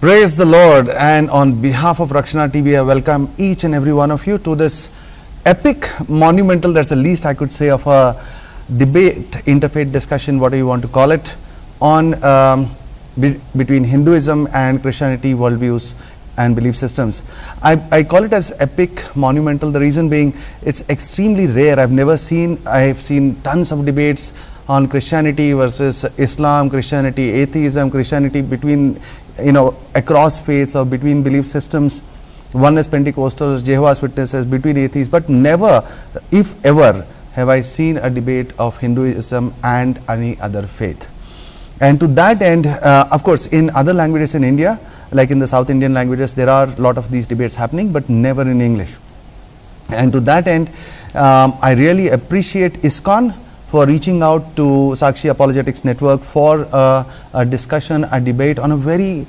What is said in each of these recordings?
Praise the Lord, and on behalf of Rakshana TV, I welcome each and every one of you to this epic, monumental, that's the least I could say, of a debate, interfaith discussion, whatever you want to call it, on between Hinduism and Christianity worldviews and belief systems. I call it as epic, monumental, the reason being it's extremely rare. I've seen tons of debates on Christianity versus Islam, Christianity, atheism, Christianity between, across faiths or between belief systems, oneness Pentecostals, Jehovah's Witnesses, between atheists, but never, if ever, have I seen a debate of Hinduism and any other faith. And to that end, of course, in other languages in India, like in the South Indian languages, there are a lot of these debates happening, but never in English. And to that end, I really appreciate ISKCON for reaching out to Sakshi Apologetics Network for a discussion, a debate on a very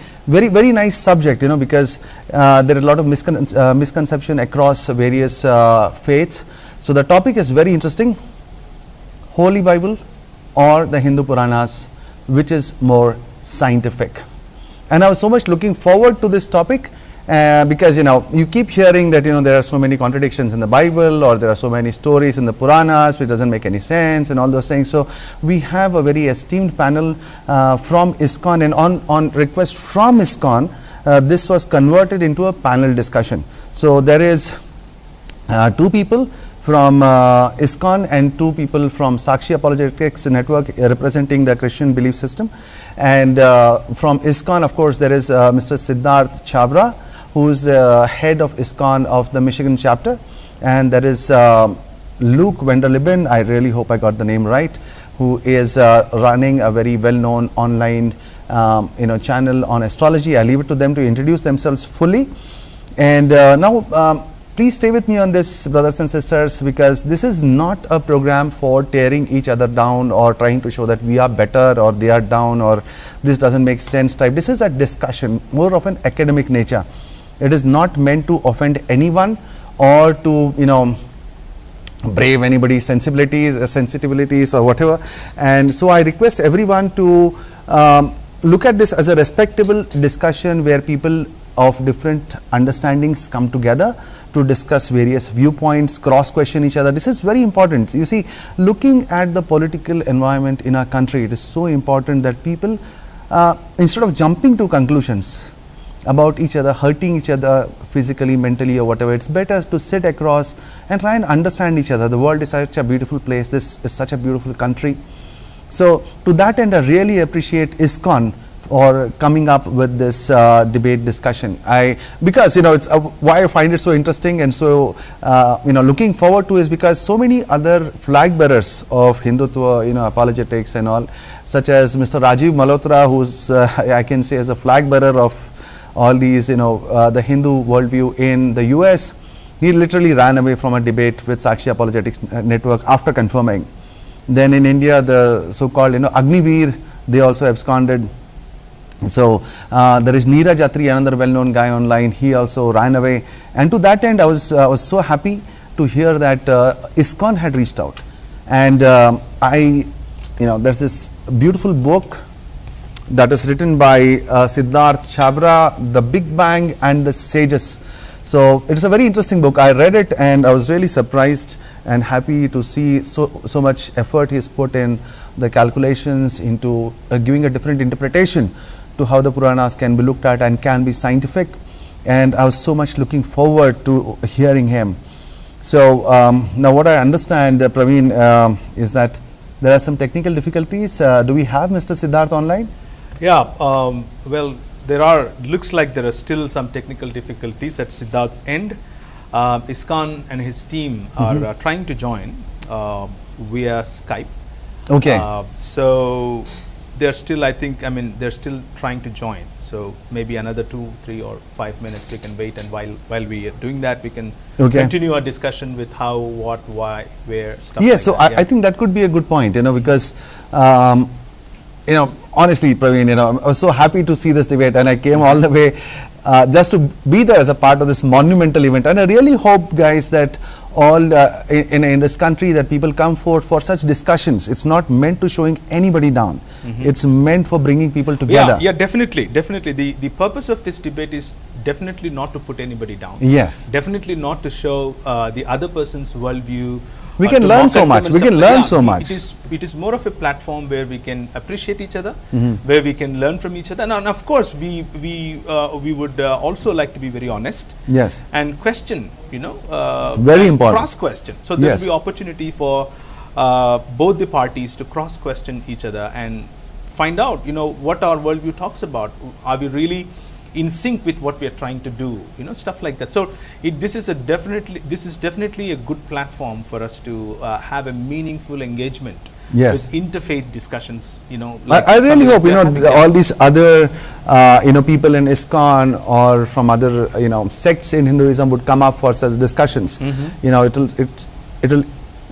nice subject, because there are a lot of misconception across various faiths. So the topic is very interesting: Holy Bible or the Hindu Puranas, which is more scientific. And I was so much looking forward to this topic because you keep hearing that there are so many contradictions in the Bible, or there are so many stories in the Puranas which doesn't make any sense and all those things. So we have a very esteemed panel from ISKCON, and on request from ISKCON, this was converted into a panel discussion. So there is two people from ISKCON and two people from Sakshi Apologetics Network representing the Christian belief system. And from ISKCON, of course, there is Mr. Siddharth Chabra, who is the head of ISKCON of the Michigan chapter, and there is Luke Wenderlibben, I really hope I got the name right, who is running a very well-known online channel on astrology. I leave it to them to introduce themselves fully. And now please stay with me on this, brothers and sisters, because this is not a program for tearing each other down or trying to show that we are better or they are down or this doesn't make sense type. This is a discussion, more of an academic nature. It is not meant to offend anyone or to, brave anybody's sensitivities or whatever. And so I request everyone to look at this as a respectable discussion where people of different understandings come together to discuss various viewpoints, cross-question each other. This is very important. You see, looking at the political environment in our country, it is so important that people, instead of jumping to conclusions about each other, hurting each other physically, mentally or whatever, it's better to sit across and try and understand each other. The world is such a beautiful place. This is such a beautiful country. So to that end, I really appreciate ISKCON for coming up with this debate discussion. Because it's why I find it so interesting and so looking forward to is because so many other flag bearers of Hindutva, apologetics and all, such as Mr. Rajiv Malhotra, who's I can say as a flag bearer of all these, the Hindu worldview in the US. He literally ran away from a debate with Sakshi Apologetics Network after confirming. Then in India, the so-called Agniveer, they also absconded. So there is Neeraj Atri, another well-known guy online. He also ran away. And to that end, I was so happy to hear that ISKCON had reached out. And there's this beautiful book that is written by Siddharth Chabra, The Big Bang and the Sages. So it's a very interesting book. I read it and I was really surprised and happy to see so much effort he's put in the calculations into giving a different interpretation to how the Puranas can be looked at and can be scientific. And I was so much looking forward to hearing him. So now what I understand, Praveen, is that there are some technical difficulties. Do we have Mr. Siddharth online? Yeah, well, looks like there are still some technical difficulties at Siddharth's end. ISKCON and his team are trying to join via Skype. Okay. So they're still, they're still trying to join. So maybe another 2, 3 or 5 minutes we can wait, and while we are doing that, we can continue our discussion with how, what, why, where, stuff. Yes, like so I think that could be a good point, because honestly, Praveen, I was so happy to see this debate, and I came all the way just to be there as a part of this monumental event. And I really hope, guys, that all in this country that people come for such discussions. It's not meant to showing anybody down. It's meant for bringing people together. Yeah, definitely. The purpose of this debate is definitely not to put anybody down. Yes. Definitely not to show the other person's worldview. We can learn so much. We can learn so much. It is more of a platform where we can appreciate each other, where we can learn from each other. And of course, we would also like to be very honest. Yes. And question, very important. Cross question. So there will be opportunity for both the parties to cross question each other and find out, what our worldview talks about. Are we really in sync with what we are trying to do, stuff like that. So this is definitely a good platform for us to have a meaningful engagement with interfaith discussions. Like I really hope all these other people in ISKCON or from other sects in Hinduism would come up for such discussions. It'll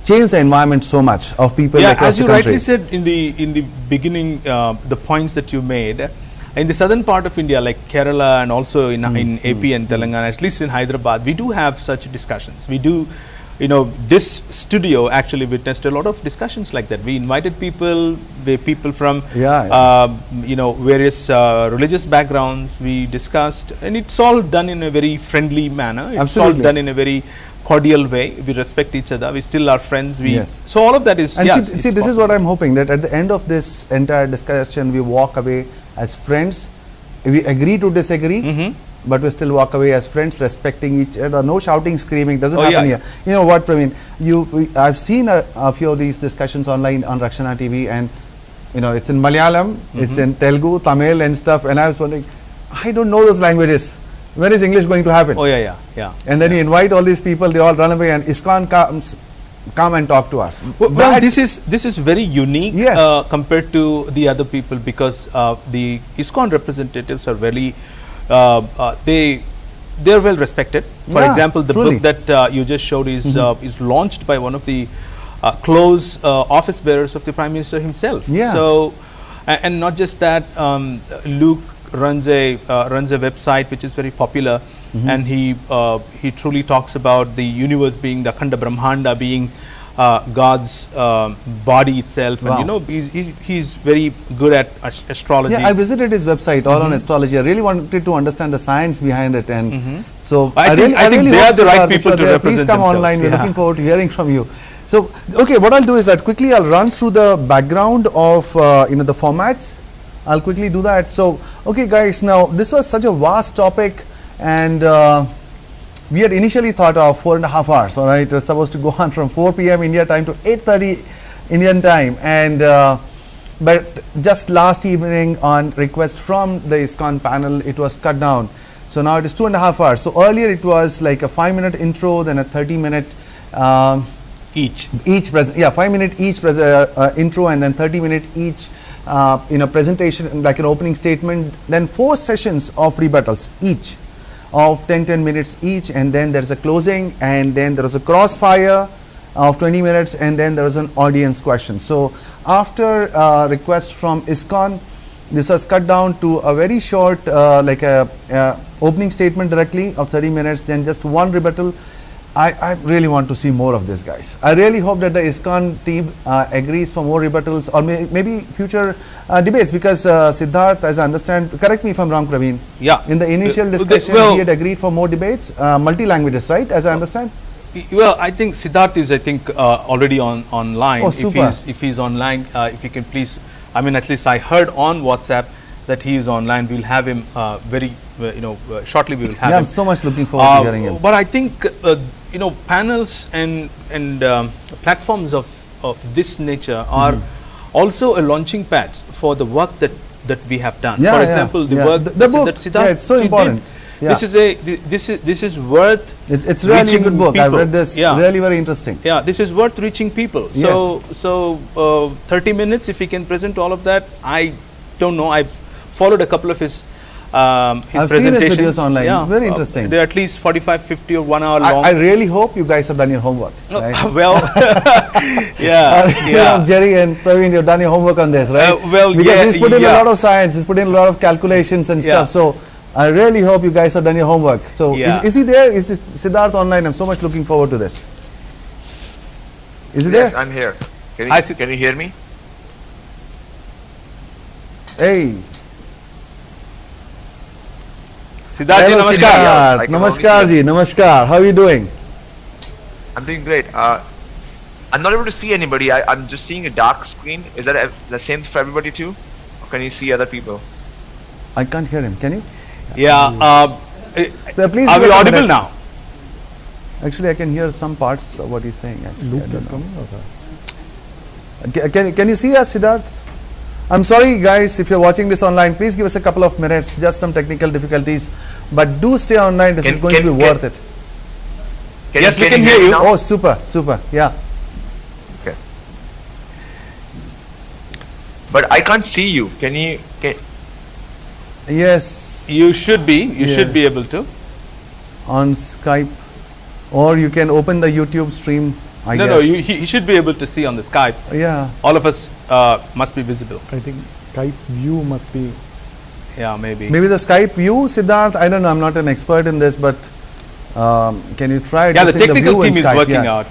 change the environment so much of people across the country. As you rightly said in the beginning, the points that you made. In the southern part of India, like Kerala and also in AP and Telangana, at least in Hyderabad, we do have such discussions. We do, this studio actually witnessed a lot of discussions like that. We invited people from, various religious backgrounds. We discussed, and it's all done in a very friendly manner. It's all done in a very cordial way. We respect each other. We still are friends. So all of that is. And see, this is what I'm hoping, that at the end of this entire discussion, we walk away as friends. We agree to disagree, but we still walk away as friends, respecting each other. No shouting, screaming doesn't happen here. You know what, Praveen? I've seen a few of these discussions online on Rakshana TV, and it's in Malayalam, it's in Telugu, Tamil, and stuff. And I was wondering, I don't know those languages. When is English going to happen? And then you invite all these people, they all run away, and ISKCON come and talk to us. Well, this is very unique compared to the other people, because the ISKCON representatives are very they're well respected. For example, the book that you just showed is launched by one of the close office bearers of the Prime Minister himself. So, and not just that, Luke runs a website which is very popular, and he truly talks about the universe being the Akhanda Brahmanda, being God's body itself. And he's very good at astrology. I visited his website all on astrology. I really wanted to understand the science behind it, and so I think they are the right people to represent Please come online. We're looking forward to hearing from you. So okay, what I'll do is that quickly I'll run through the background of the formats. I'll quickly do that. So, okay guys, now this was such a vast topic, and we had initially thought of 4.5 hours, all right. It was supposed to go on from 4 p.m. India time to 8:30 Indian time, and but just last evening on request from the ISKCON panel, it was cut down. So now it is 2.5 hours. So earlier it was like a 5-minute intro, then a 30-minute each 5-minute each intro, and then 30-minute each presentation, like an opening statement, then 4 sessions of rebuttals each of 10 minutes each, and then there's a closing, and then there was a crossfire of 20 minutes, and then there was an audience question. So after request from ISKCON, this was cut down to a very short like a opening statement directly of 30 minutes, then just one rebuttal. I really want to see more of this, guys. I really hope that the ISKCON team agrees for more rebuttals, or maybe future debates, because Siddharth, as I understand, correct me if I'm wrong, Praveen. In the initial discussion, he had agreed for more debates, multi-languages, right? As I understand. Well, I think Siddharth is, already online. Oh, super. If he's online, if you can please, at least I heard on WhatsApp that he is online. We'll have him very, shortly. We will have him. I'm so much looking forward to hearing him. But I think, panels and platforms of this nature are also a launching pad for the work that we have done. For example, the work the book, that Siddharth it's so important. This is worth. It's really a good book. I've read this. Really very interesting. This is worth reaching people. So 30 minutes, if he can present all of that, I don't know. I've followed a couple of his presentations. Seen his videos online. Very interesting. They're at least 45, 50 or 1 hour long. I really hope you guys have done your homework. Right? Jerry and Praveen, you've done your homework on this, right? Because he's put in a lot of science, he's put in a lot of calculations and stuff. So I really hope you guys have done your homework. So is he there? Is Siddharth online? I'm so much looking forward to this. Is it Yes, there? I'm here. Can you hear me? Hey. Siddharth ji, Hello, namaskar. Siddharth. I can Namaskar only ji, namaskar. How are you doing? I'm doing great. I'm not able to see anybody. I'm just seeing a dark screen. Is that the same for everybody too? Or can you see other people? I can't hear him. Can you? Yeah. Please Are give we us a audible minute. now? Actually, I can hear some parts of what he's saying. Actually, Luke I don't is know. coming or Can you see us, Siddharth? I'm sorry, guys, if you're watching this online, please give us a couple of minutes, just some technical difficulties. But do stay online, this is going to be worth it. Yes, we can you hear me you. now? Oh, super, super, yeah. Okay. But I can't see you. Can you? Yes, You should be. You Yeah. should be able to. on Skype. Or you can open the YouTube stream, I No, guess. no. He should be able to see on the Skype. Yeah, All of us must be visible. I think Skype view must be. Yeah, maybe. maybe the Skype view, Siddharth, I don't know, I'm not an expert in this, but can you try Yeah, the adjusting technical view in team is Skype? working Yes. out.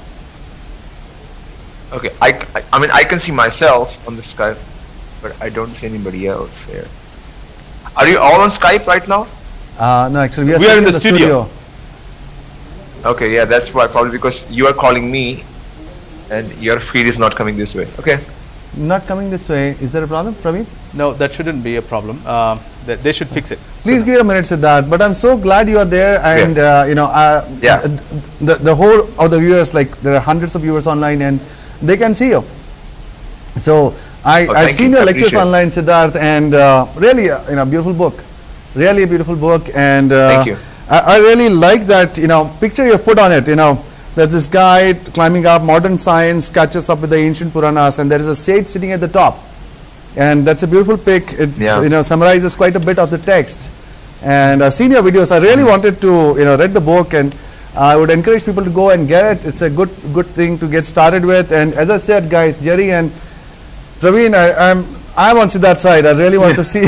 Okay. I mean I can see myself on the Skype, but I don't see anybody else here. Are you all on Skype right now? No, actually, we are, We are sitting in the studio. Okay. Yeah, that's why probably because you are calling me, and your feed is not coming this way. Okay. Not coming this way. Is there a problem, Praveen? No, that shouldn't be a problem. They should fix it. Please give it a minute, Siddharth. But I'm so glad you are there, and Yeah. the whole of the viewers, like there are hundreds of viewers online, and they can see you. So I've thank seen you. your I lectures appreciate it. online, Siddharth, and really, beautiful book. Really a beautiful book, and Thank you. I really like that. Picture you've put on it. There's this guy climbing up. Modern science catches up with the ancient Puranas, and there is a sage sitting at the top. And that's a beautiful pic. It Yeah. summarizes quite a bit of the text. And I've seen your videos. I really wanted to read the book, and I would encourage people to go and get it. It's a good thing to get started with. And as I said, guys, Jerry and Praveen, I'm on Siddharth's side. I really want to see.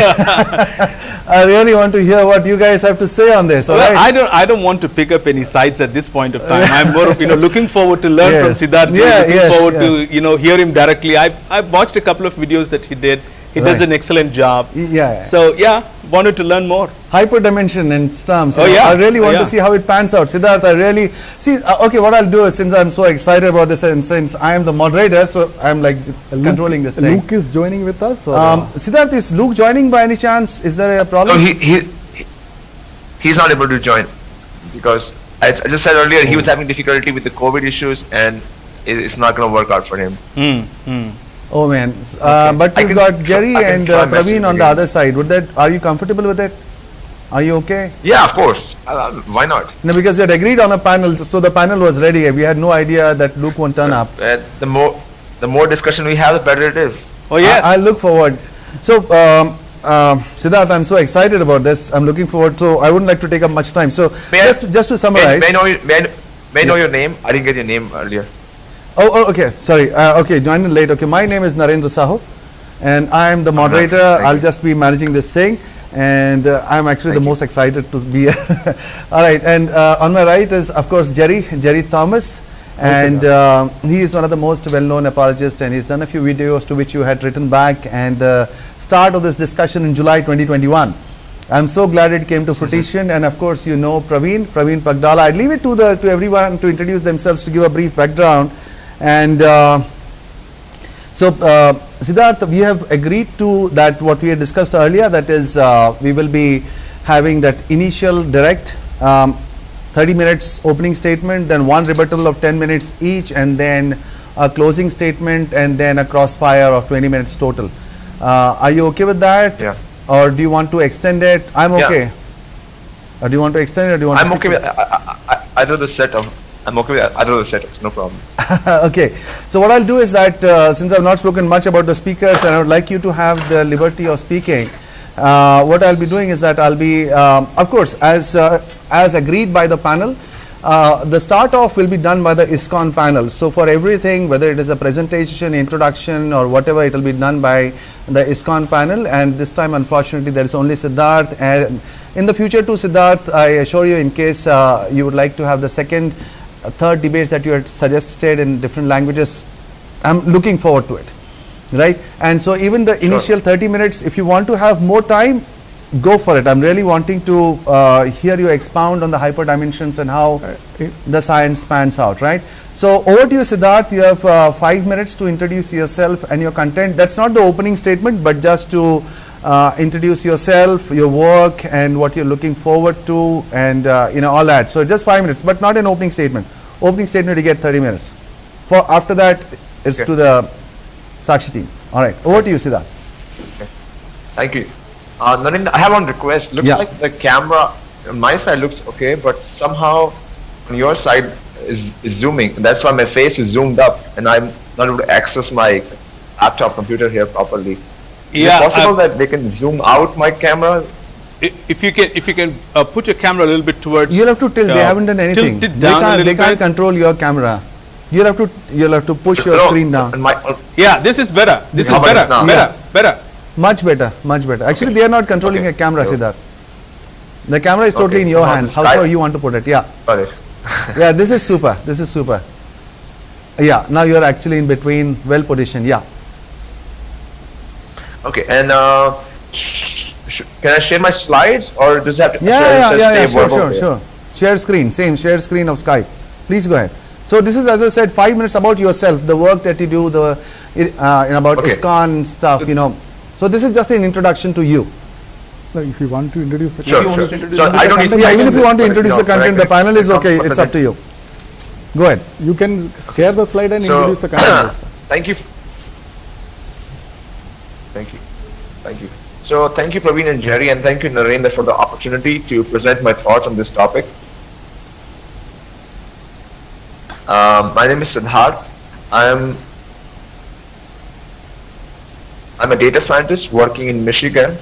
I really want to hear what you guys have to say on this. All Well, right? I don't want to pick up any sides at this point of time. I'm more of, looking forward to learn Yes. from Siddharth. Yeah, looking yes, forward yes. to hear him directly. I've watched a couple of videos that he did. He does Right. an excellent job. Yeah. So yeah, wanted to learn more. Hyperdimension and terms. Oh, yeah. I really want Oh, to yeah. see how it pans out. Siddharth, I really see. Okay, what I'll do is, since I'm so excited about this, and since I am the moderator, so I'm like controlling this thing. Luke is joining with us. Or, Siddharth, is Luke joining by any chance? Is there a No, problem? he's not able to join because I just said earlier he was having difficulty with the COVID issues, and it's not going to work out for him. Oh man, Okay. but I you've can got tr- Jerry I can and try messaging Praveen on the again. other side. Are you comfortable with it? Are you okay? Yeah, of course. Why not? No, because we had agreed on a panel, so the panel was ready. We had no idea that Luke won't turn up. The more discussion we have, the better it is. Oh yes. I'll look forward. So, Siddharth, I'm so excited about this. I'm looking forward. So, I wouldn't like to take up much time. So, May I- just to summarize. May I know your name? I didn't get your name earlier. Oh, okay. Sorry. Okay, joined in late. Okay, my name is Narendra Sahu, and I am the moderator. Thank I'll you. just be managing this thing, and I'm actually Thank the you. most excited to be here. All right, and on my right is, of course, Jerry Thomas, and he is one of the most well-known apologists, and he's done a few videos to which you had written back, and the start of this discussion in July 2021. I'm so glad it came to fruition, and of course, Praveen Pagdala. I'd leave it to everyone to introduce themselves, to give a brief background. And so, Siddharth, we have agreed to that what we had discussed earlier, that is, we will be having that initial direct 30 minutes opening statement, then one rebuttal of 10 minutes each, and then a closing statement, and then a crossfire of 20 minutes total. Are you okay with that? Yeah. Or do you want to extend it? I'm Yeah. okay. Or do you want to extend it, or do you want I'm to okay with either the setup. I'm okay with either of the setups. No problem. Okay, so what I'll do is that since I've not spoken much about the speakers, and I would like you to have the liberty of speaking, what I'll be doing is that I'll be, of course, as agreed by the panel, the start off will be done by the ISKCON panel. So for everything, whether it is a presentation, introduction, or whatever, it will be done by the ISKCON panel. And this time, unfortunately, there is only Siddharth. And in the future too, Siddharth, I assure you, in case you would like to have the second third debates that you had suggested in different languages. I'm looking forward to it, right? And so even the initial 30 minutes, if you want to have more time, go for it. I'm really wanting to hear you expound on the hyperdimensions and how the science pans out, right? So over to you, Siddharth. You have 5 minutes to introduce yourself and your content. That's not the opening statement, but just to introduce yourself, your work, and what you're looking forward to, and all that. So just 5 minutes, but not an opening statement. Opening statement, you get 30 minutes. For after that, it's to the Sakshi team. All right, over to you, Siddharth. Thank you. Naren, I have one request. Looks like the camera on my side looks okay, but somehow on your side is zooming. That's why my face is zoomed up, and I'm not able to access my laptop computer here properly. Is it possible that they can zoom out my camera? If you can put your camera a little bit towards. You'll have to tilt. They haven't done anything. They can't control your camera. You'll have to push your screen down. This is better. This is better. Better. Much better. Actually, they are not controlling a camera, Siddharth. The camera is totally in your hands. However you want to put it. Yeah. Got it. Yeah, this is super. Yeah, now you're actually in between, well positioned. Yeah. Okay, and can I share my slides, or does it have to? Sure. Share screen, share screen of Skype. Please go ahead. So this is, as I said, 5 minutes about yourself, the work that you do, about ISKCON stuff, So this is just an introduction to you. No, if you want to introduce the content. Even if you want to introduce the content, the panel is okay. It's up to you. Go ahead. You can share the slide and introduce the content also. Thank you. So thank you, Praveen and Jerry, and thank you, Narendra, for the opportunity to present my thoughts on this topic. My name is Siddharth. I'm a data scientist working in Michigan.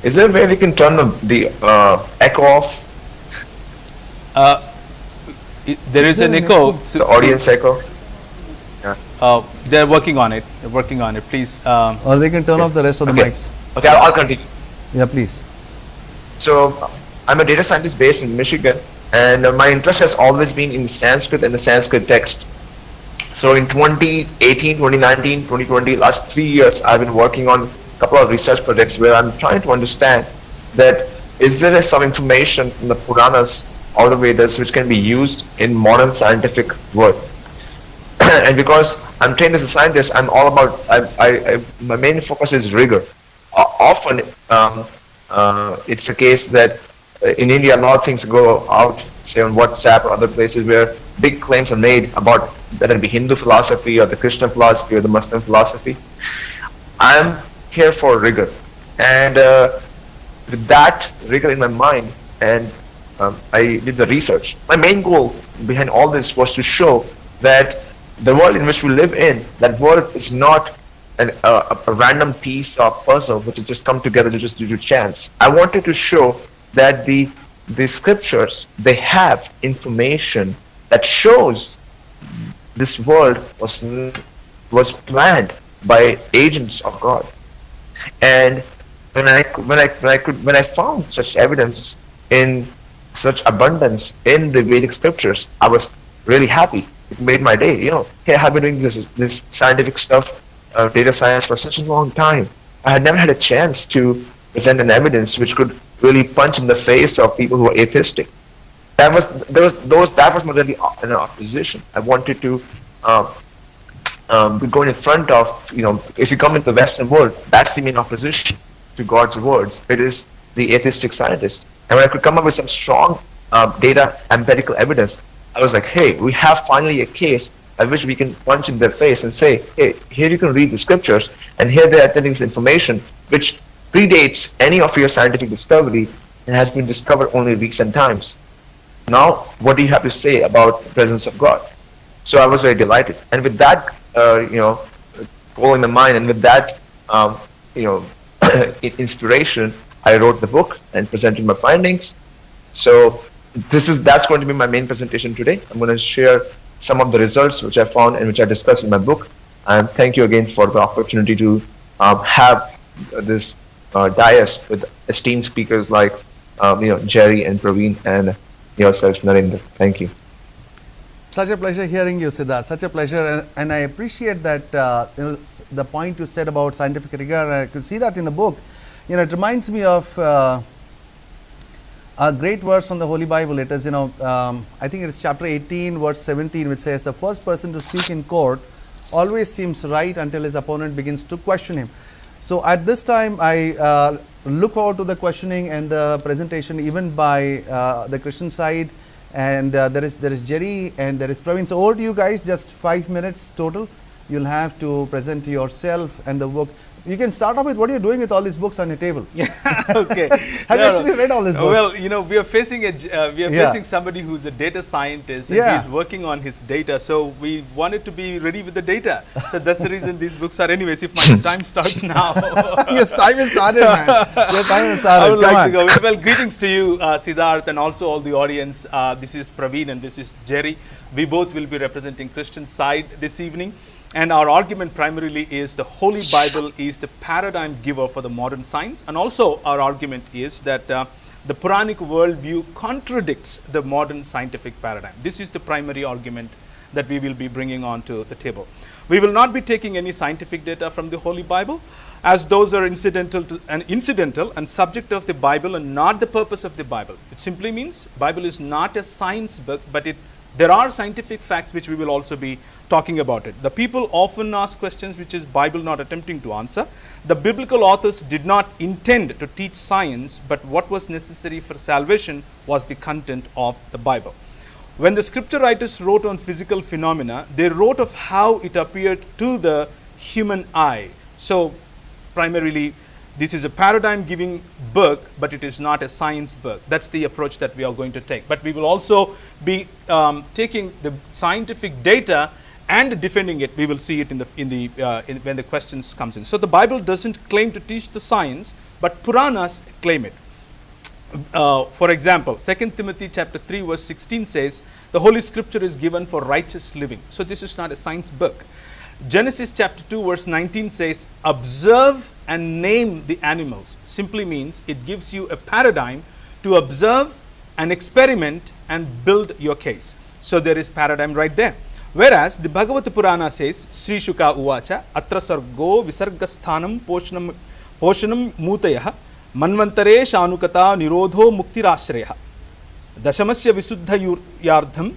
Is there a way we can turn the echo off? There is an echo. The audience echo. They're working on it. Please. Or they can turn off the rest of the mics. Okay, I'll continue. Yeah, please. So I'm a data scientist based in Michigan, and my interest has always been in Sanskrit and the Sanskrit text. So in 2018, 2019, 2020, last 3 years, I've been working on a couple of research projects where I'm trying to understand that is there some information in the Puranas or the Vedas which can be used in modern scientific work. And because I'm trained as a scientist, I'm all about, my main focus is rigor. Often it's a case that in India, a lot of things go out, say on WhatsApp or other places where big claims are made about whether it be Hindu philosophy or the Krishna philosophy or the Muslim philosophy. I'm here for rigor. And with that rigor in my mind, and I did the research. My main goal behind all this was to show that the world in which we live in, that world is not a random piece of puzzle which has just come together just due to chance. I wanted to show that the scriptures, they have information that shows this world was planned by agents of God. And when I found such evidence in such abundance in the Vedic scriptures, I was really happy. It made my day. Hey, I've been doing this scientific stuff, data science, for such a long time. I had never had a chance to present an evidence which could really punch in the face of people who are atheistic. That was my really an opposition. I wanted to be going in front of, if you come into the Western world, that's the main opposition to God's words. It is the atheistic scientist. And when I could come up with some strong data empirical evidence, I was like, hey, we have finally a case at which we can punch in their face and say, hey, here you can read the scriptures, and here they are telling this information which predates any of your scientific discovery and has been discovered only recent times. Now, what do you have to say about the presence of God? So I was very delighted. And with that, goal in my mind, and with that, inspiration, I wrote the book and presented my findings. So that's going to be my main presentation today. I'm going to share some of the results which I found and which I discussed in my book. And thank you again for the opportunity to have this dais with esteemed speakers like Jerry and Praveen and yourself, Narendra. Thank you. Such a pleasure hearing you, Siddharth. Such a pleasure, and I appreciate that the point you said about scientific rigor. And I could see that in the book. It reminds me of a great verse from the Holy Bible. It is, I think it is chapter 18, verse 17, which says, "The first person to speak in court always seems right until his opponent begins to question him." So at this time, I look forward to the questioning and the presentation, even by the Christian side. And there is Jerry and there is Praveen. So over to you guys, just 5 minutes total. You'll have to present yourself and the book. You can start off with what you're doing with all these books on your table. Okay. Have you actually read all these books? Well, we are facing facing somebody who's a data scientist and he's working on his data. So we wanted to be ready with the data. So that's the reason these books are. Anyways, if my time starts now. Yes, time is started, man. Your time is started. I would like to go. Well, greetings to you, Siddharth, and also all the audience. This is Praveen and this is Jerry. We both will be representing Christian side this evening. And our argument primarily is the Holy Bible is the paradigm giver for the modern science. And also our argument is that the Puranic worldview contradicts the modern scientific paradigm. This is the primary argument that we will be bringing on to the table. We will not be taking any scientific data from the Holy Bible, as those are incidental and subject of the Bible and not the purpose of the Bible. It simply means Bible is not a science book, but there are scientific facts which we will also be talking about it. The people often ask questions which is Bible not attempting to answer. The biblical authors did not intend to teach science, but what was necessary for salvation was the content of the Bible. When the scripture writers wrote on physical phenomena, they wrote of how it appeared to the human eye. So primarily, this is a paradigm giving book, but it is not a science book. That's the approach that we are going to take. But we will also be taking the scientific data and defending it. We will see it when the questions comes in. So the Bible doesn't claim to teach the science, but Puranas claim it. For example, 2 Timothy chapter 3 verse 16 says, the Holy Scripture is given for righteous living. So this is not a science book. Genesis chapter 2 verse 19 says, observe and name the animals. Simply means it gives you a paradigm to observe and experiment and build your case. So there is paradigm right there. Whereas the Bhagavata Purana says, Sri Shuka Uvacha, Atra Sargo Visargasthanam Poshanam Mutayah Manvantare Shanukata Nirodho Muktirashreha Dashamasya Visuddha Yardham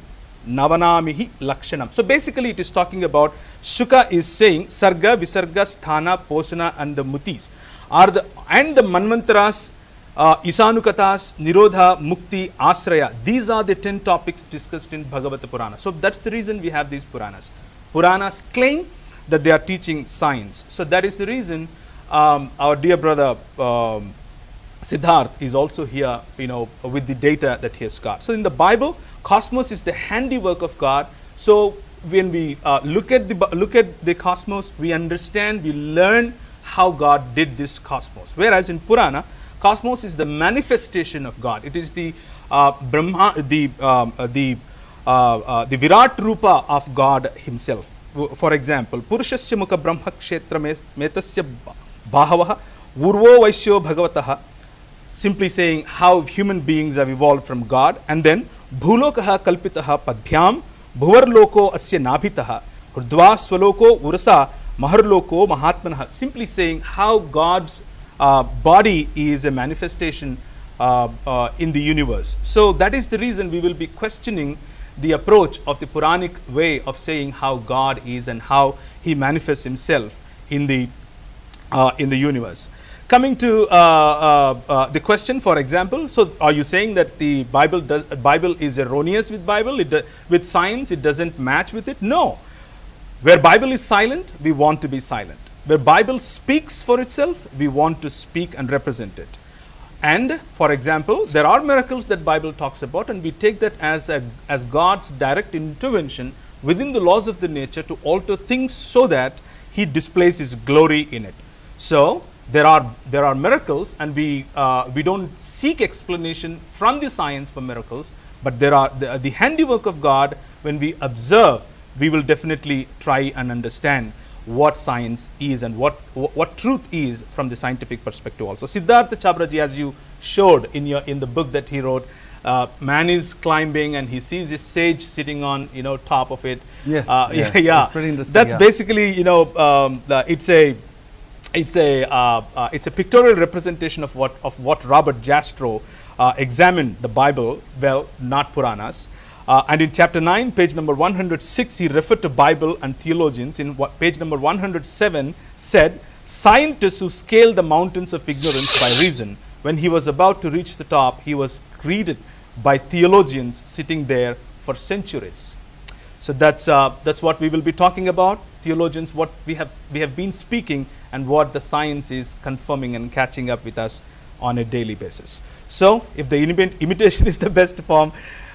Navanamihi Lakshanam. So basically it is talking about, Shuka is saying Sarga, Visarga, Sthana, Posana and the Mutis and the Manvantaras, Isanukatas, Nirodha, Mukti, Asraya. These are the 10 topics discussed in Bhagavata Purana. So that's the reason we have these Puranas. Puranas claim that they are teaching science. So that is the reason our dear brother Siddharth is also here, with the data that he has got. So in the Bible, cosmos is the handiwork of God. So when we look at the cosmos, we understand, we learn how God did this cosmos. Whereas in Purana, cosmos is the manifestation of God. It is the Brahma, the Virat Rupa of God Himself. For example, Purushasya Mukha Brahma Kshetra Metasya Bhahavaha Urvo Vaishyo Bhagavataha, simply saying how human beings have evolved from God. And then Bhulokaha Kalpitaha Padhyam Bhuvarloko Asya Nabhitaha Urdva Swaloko Urasa Maharloko Mahatmanaha, simply saying how God's body is a manifestation in the universe. So that is the reason we will be questioning the approach of the Puranic way of saying how God is and how He manifests Himself in the universe. Coming to the question, for example, so are you saying that the Bible is erroneous with Bible? With science, it doesn't match with it? No. Where Bible is silent, we want to be silent. Where Bible speaks for itself, we want to speak and represent it. And for example, there are miracles that Bible talks about, and we take that as God's direct intervention within the laws of the nature to alter things so that He displays His glory in it. So there are miracles, and we don't seek explanation from the science for miracles, but there are the handiwork of God. When we observe, we will definitely try and understand what science is and what truth is from the scientific perspective also. Siddhartha Chabraji, as you showed in the book that he wrote, man is climbing and he sees this sage sitting on top of it. Yes, yes, yeah. it's pretty interesting. That's yeah. basically it's a pictorial representation of what Robert Jastrow examined the Bible, well, not Puranas. And in chapter 9, page number 106, he referred to Bible and theologians. In page number 107 said, scientists who scale the mountains of ignorance by reason. When he was about to reach the top, he was greeted by theologians sitting there for centuries. So that's what we will be talking about. Theologians, what we have been speaking, and what the science is confirming and catching up with us on a daily basis. So if the imitation is the best form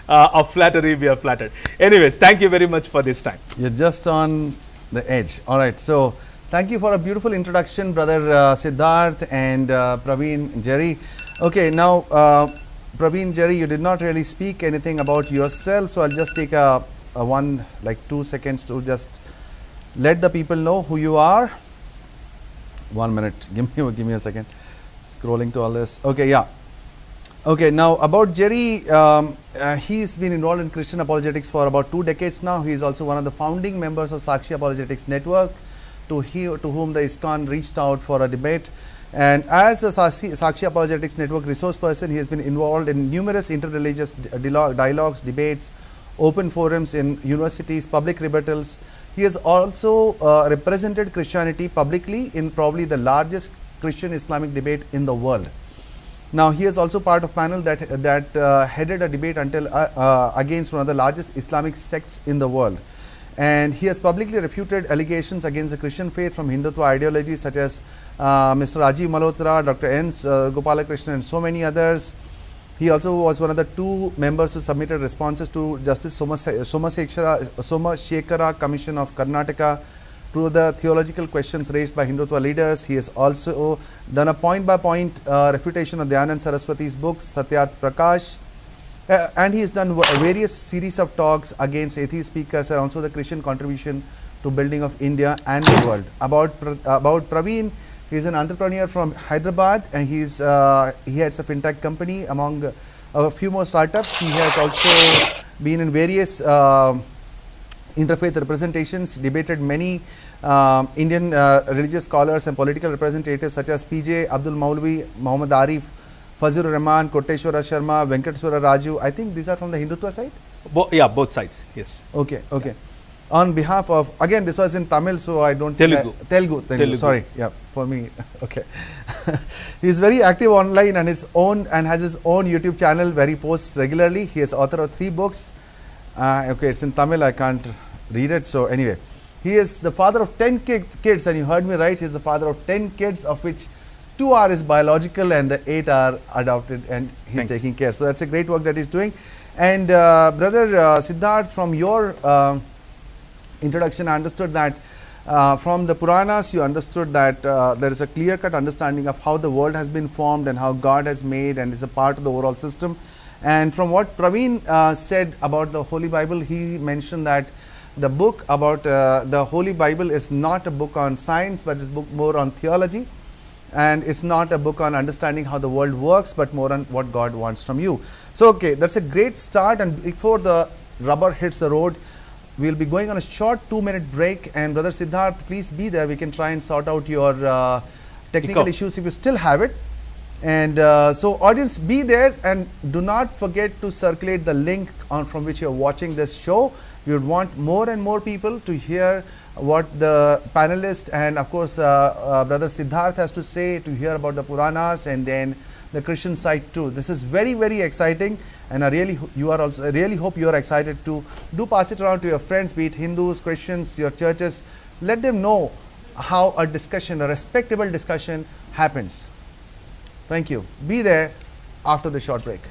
of flattery, we are flattered. Anyways, thank you very much for this time. You're just on the edge. All right. So thank you for a beautiful introduction, brother Siddharth and Praveen Jerry. Okay, now Praveen Jerry, you did not really speak anything about yourself, so I'll just take a 2 seconds to just let the people know who you are. 1 minute. Give me a second. Scrolling to all this. Okay, yeah. Okay, now about Jerry, he's been involved in Christian apologetics for about 2 decades now. He is also one of the founding members of Sakshi Apologetics Network, to whom the ISKCON reached out for a debate. And as a Sakshi Apologetics Network resource person, he has been involved in numerous interreligious dialogues, debates, open forums in universities, public rebuttals. He has also represented Christianity publicly in probably the largest Christian Islamic debate in the world. Now, he is also part of panel that headed a debate against one of the largest Islamic sects in the world. And he has publicly refuted allegations against the Christian faith from Hindutva ideologies such as Mr. Rajiv Malhotra, Dr. N. Gopalakrishnan, and so many others. He also was one of the 2 members who submitted responses to Justice Somashekara Commission of Karnataka to the theological questions raised by Hindutva leaders. He has also done a point-by-point refutation of Dayanand Saraswati's books, Satyarth Prakash, and he has done various series of talks against atheist speakers and also the Christian contribution to building of India and the world. About Praveen, he is an entrepreneur from Hyderabad, and he heads a fintech company among a few more startups. He has also been in various interfaith representations, debated many Indian religious scholars and political representatives such as PJ Abdul Maulvi, Muhammad Arif, Fazlur Rahman, Koteshwara Sharma, Venkateswara Raju. I think these are from the Hindutva side? Both sides, yes. Okay, okay. Yeah. On behalf of, again, this was in Tamil, so I don't... Telugu. Sorry, yeah, for me, okay. He is very active online and has his own YouTube channel where he posts regularly. He is author of 3 books. Okay, it's in Tamil, I can't read it. So anyway, he is the father of 10 kids, and you heard me right, he is the father of 10 kids, of which 2 are his biological and the 8 are adopted, and he's taking care. So that's a great work that he's doing. And brother Siddharth, from your introduction, I understood that from the Puranas, you understood that there is a clear-cut understanding of how the world has been formed and how God has made and is a part of the overall system. And from what Praveen said about the Holy Bible, he mentioned that the book about the Holy Bible is not a book on science, but it's a book more on theology. And it's not a book on understanding how the world works, but more on what God wants from you. So, okay, that's a great start. And before the rubber hits the road, we'll be going on a short 2-minute break. And Brother Siddharth, please be there. We can try and sort out your technical issues if you still have it. And so audience, be there, and do not forget to circulate the link from which you're watching this show. We would want more and more people to hear what the panelists and of course Brother Siddharth has to say, to hear about the Puranas and then the Christian side too. This is very, very exciting, and I really hope you are excited too. Do pass it around to your friends, be it Hindus, Christians, your churches. Let them know how a discussion, a respectable discussion happens. Thank you. Be there after the short break.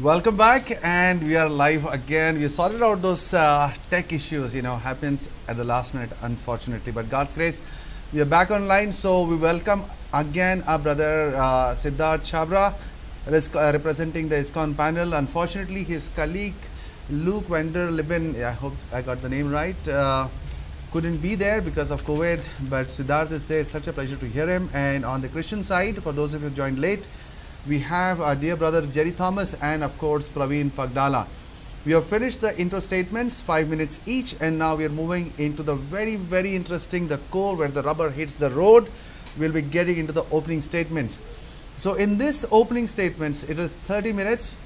Welcome back, and we are live again. We sorted out those tech issues, happens at the last minute, unfortunately. But God's grace, we are back online. So we welcome again our brother Siddharth Chabra, representing the ISKCON panel. Unfortunately, his colleague Luke Vander Libben, I hope I got the name right, couldn't be there because of COVID. But Siddharth is there. It's such a pleasure to hear him. And on the Christian side, for those of you who joined late, we have our dear brother Jerry Thomas and of course Praveen Pagdala. We have finished the intro statements, 5 minutes each, and now we are moving into the very interesting, the core where the rubber hits the road. We'll be getting into the opening statements. So in this opening statements, it is 30 minutes,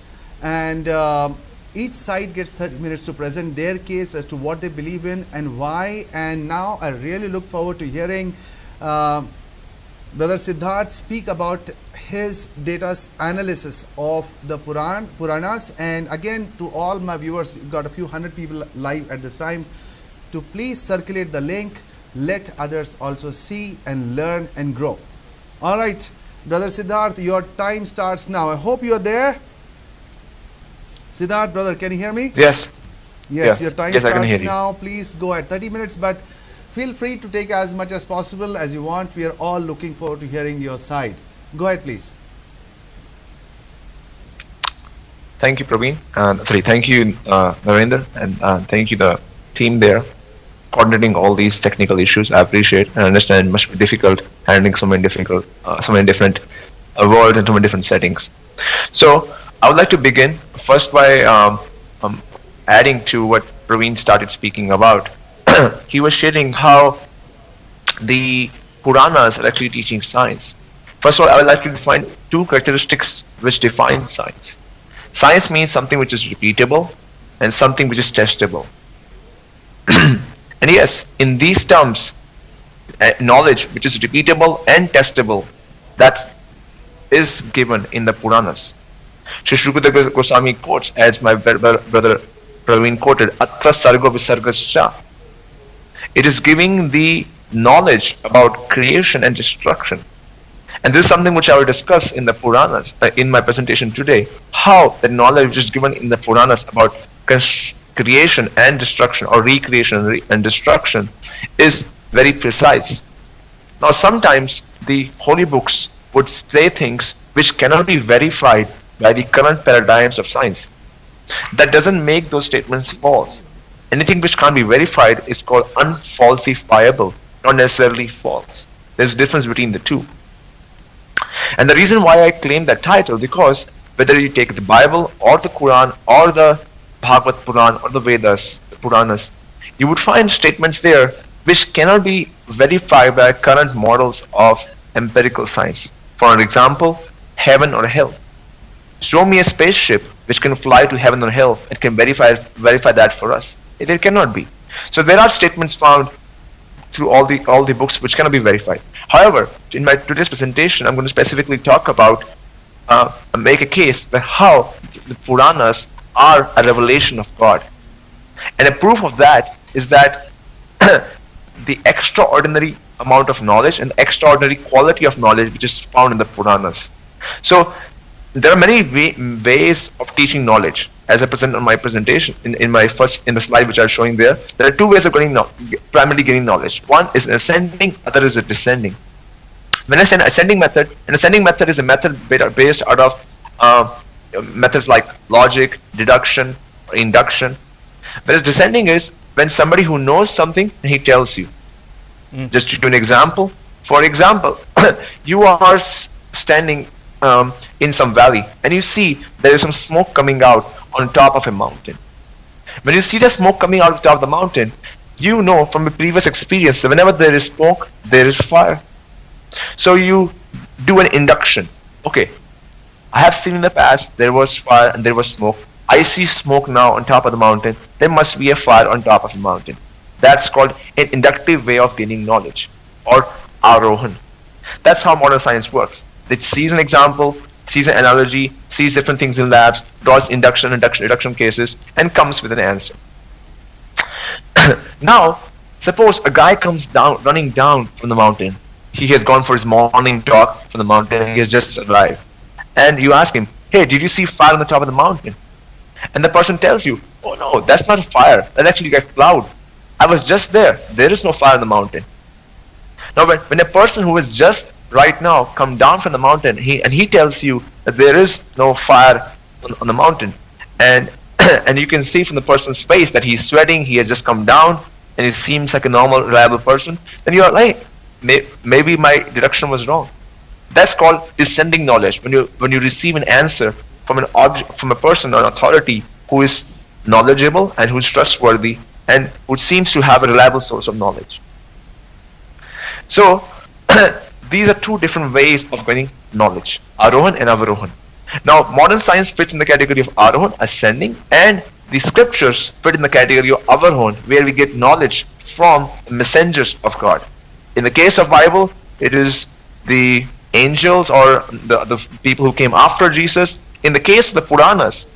and each side gets 30 minutes to present their case as to what they believe in and why. And now I really look forward to hearing Brother Siddharth speak about his data analysis of the Puranas. And again, to all my viewers, you've got a few hundred people live at this time, to please circulate the link, let others also see and learn and grow. All right, Brother Siddharth, your time starts now. I hope you're there. Siddharth, brother, can you hear me? Yes. Yes, your time Yes, I can hear starts you. now. Please go ahead. 30 minutes, but feel free to take as much as possible as you want. We are all looking forward to hearing your side. Go ahead, please. Thank you, Praveen. Thank you, Narendra, and thank you, the team there, coordinating all these technical issues. I appreciate and understand it must be difficult handling so many different worlds and so many different settings. So I would like to begin first by adding to what Praveen started speaking about. He was sharing how the Puranas are actually teaching science. First of all, I would like to define two characteristics which define science. Science means something which is repeatable and something which is testable. And yes, in these terms, knowledge which is repeatable and testable, that is given in the Puranas. Shri Shrukadeva Goswami quotes, as my brother Praveen quoted, Atra Sargo Visargascha. It is giving the knowledge about creation and destruction. And this is something which I will discuss in the Puranas, in my presentation today, how the knowledge is given in the Puranas about creation and destruction, or recreation and destruction, is very precise. Now sometimes the holy books would say things which cannot be verified by the current paradigms of science. That doesn't make those statements false. Anything which can't be verified is called unfalsifiable, not necessarily false. There's a difference between the two. And the reason why I claim that title, because whether you take the Bible or the Quran or the Bhagavad Puran or the Vedas, the Puranas, you would find statements there which cannot be verified by current models of empirical science. For example, heaven or hell. Show me a spaceship which can fly to heaven or hell and can verify that for us. It cannot be. So there are statements found through all the books which cannot be verified. However, in my today's presentation, I'm going to specifically talk about, make a case that how the Puranas are a revelation of God. And a proof of that is that the extraordinary amount of knowledge and the extraordinary quality of knowledge which is found in the Puranas. So there are many ways of teaching knowledge. As I present on my presentation, in the slide which I'm showing there are two ways of primarily getting knowledge. One is an ascending, other is a descending. When I say an ascending method is a method based out of methods like logic, deduction, or induction. Whereas descending is when somebody who knows something and he tells you. Just to do an example. For example, you are standing in some valley and you see there is some smoke coming out on top of a mountain. When you see the smoke coming out of the top of the mountain, you know from a previous experience that whenever there is smoke, there is fire. So you do an induction. Okay, I have seen in the past there was fire and there was smoke. I see smoke now on top of the mountain. There must be a fire on top of the mountain. That's called an inductive way of gaining knowledge, or arohan. That's how modern science works. It sees an example, sees an analogy, sees different things in labs, draws induction cases, and comes with an answer. Now, suppose a guy comes running down from the mountain. He has gone for his morning talk from the mountain and he has just arrived. And you ask him, hey, did you see fire on the top of the mountain? And the person tells you, oh no, that's not a fire, that's actually a cloud. I was just there. There is no fire on the mountain. Now when a person who is just right now come down from the mountain, he tells you that there is no fire on the mountain, and and you can see from the person's face that he's sweating, he has just come down, and he seems like a normal, reliable person, then you are like, maybe my deduction was wrong. That's called descending knowledge. When you receive an answer from an object, from a person or an authority who is knowledgeable and who is trustworthy and who seems to have a reliable source of knowledge. So these are two different ways of getting knowledge, Arohan and Avarohan. Now modern science fits in the category of Arohan, ascending, and the scriptures fit in the category of Avarohan, where we get knowledge from the messengers of God. In the case of Bible, it is the angels or the people who came after Jesus. In the case of the Puranas,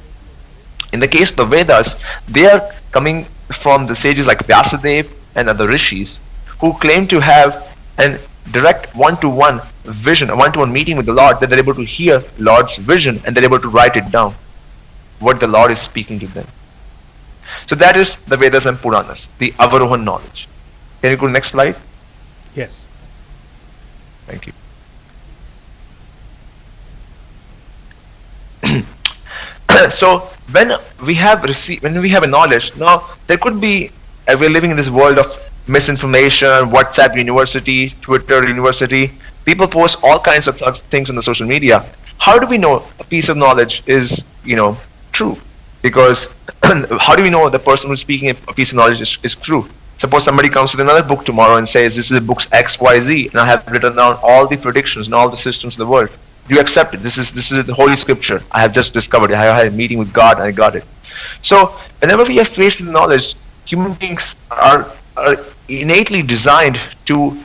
in the case of the Vedas, they are coming from the sages like Vyasadeva and other rishis who claim to have a direct one-to-one vision, a one-to-one meeting with the Lord, that they're able to hear Lord's vision and they're able to write it down, what the Lord is speaking to them. So that is the Vedas and Puranas, the Avarohan knowledge. Can you go to the next slide? Yes. Thank you. So when we have a knowledge, now there could be, we're living in this world of misinformation, WhatsApp university, Twitter university, people post all kinds of things on the social media. How do we know a piece of knowledge is, true? Because how do we know the person who's speaking a piece of knowledge is true? Suppose somebody comes with another book tomorrow and says, this is book's XYZ, and I have written down all the predictions and all the systems of the world. You accept it. This is the Holy Scripture. I have just discovered it. I had a meeting with God and I got it. So whenever we are faced with knowledge, human beings are innately designed to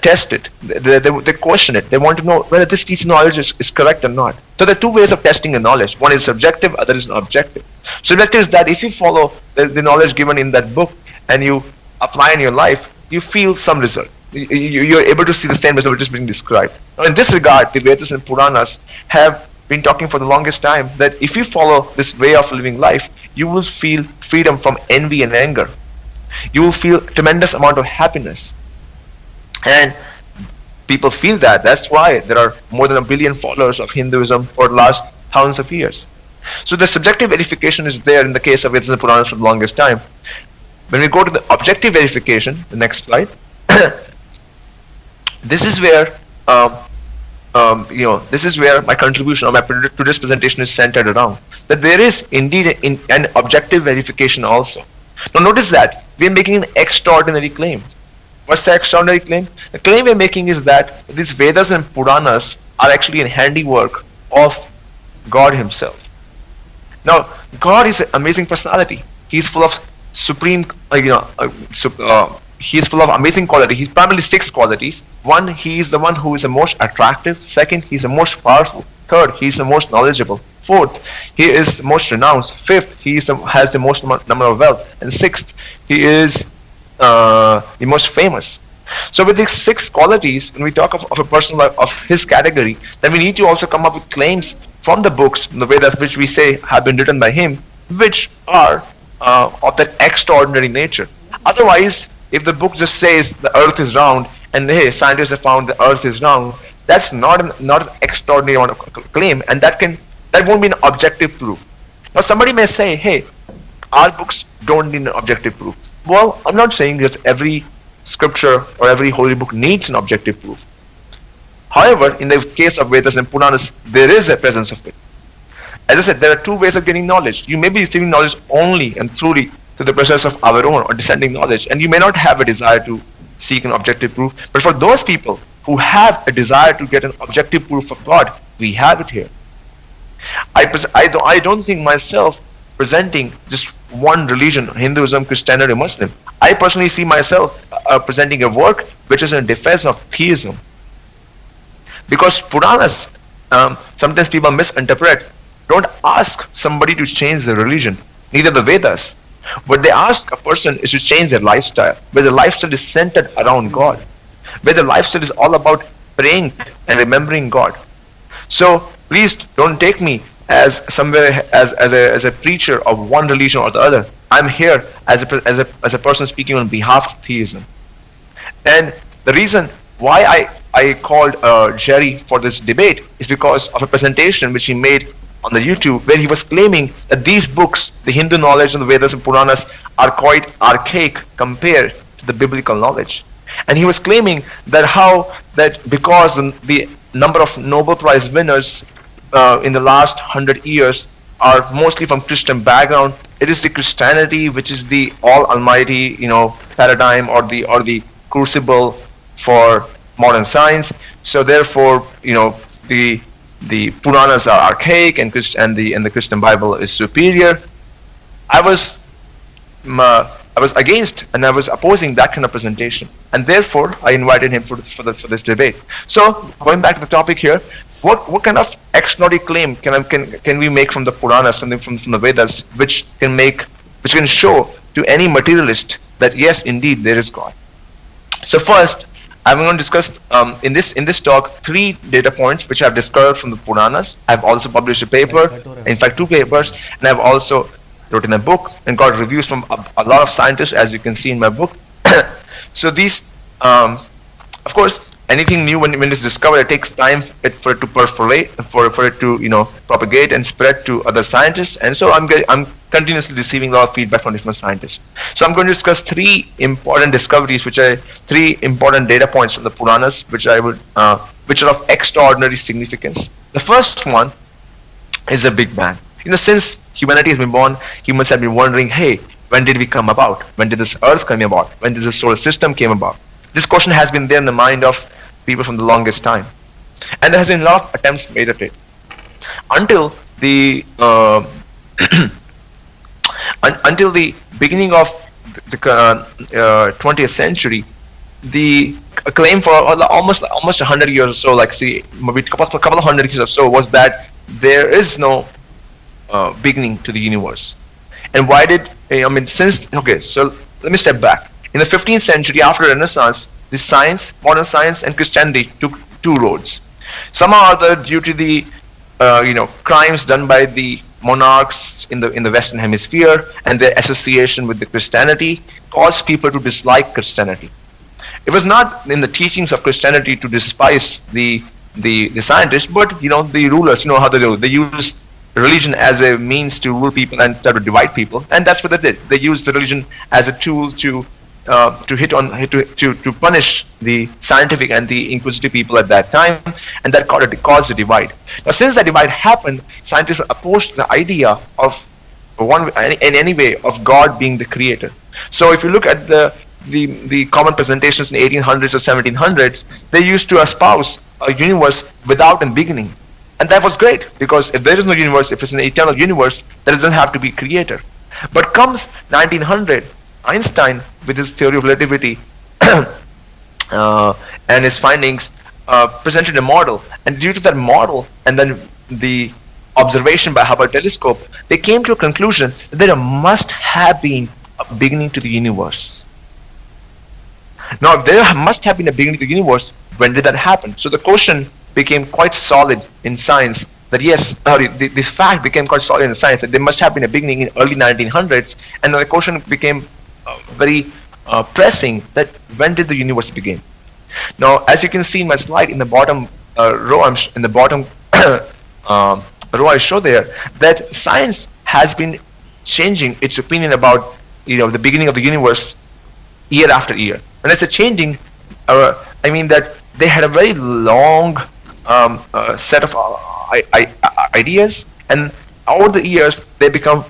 test it. They question it. They want to know whether this piece of knowledge is correct or not. So there are two ways of testing a knowledge. One is subjective, other is objective. Subjective is that if you follow the knowledge given in that book and you apply in your life, you feel some result. You're able to see the same result which is being described. Now in this regard, the Vedas and Puranas have been talking for the longest time that if you follow this way of living life, you will feel freedom from envy and anger. You will feel tremendous amount of happiness. And people feel that. That's why there are more than 1 billion followers of Hinduism for the last thousands of years. So the subjective verification is there in the case of Vedas and Puranas for the longest time. When we go to the objective verification, the next slide, this is where this is where my contribution or my today's presentation is centered around. That there is indeed an objective verification also. Now notice that we are making an extraordinary claim. What's the extraordinary claim? The claim we're making is that these Vedas and Puranas are actually a handiwork of God Himself. Now, God is an amazing personality. He's full of supreme, He is full of amazing qualities. He's primarily 6 qualities. 1, He is the one who is the most attractive. 2nd, He's the most powerful. 3rd, He's the most knowledgeable. 4th, He is the most renounced. 5th, He has the most number of wealth. And 6th, He is the most famous. So with these 6 qualities, when we talk of a person of His category, then we need to also come up with claims from the books, from the Vedas, which we say have been written by Him, which are of that extraordinary nature. Otherwise, if the book just says the earth is round and hey, scientists have found the earth is round, that's not an extraordinary amount of claim, and that won't be an objective proof. Now somebody may say, hey, our books don't need an objective proof. Well, I'm not saying that every scripture or every holy book needs an objective proof. However, in the case of Vedas and Puranas, there is a presence of it. As I said, there are 2 ways of getting knowledge. You may be receiving knowledge only and truly through the process of our own or descending knowledge, and you may not have a desire to seek an objective proof. But for those people who have a desire to get an objective proof of God, we have it here. I don't think myself presenting just one religion, Hinduism, Christianity, Muslim. I personally see myself presenting a work which is in defense of theism. Because Puranas, sometimes people misinterpret, don't ask somebody to change their religion, neither the Vedas. What they ask a person is to change their lifestyle, where the lifestyle is centered around God, where the lifestyle is all about praying and remembering God. So please don't take me as somewhere as a preacher of one religion or the other. I'm here as a person speaking on behalf of theism. And the reason why I called Jerry for this debate is because of a presentation which he made on the YouTube, where he was claiming that these books, the Hindu knowledge and the Vedas and Puranas, are quite archaic compared to the biblical knowledge. And he was claiming that because the number of Nobel Prize winners in the last 100 years are mostly from Christian background, it is the Christianity which is the all almighty, paradigm or the crucible for modern science. So therefore, the Puranas are archaic and the Christian Bible is superior. I was against and I was opposing that kind of presentation, and therefore I invited him for this debate. So going back to the topic here, what kind of extraordinary claim can we make from the Puranas, from the Vedas, which can show to any materialist that yes, indeed there is God? So first, I'm going to discuss in this talk 3 data points which I've discovered from the Puranas. I've also published a paper, in fact 2 papers, and I've also written a book and got reviews from a lot of scientists, as you can see in my book. So these, of course, anything new when it's discovered, it takes time for it to perforate, for it to propagate and spread to other scientists. And so I'm continuously receiving a lot of feedback from different scientists. So I'm going to discuss 3 important discoveries, 3 important data points from the Puranas, which are of extraordinary significance. The first one is the Big Bang. Since humanity has been born, humans have been wondering, hey, when did we come about? When did this Earth come about? When did the solar system came about? This question has been there in the mind of people from the longest time, and there has been a lot of attempts made at it until the until the beginning of the 20th century. The claim for almost 100 years or so, maybe a couple of hundred years or so, was that there is no beginning to the universe. And why did so let me step back. In the 15th century, after Renaissance, modern science and Christianity took 2 roads. Somehow or other, due to the crimes done by the monarchs in the Western Hemisphere and their association with the Christianity, caused people to dislike Christianity. It was not in the teachings of Christianity to despise the scientists, but the rulers, how they do. They use religion as a means to rule people and try to divide people, and that's what they did. They used the religion as a tool to punish the scientific and the inquisitive people at that time, and that caused a divide. Now, since that divide happened, scientists were opposed to the idea of in any way of God being the creator. So if you look at the common presentations in 1800s or 1700s, they used to espouse a universe without a beginning. And that was great, because if there is no universe, if it's an eternal universe, there doesn't have to be a creator. But comes 1900, Einstein, with his theory of relativity and his findings, presented a model. And due to that model, and then the observation by Hubble telescope, they came to a conclusion that there must have been a beginning to the universe. Now, if there must have been a beginning to the universe, when did that happen? So the question became quite solid in science, that yes, the fact became quite solid in science that there must have been a beginning in early 1900s, and the question became very pressing, that when did the universe begin? Now, as you can see in my slide, in the bottom row, row I show there, that science has been changing its opinion about the beginning of the universe year after year. When I say changing, I mean that they had a very long set of ideas, and over the years they become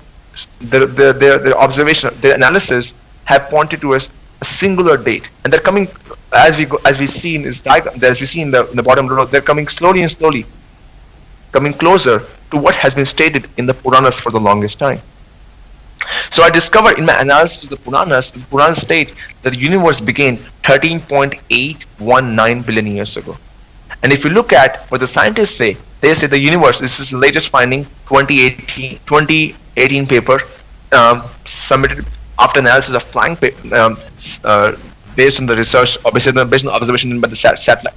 their observation, their analysis have pointed to a singular date, and they're coming as we see in this diagram, as we see in the bottom row, they're coming slowly and slowly, coming closer to what has been stated in the Puranas for the longest time. So I discovered in my analysis of the Puranas state that the universe began 13.819 billion years ago. And if you look at what the scientists say, they say the universe, this is the latest finding, 2018 paper, submitted after analysis of flying based on the research, or based on observation by the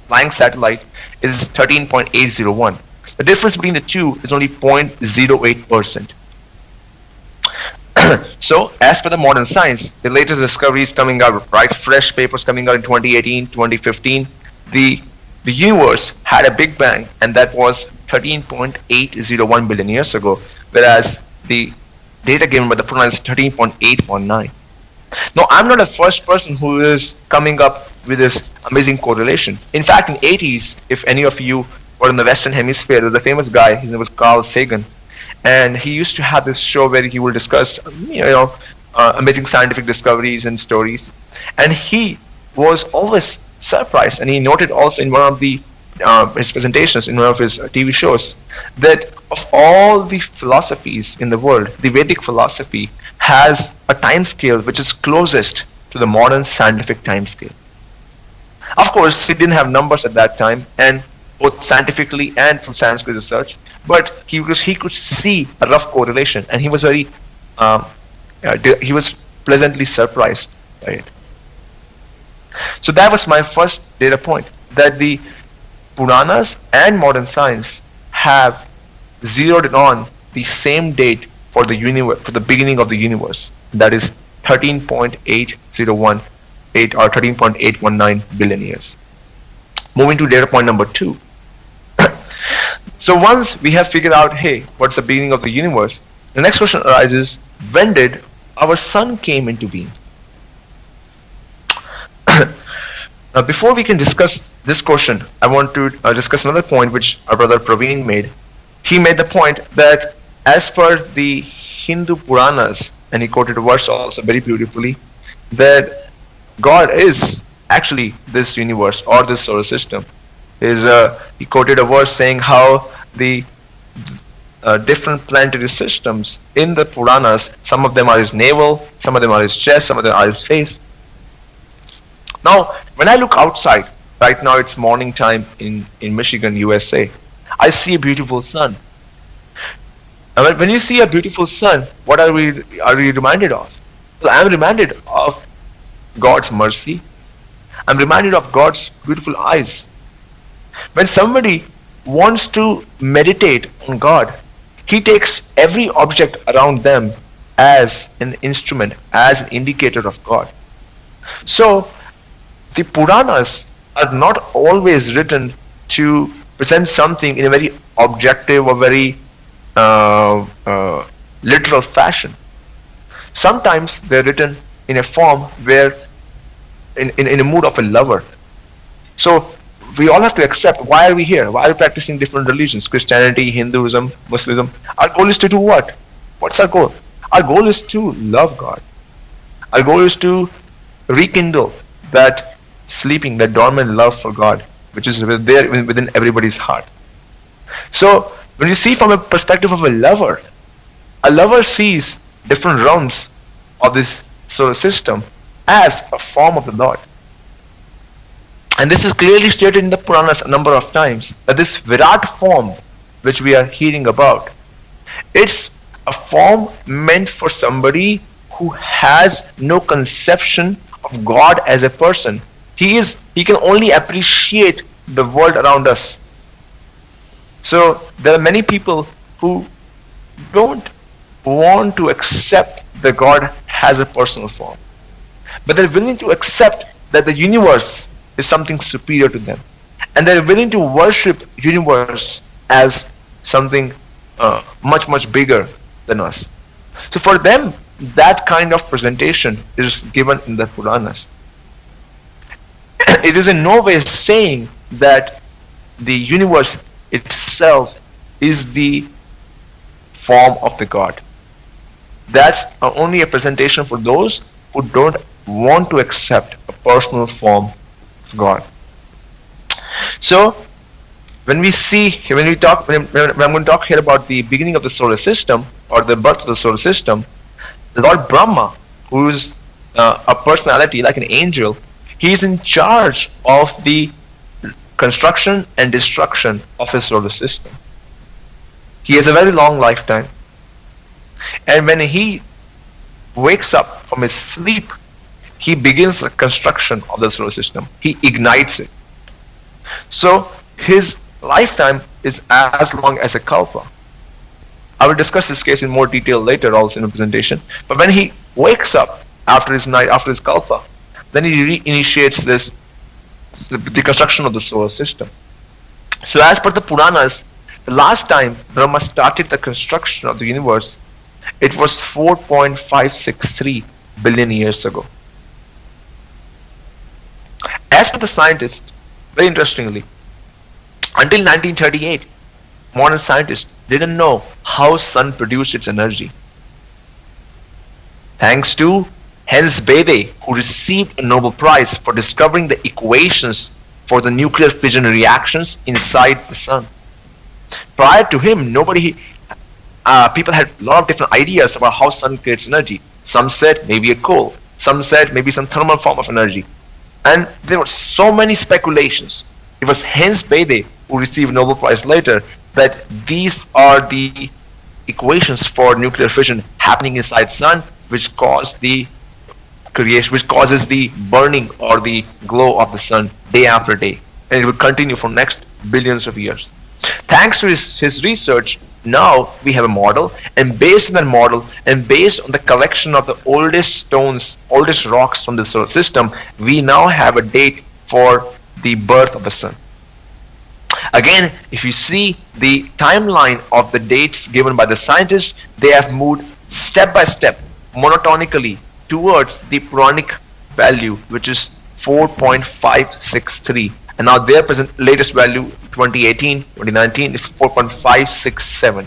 flying satellite, is 13.801. The difference between the two is only 0.08%. So, as per the modern science, the latest discoveries coming out, right, fresh papers coming out in 2018, 2015, the universe had a Big Bang, and that was 13.801 billion years ago, whereas the data given by the Puranas is 13.819. Now, I'm not the first person who is coming up with this amazing correlation. In fact, in 80s, if any of you were in the Western Hemisphere, there was a famous guy, his name was Carl Sagan, and he used to have this show where he will discuss, amazing scientific discoveries and stories. And he was always surprised, and he noted also in one of the his presentations, in one of his TV shows, that of all the philosophies in the world, the Vedic philosophy has a time scale which is closest to the modern scientific time scale. Of course, it didn't have numbers at that time, and both scientifically and through Sanskrit research, but he could see a rough correlation, and he was very he was pleasantly surprised by it. So that was my first data point, that the Puranas and modern science have zeroed in on the same date for the universe, for the beginning of the universe. That is 13.8018 or 13.819 billion years. Moving to data point number 2. So once we have figured out, hey, what's the beginning of the universe, the next question arises, when did our sun came into being? Now, before we can discuss this question, I want to discuss another point which our brother Praveen made. He made the point that as per the Hindu Puranas, and he quoted a verse also very beautifully, that God is actually this universe or this solar system. He quoted a verse saying how the different planetary systems in the Puranas, some of them are his navel, some of them are his chest, some of them are his face. Now, when I look outside, right now it's morning time in Michigan, USA, I see a beautiful sun. And when you see a beautiful sun, what are we reminded of? Well, I am reminded of God's mercy. I'm reminded of God's beautiful eyes. When somebody wants to meditate on God, he takes every object around them as an instrument, as an indicator of God. So, the Puranas are not always written to present something in a very objective or very literal fashion. Sometimes they're written in a form where, in a mood of a lover. So we all have to accept, why are we here? Why are we practicing different religions? Christianity, Hinduism, Muslim. Our goal is to do what? What's our goal? Our goal is to love God. Our goal is to rekindle that sleeping, that dormant love for God, which is there within everybody's heart. So when you see from a perspective of a lover sees different realms of this solar system as a form of the Lord. And this is clearly stated in the Puranas a number of times, that this Virat form which we are hearing about, it's a form meant for somebody who has no conception of God as a person. He can only appreciate the world around us. So there are many people who don't want to accept that God has a personal form, but they're willing to accept that the universe is something superior to them, and they're willing to worship universe as something much bigger than us. So for them, that kind of presentation is given in the Puranas. It is in no way saying that the universe itself is the form of the God. That's only a presentation for those who don't want to accept a personal form of God. So when I'm going to talk here about the beginning of the solar system, or the birth of the solar system, the Lord Brahma, who is a personality like an angel, he is in charge of the construction and destruction of his solar system. He has a very long lifetime, and when he wakes up from his sleep, he begins the construction of the solar system. He ignites it. So his lifetime is as long as a kalpa. I will discuss this case in more detail later also in the presentation. But when he wakes up after his night, after his kalpa, then he reinitiates the construction of the solar system. So as per the Puranas, the last time Brahma started the construction of the universe, it was 4.563 billion years ago. As per the scientists, very interestingly, until 1938, modern scientists didn't know how sun produced its energy. Thanks to Hans Bethe, who received a Nobel Prize for discovering the equations for the nuclear fission reactions inside the sun. Prior to him, people had a lot of different ideas about how sun creates energy. Some said maybe a coal, some said maybe some thermal form of energy. And there were so many speculations. It was Hans Bethe, who received a Nobel Prize later, that these are the equations for nuclear fission happening inside sun, which causes the burning or the glow of the sun day after day, and it will continue for next billions of years. Thanks to his research, now we have a model, and based on that model and based on the collection of the oldest rocks from the solar system, we now have a date for the birth of the sun. Again, if you see the timeline of the dates given by the scientists, they have moved step by step, monotonically, towards the Puranic value, which is 4.563. And now their latest value, 2018, 2019, is 4.567.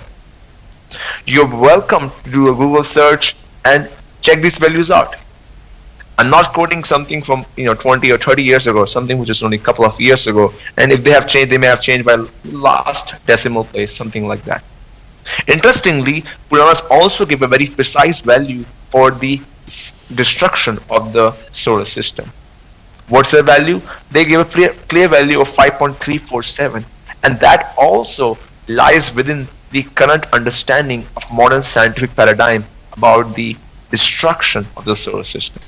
You're welcome to do a Google search and check these values out. I'm not quoting something from 20 or 30 years ago, something which is only a couple of years ago. And if they have changed, they may have changed by last decimal place, something like that. Interestingly, Puranas also give a very precise value for the destruction of the solar system. What's their value? They give a clear value of 5.347, and that also lies within the current understanding of modern scientific paradigm about the destruction of the solar system.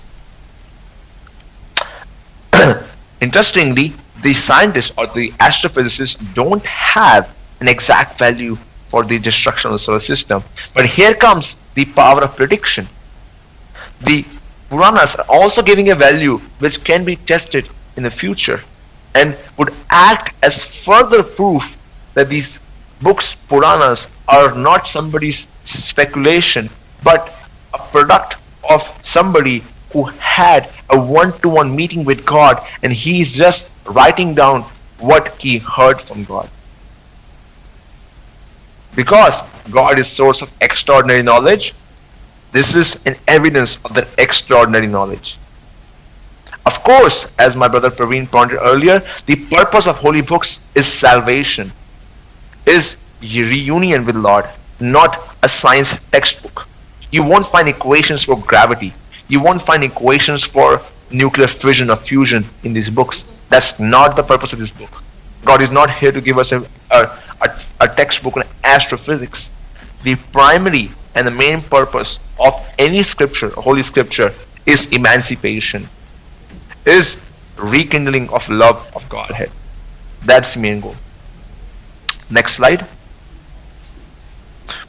Interestingly, the scientists or the astrophysicists don't have an exact value for the destruction of the solar system. But here comes the power of prediction. The Puranas are also giving a value which can be tested in the future and would act as further proof that these books, Puranas, are not somebody's speculation, but a product of somebody who had a one-to-one meeting with God, and he is just writing down what he heard from God. Because God is source of extraordinary knowledge, this is an evidence of that extraordinary knowledge. Of course, as my brother Praveen pointed earlier, the purpose of holy books is salvation, is reunion with Lord, not a science textbook. You won't find equations for gravity. You won't find equations for nuclear fission or fusion in these books. That's not the purpose of this book. God is not here to give us a textbook on astrophysics. The primary and the main purpose of any scripture, holy scripture, is emancipation, is rekindling of love of Godhead. That's the main goal. Next slide.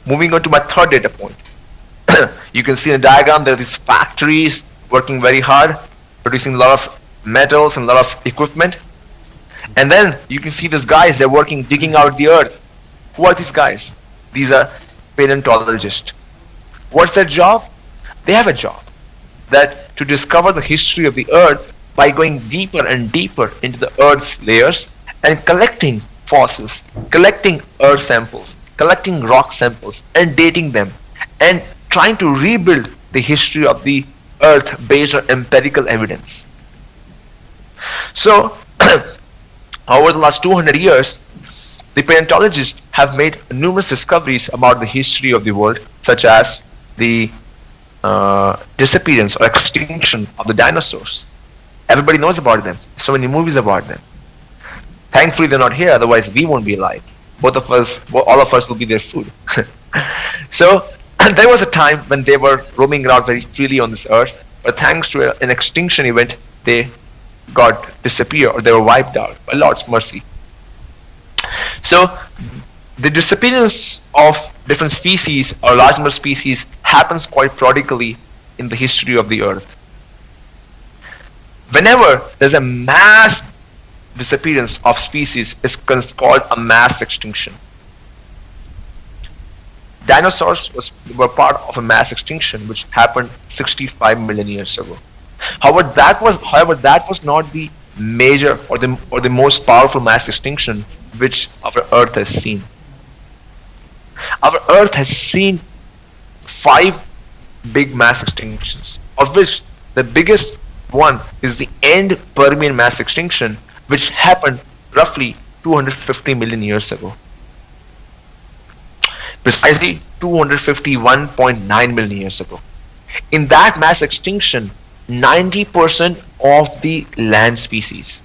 Moving on to my third data point. You can see in the diagram there are these factories working very hard, producing a lot of metals and a lot of equipment. And then you can see these guys, they're working, digging out the earth. Who are these guys? These are paleontologists. What's their job? They have a job that to discover the history of the earth by going deeper and deeper into the earth's layers and collecting fossils, collecting earth samples, collecting rock samples and dating them and trying to rebuild the history of the earth based on empirical evidence. So over the last 200 years, the paleontologists have made numerous discoveries about the history of the world, such as the disappearance or extinction of the dinosaurs. Everybody knows about them. So many movies about them. Thankfully, they're not here. Otherwise, we won't be alive. Both of us, all of us, will be their food. So there was a time when they were roaming around very freely on this earth, but thanks to an extinction event, they got disappeared or they were wiped out by Lord's mercy. So the disappearance of different species or large number of species happens quite prodigally in the history of the earth. Whenever there's a mass disappearance of species, is called a mass extinction. Dinosaurs were part of a mass extinction which happened 65 million years ago. However, that was not the major or the most powerful mass extinction which our Earth has seen. Our Earth has seen 5 big mass extinctions, of which the biggest one is the end Permian mass extinction, which happened roughly 250 million years ago. Precisely 251.9 million years ago. In that mass extinction, 90% of the land species,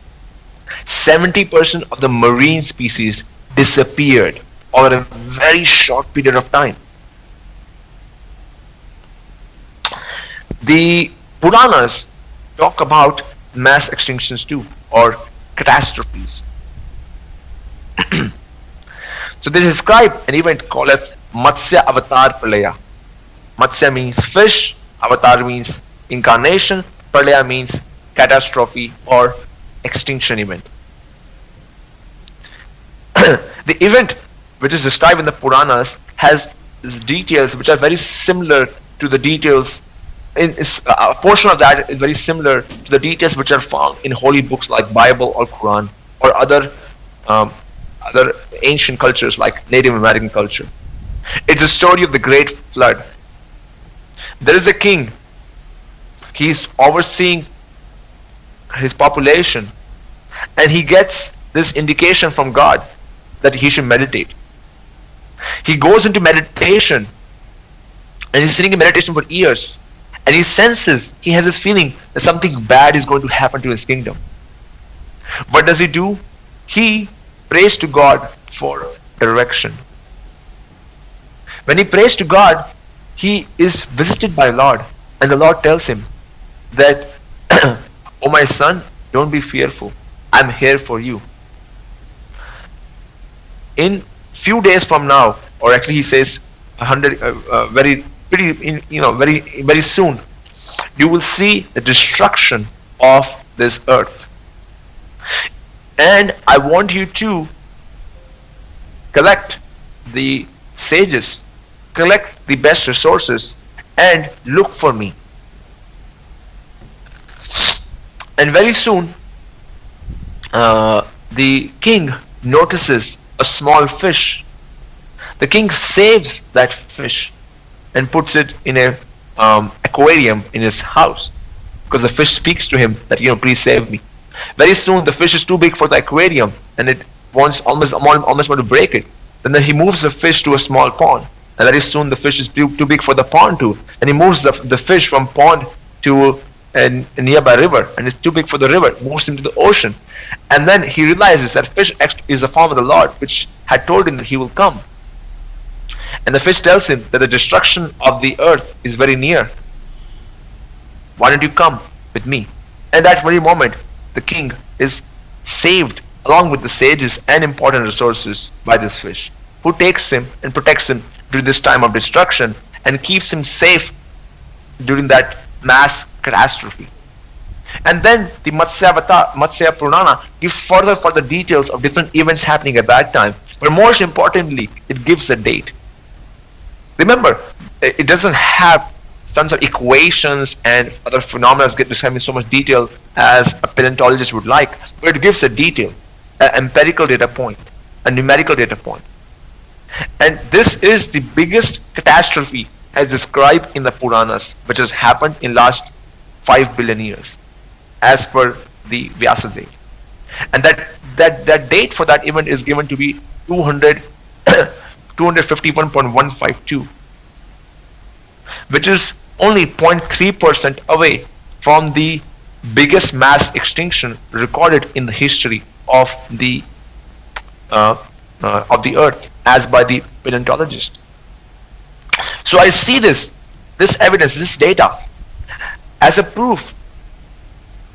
70% of the marine species disappeared over a very short period of time. The Puranas talk about mass extinctions too, or catastrophes. So they describe an event called as Matsya Avatar Pralaya. Matsya means fish, Avatar means incarnation, Pralaya means catastrophe or extinction event. The event which is described in the Puranas has details which are very similar to the details a portion of that is very similar to the details which are found in holy books like Bible or Quran or other ancient cultures like Native American culture. It's a story of the great flood. There is a king. He's overseeing his population and he gets this indication from God that he should meditate. He goes into meditation and he's sitting in meditation for years. And he senses, he has this feeling that something bad is going to happen to his kingdom. What does he do? He prays to God for direction. When he prays to God, he is visited by Lord. And the Lord tells him that, oh my son, don't be fearful. I'm here for you. In few days from now, or actually he says very soon, you will see the destruction of this earth. And I want you to collect the sages, collect the best resources, and look for me. And very soon, the king notices a small fish. The king saves that fish and puts it in a aquarium in his house, because the fish speaks to him that, please save me. Very soon the fish is too big for the aquarium and it wants almost want to break it. Then he moves the fish to a small pond, and very soon the fish is too big for the pond too, and he moves the fish from pond to a nearby river, and it's too big for the river, moves him to the ocean. And then he realizes that fish is a form of the Lord which had told him that he will come. And the fish tells him that the destruction of the earth is very near. Why don't you come with me? At that very moment, the king is saved along with the sages and important resources by this fish, who takes him and protects him during this time of destruction and keeps him safe during that mass catastrophe. And then the Matsya Purana gives further details of different events happening at that time, but most importantly, it gives a date. Remember, it doesn't have tons of equations and other phenomena get described in so much detail as a paleontologist would like, but it gives a detail, an empirical data point, a numerical data point. And this is the biggest catastrophe as described in the Puranas, which has happened in last 5 billion years, as per the Vyasa date. And that date for that event is given to be 251.152, which is only 0.3% away from the biggest mass extinction recorded in the history of the earth as by the paleontologist. So I see this evidence, this data as a proof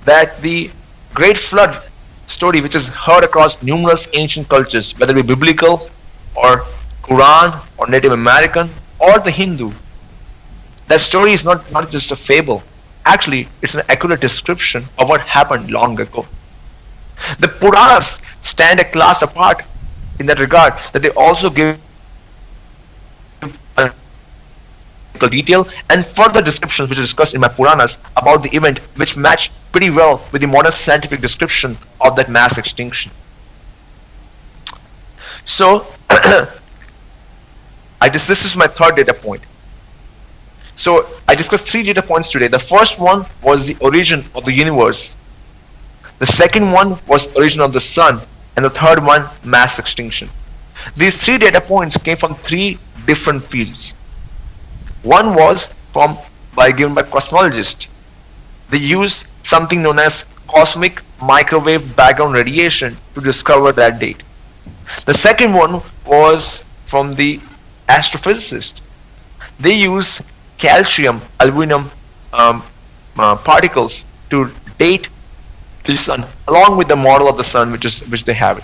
that the great flood story which is heard across numerous ancient cultures, whether it be biblical or Quran or Native American or the Hindu. That story is not just a fable. Actually, it's an accurate description of what happened long ago. The Puranas stand a class apart in that regard, that they also give detail and further descriptions which are discussed in my Puranas about the event, which match pretty well with the modern scientific description of that mass extinction. So, this is my third data point. So, I discussed 3 data points today. The first one was the origin of the universe. The second one was origin of the sun. And the third one, mass extinction. These 3 data points came from 3 different fields. One was given by cosmologists. They used something known as cosmic microwave background radiation to discover that date. The second one was from the astrophysicists. They use calcium, aluminum particles to date the sun, along with the model of the sun which they have it.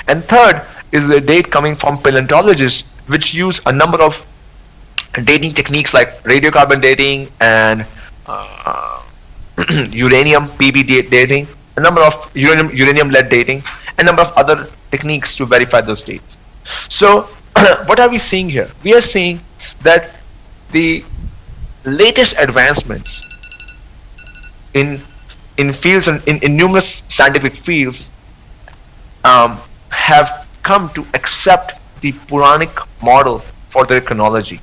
And third is the date coming from paleontologists, which use a number of dating techniques like radiocarbon dating and uranium PB dating, a number of uranium lead dating, and a number of other techniques to verify those dates. So what are we seeing here? We are seeing that the latest advancements in fields and in numerous scientific fields have come to accept the Puranic model for their chronology.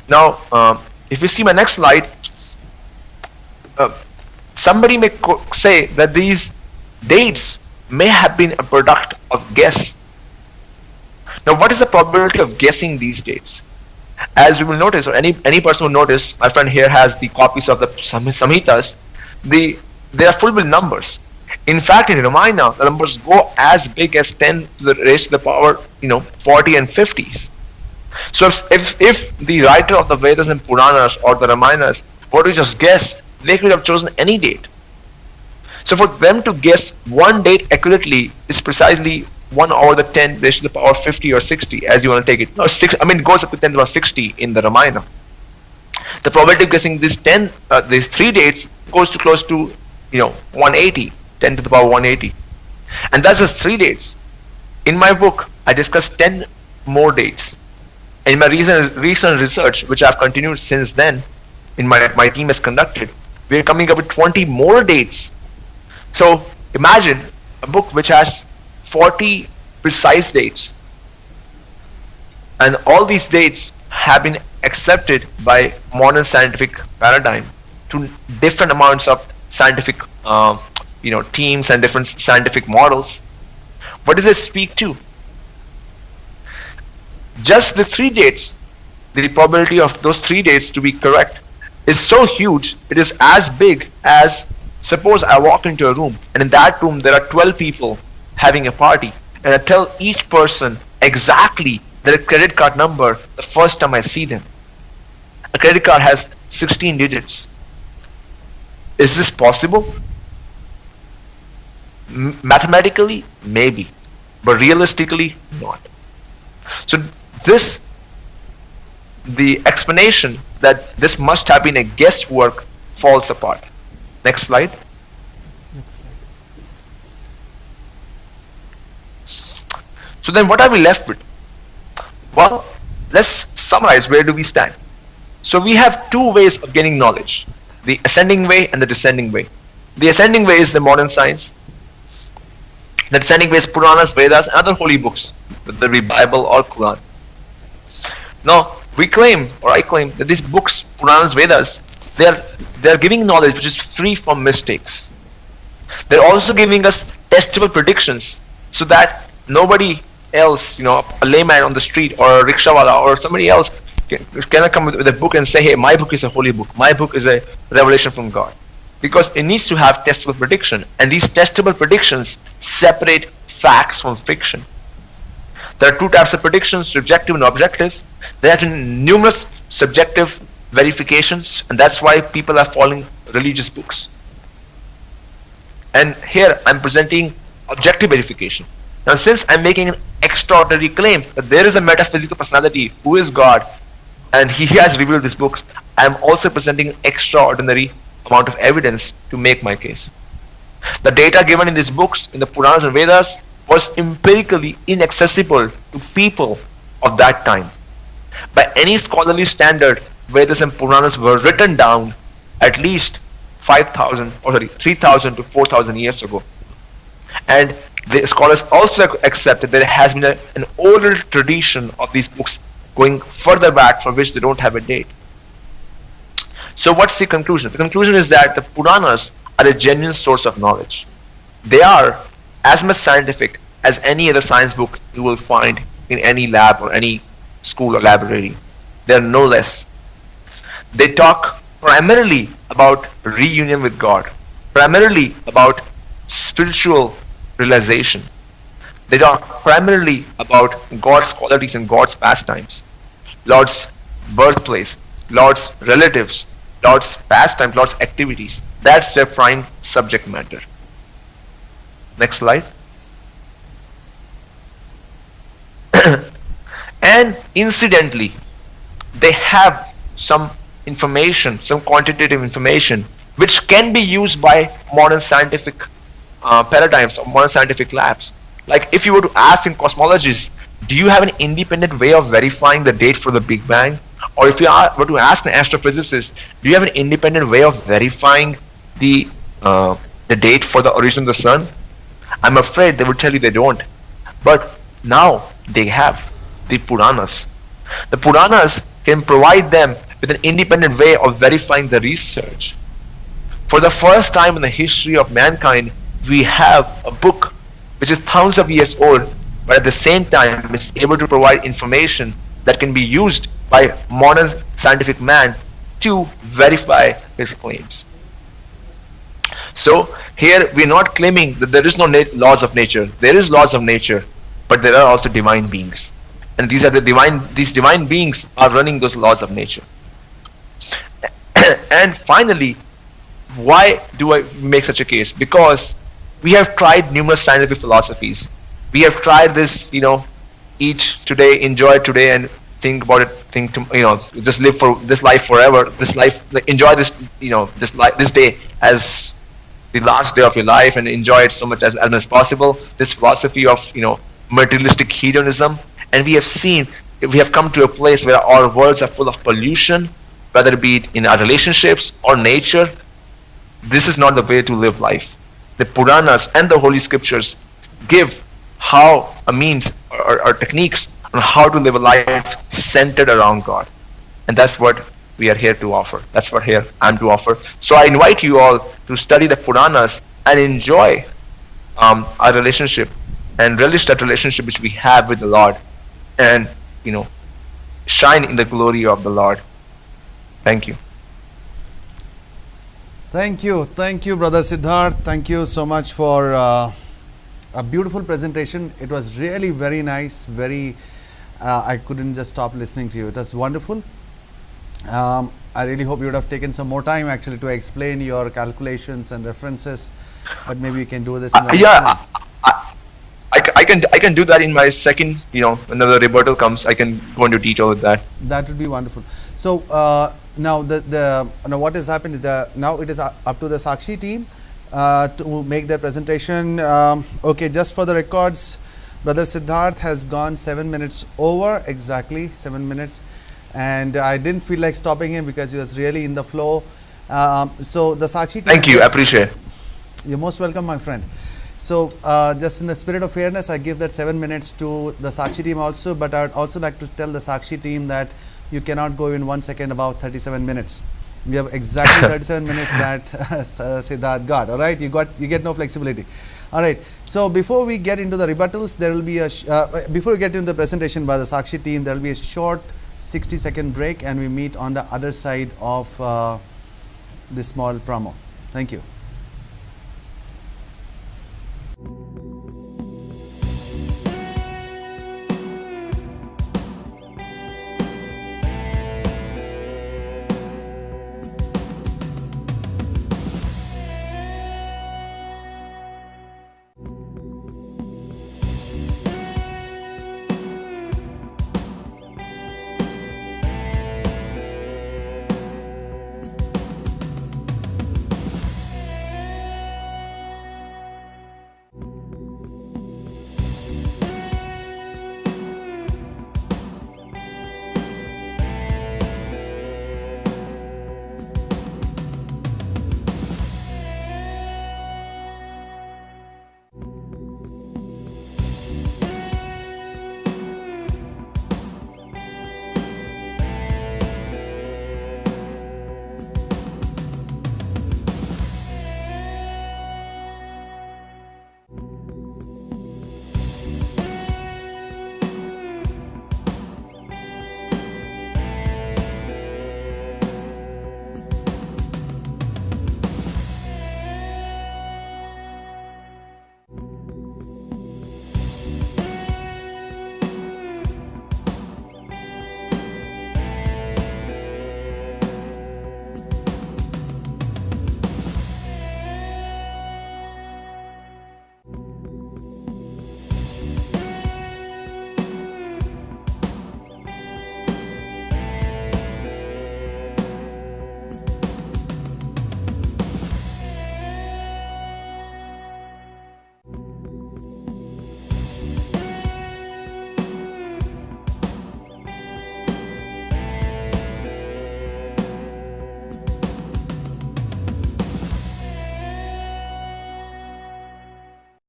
Now, if you see my next slide, somebody may say that these dates may have been a product of guess. Now, what is the probability of guessing these dates? As we will notice, or any person will notice, my friend here has the copies of the Samhitas. They are full with numbers. In fact, in Ramayana, the numbers go as big as 10 to the raised to the power, 40 and 50s. So if the writer of the Vedas and Puranas or the Ramayanas were to just guess, they could have chosen any date. So for them to guess one date accurately is precisely 1 over the 10 raised to the power 50 or 60, as you want to take it. No, it goes up to 10 to the power 60 in the Ramayana. The probability of guessing these 3 dates goes to close to 180, 10 to the power 180. And that's just 3 dates. In my book, I discussed 10 more dates. And in my recent research, which I've continued since then, my team has conducted, we're coming up with 20 more dates. So imagine a book which has 40 precise dates, and all these dates have been accepted by modern scientific paradigm to different amounts of scientific teams and different scientific models. What does this speak to? Just the 3 dates, the probability of those 3 dates to be correct is so huge, it is as big as, suppose I walk into a room and in that room there are 12 people having a party, and I tell each person exactly their credit card number the first time I see them. A credit card has 16 digits. Is this possible? Mathematically, maybe, but realistically, not. So the explanation that this must have been a guesswork falls apart. Next slide. So then what are we left with? Well, let's summarize where do we stand. So we have 2 ways of gaining knowledge, the ascending way and the descending way. The ascending way is the modern science. The descending way is Puranas, Vedas, and other holy books, whether it be Bible or Quran. Now, I claim that these books, Puranas, Vedas, they are giving knowledge which is free from mistakes. They're also giving us testable predictions so that nobody else, a layman on the street or a rickshawala or somebody else cannot come with a book and say, hey, my book is a holy book, my book is a revelation from God. Because it needs to have testable prediction, and these testable predictions separate facts from fiction. There are 2 types of predictions, subjective and objective. There have been numerous subjective verifications, and that's why people are following religious books. And here I'm presenting objective verification. Now, since I'm making an extraordinary claim that there is a metaphysical personality who is God, and he has revealed these books, I'm also presenting an extraordinary amount of evidence to make my case. The data given in these books, in the Puranas and Vedas, was empirically inaccessible to people of that time. By any scholarly standard, Vedas and Puranas were written down at least 3,000 to 4,000 years ago. And the scholars also accept that there has been an oral tradition of these books going further back, for which they don't have a date. So what's the conclusion? The conclusion is that the Puranas are a genuine source of knowledge. They are as much scientific as any other science book you will find in any lab or any school or library. They are no less. They talk primarily about reunion with God, primarily about spiritual realization. They talk primarily about God's qualities and God's pastimes, Lord's birthplace, Lord's relatives, Lord's pastimes, Lord's activities. That's their prime subject matter. Next slide. And incidentally, they have some information, some quantitative information, which can be used by modern scientific paradigms or modern scientific labs. Like if you were to ask in cosmologists, do you have an independent way of verifying the date for the Big Bang? Or if you were to ask an astrophysicist, do you have an independent way of verifying the date for the origin of the sun? I'm afraid they would tell you they don't. But now they have the Puranas. The Puranas can provide them with an independent way of verifying the research. For the first time in the history of mankind, we have a book which is thousands of years old, but at the same time is able to provide information that can be used by modern scientific man to verify his claims. So here we are not claiming that there is no laws of nature. There is laws of nature, but there are also divine beings, and these divine beings are running those laws of nature. And finally, why do I make such a case? Because we have tried numerous scientific philosophies. We have tried this, eat today, enjoy today, and think about it. Just live for this life forever. This life, enjoy this, this day as the last day of your life, and enjoy it so much as possible. This philosophy of materialistic hedonism, and we have come to a place where our worlds are full of pollution, whether it be in our relationships or nature. This is not the way to live life. The Puranas and the Holy Scriptures give how a means or techniques on how to live a life centered around God. And that's what we are here to offer. That's what here I'm to offer. So I invite you all to study the Puranas and enjoy our relationship and relish that relationship which we have with the Lord, and shine in the glory of the Lord. Thank you. Thank you, Brother Siddharth. Thank you so much for a beautiful presentation. It was really very nice. I couldn't just stop listening to you. It was wonderful. I really hope you would have taken some more time actually to explain your calculations and references, but maybe you can do this in the next one. I can do that in my second, another rebuttal comes, I can go into detail with that. That would be wonderful. So now what has happened is now it is up to the Sakshi team to make their presentation. Okay, just for the records, Brother Siddharth has gone 7 minutes over, exactly 7 minutes, and I didn't feel like stopping him because he was really in the flow. So the Sakshi team. Thank you, I appreciate it. You're most welcome, my friend. So just in the spirit of fairness, I give that 7 minutes to the Sakshi team also, but I would also like to tell the Sakshi team that you cannot go in 1 second about 37 minutes. We have exactly 37 minutes that Siddharth got. All right, you get no flexibility. All right. So before we get into the rebuttals, there will be before we get into the presentation by the Sakshi team, there will be a short 60-second break, and we meet on the other side of this small promo. Thank you.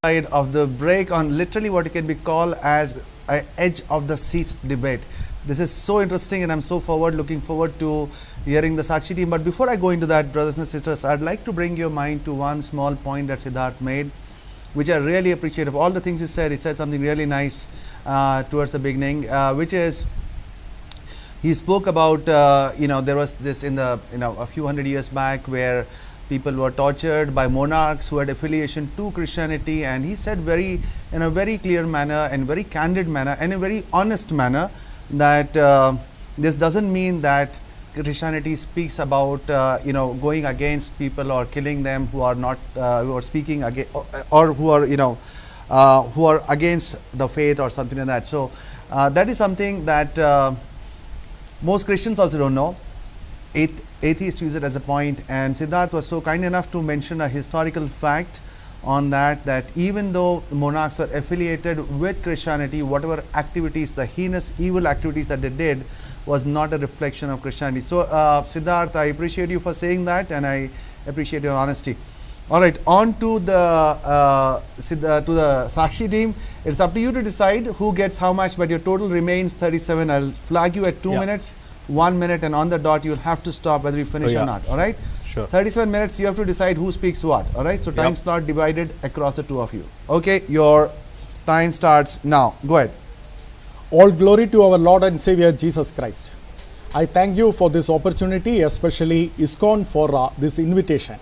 Side of the break on literally what can be called as a edge of the seat debate. This is so interesting and I'm so looking forward to hearing the Sakshi team. But before I go into that, brothers and sisters, I'd like to bring your mind to one small point that Siddharth made, which I really appreciate. Of all the things he said something really nice towards the beginning, which is he spoke about, there was this in the, a few hundred years back where people were tortured by monarchs who had affiliation to Christianity, and he said in a very clear manner and very candid manner and a very honest manner that this doesn't mean that Christianity speaks about going against people or killing them who are not who are speaking against or who are who are against the faith or something like that. So that is something that most Christians also don't know. Atheists use it as a point, and Siddharth was so kind enough to mention a historical fact on that even though monarchs were affiliated with Christianity, whatever activities, the heinous evil activities that they did was not a reflection of Christianity. So Siddharth, I appreciate you for saying that, and I appreciate your honesty. All right, on to the Sakshi team. It's up to you to decide who gets how much, but your total remains 37. I'll flag you at 2 minutes, 1 minute, and on the dot you'll have to stop whether you finish or not. All right? Sure. 37 minutes, you have to decide who speaks what. All right? So time slot divided across the two of you. Okay, your time starts now. Go ahead. All glory to our Lord and Savior Jesus Christ. I thank you for this opportunity, especially ISKCON for this invitation.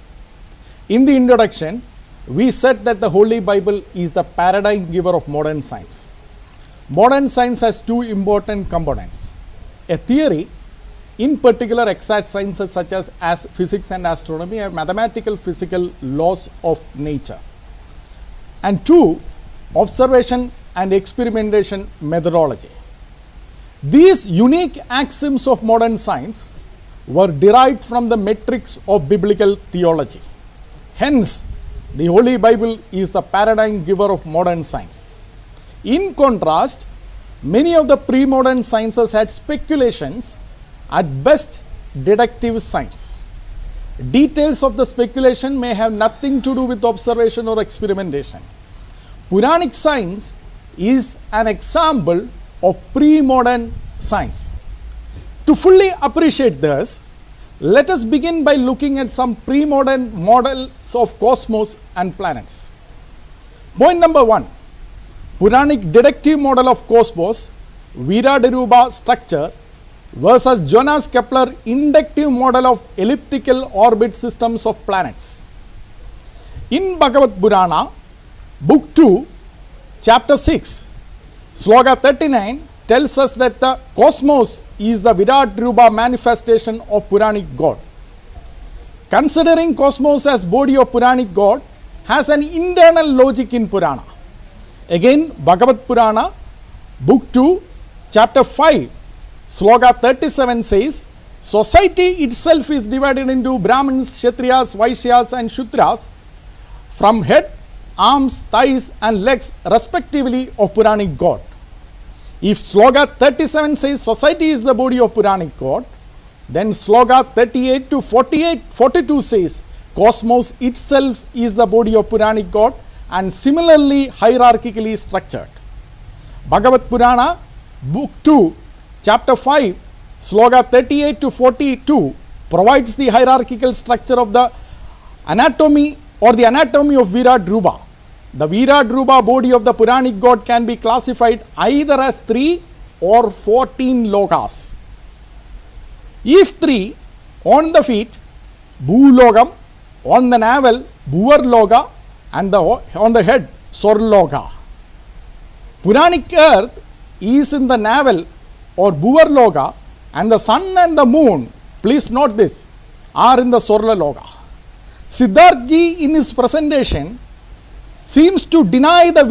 In the introduction, we said that the Holy Bible is the paradigm giver of modern science. Modern science has two important components: a theory, in particular exact sciences such as physics and astronomy have mathematical physical laws of nature, and two, observation and experimentation methodology. These unique axioms of modern science were derived from the metrics of biblical theology. Hence, the Holy Bible is the paradigm giver of modern science. In contrast, many of the pre-modern sciences had speculations, at best deductive science. Details of the speculation may have nothing to do with observation or experimentation. Puranic science is an example of pre-modern science. To fully appreciate this, let us begin by looking at some pre-modern models of cosmos and planets. Point number 1, Puranic deductive model of cosmos, Viraderuba structure, versus Jonas Kepler inductive model of elliptical orbit systems of planets. In Bhagavad Purana, Book 2, Chapter 6, Sloga 39 tells us that the cosmos is the Viraderuba manifestation of Puranic God. Considering cosmos as body of Puranic God has an internal logic in Purana. Again, Bhagavad Purana, Book 2, Chapter 5, Sloga 37 says, society itself is divided into Brahmins, Kshatriyas, Vaishyas and Shudras from head, arms, thighs and legs respectively of Puranic God. If Sloga 37 says society is the body of Puranic God, then Sloga 38 to 42 says cosmos itself is the body of Puranic God and similarly hierarchically structured. Bhagavad Purana, Book 2, Chapter 5, Sloga 38 to 42 provides the hierarchical structure of the anatomy or the anatomy of Viraderuba. The Viraderuba body of the Puranic God can be classified either as 3 or 14 logas. If 3, on the feet, Bhulogam, on the navel, Bhuvarloga, and on the head, Swarloga. Puranic Earth is in the navel or Bhuvarloga, and the sun and the moon, please note this, are in the Swarloga. Siddharthji in his presentation seems to deny the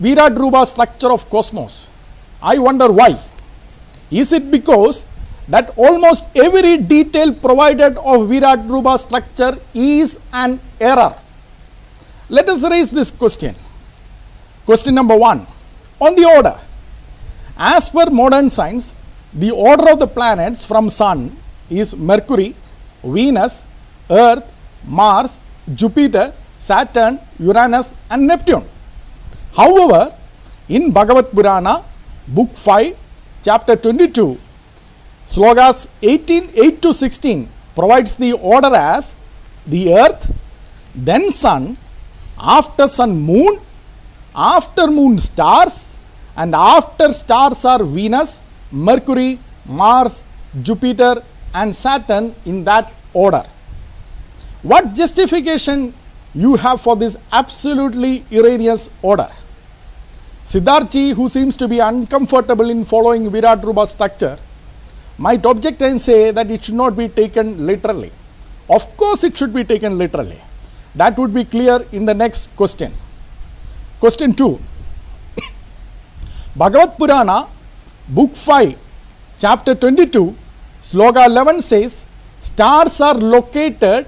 Viraderuba structure of cosmos. I wonder why. Is it because that almost every detail provided of Viraderuba structure is an error? Let us raise this question. Question number 1. On the order. As per modern science, the order of the planets from Sun is Mercury, Venus, Earth, Mars, Jupiter, Saturn, Uranus and Neptune. However, in Bhagavad Purana, book 5, chapter 22, slogas 8 to 16 provides the order as the earth, then sun, after sun moon, after moon stars, and after stars are Venus, Mercury, Mars, Jupiter and Saturn, in that order. What justification you have for this absolutely erroneous order? Siddharthi, who seems to be uncomfortable in following Virat Rupa structure, might object and say that it should not be taken literally. Of course it should be taken literally. That would be clear in the next question. Question 2. Bhagavad Purana, book 5, chapter 22, sloga 11 says, stars are located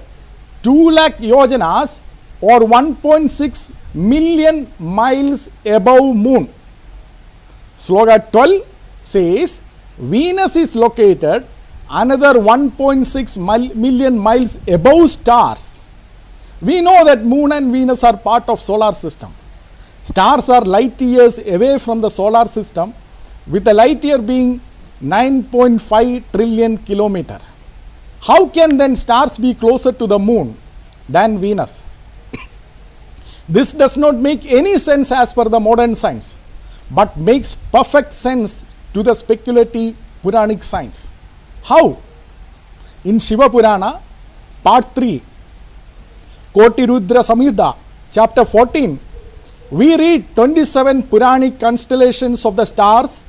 2 lakh yojanas or 1.6 million miles above moon. Sloga 12 says, Venus is located another 1.6 million miles above stars. We know that moon and Venus are part of solar system. Stars are light years away from the solar system, with a light year being 9.5 trillion kilometer. How can then stars be closer to the moon than Venus? This does not make any sense as per the modern science, but makes perfect sense to the speculative Puranic science. How? In Shiva Purana, part 3, Koti Rudra Samhita, chapter 14, we read 27 Puranic constellations of the stars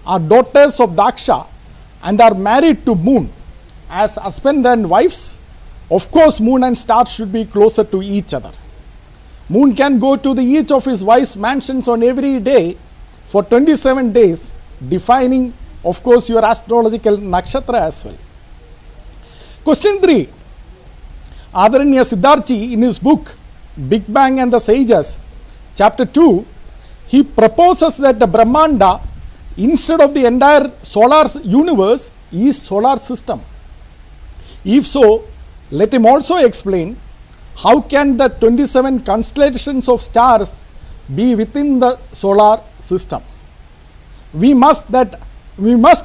are daughters of Daksha and are married to moon. As husband and wives, of course moon and stars should be closer to each other. Moon can go to each of his wife's mansions on every day for 27 days, defining of course your astrological nakshatra as well. Question 3. Adaranya Siddharthi, in his book Big Bang and the Sages, chapter 2, he proposes that the Brahmanda, instead of the entire solar universe, is solar system. If so, let him also explain how can the 27 constellations of stars be within the solar system. We must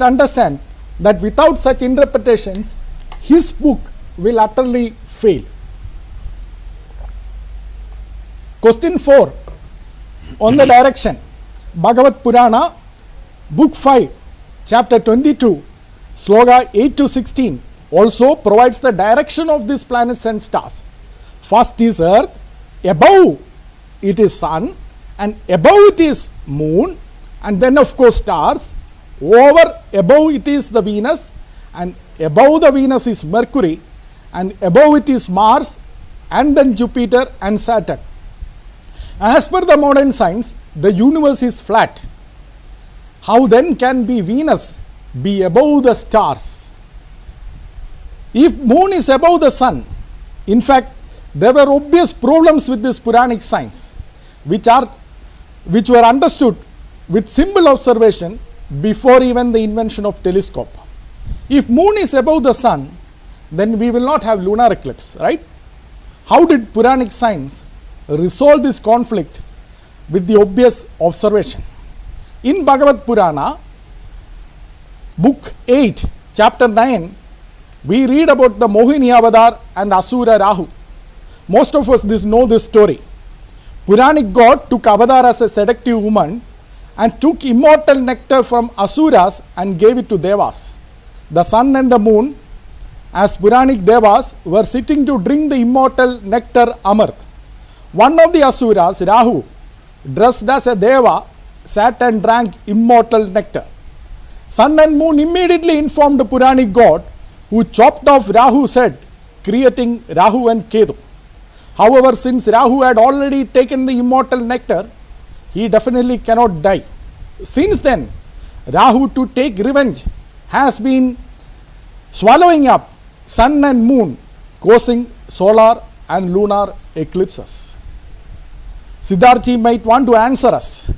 understand that without such interpretations, his book will utterly fail. Question 4. On the direction, Bhagavad Purana, book 5, chapter 22, sloga 8 to 16 also provides the direction of these planets and stars. First is earth, above it is sun, and above it is moon, and then of course stars. Over above it is the Venus, and above the Venus is Mercury, and above it is Mars, and then Jupiter and Saturn. As per the modern science, the universe is flat. How then can Venus be above the stars? If moon is above the sun, in fact, there were obvious problems with this Puranic science, which were understood with simple observation before even the invention of telescope. If moon is above the sun, then we will not have lunar eclipse, right? How did Puranic science resolve this conflict with the obvious observation? In Bhagavad Purana, book 8, chapter 9, we read about the Mohini Avatar and Asura Rahu. Most of us know this story. Puranic god took Avatar as a seductive woman and took immortal nectar from Asuras and gave it to Devas. The sun and the moon, as Puranic Devas, were sitting to drink the immortal nectar Amrit. One of the Asuras, Rahu, dressed as a Deva, sat and drank immortal nectar. Sun and moon immediately informed the Puranic god, who chopped off Rahu's head, creating Rahu and Ketu. However, since Rahu had already taken the immortal nectar, he definitely cannot die. Since then, Rahu, to take revenge, has been swallowing up sun and moon, causing solar and lunar eclipses. Siddharthi might want to answer us.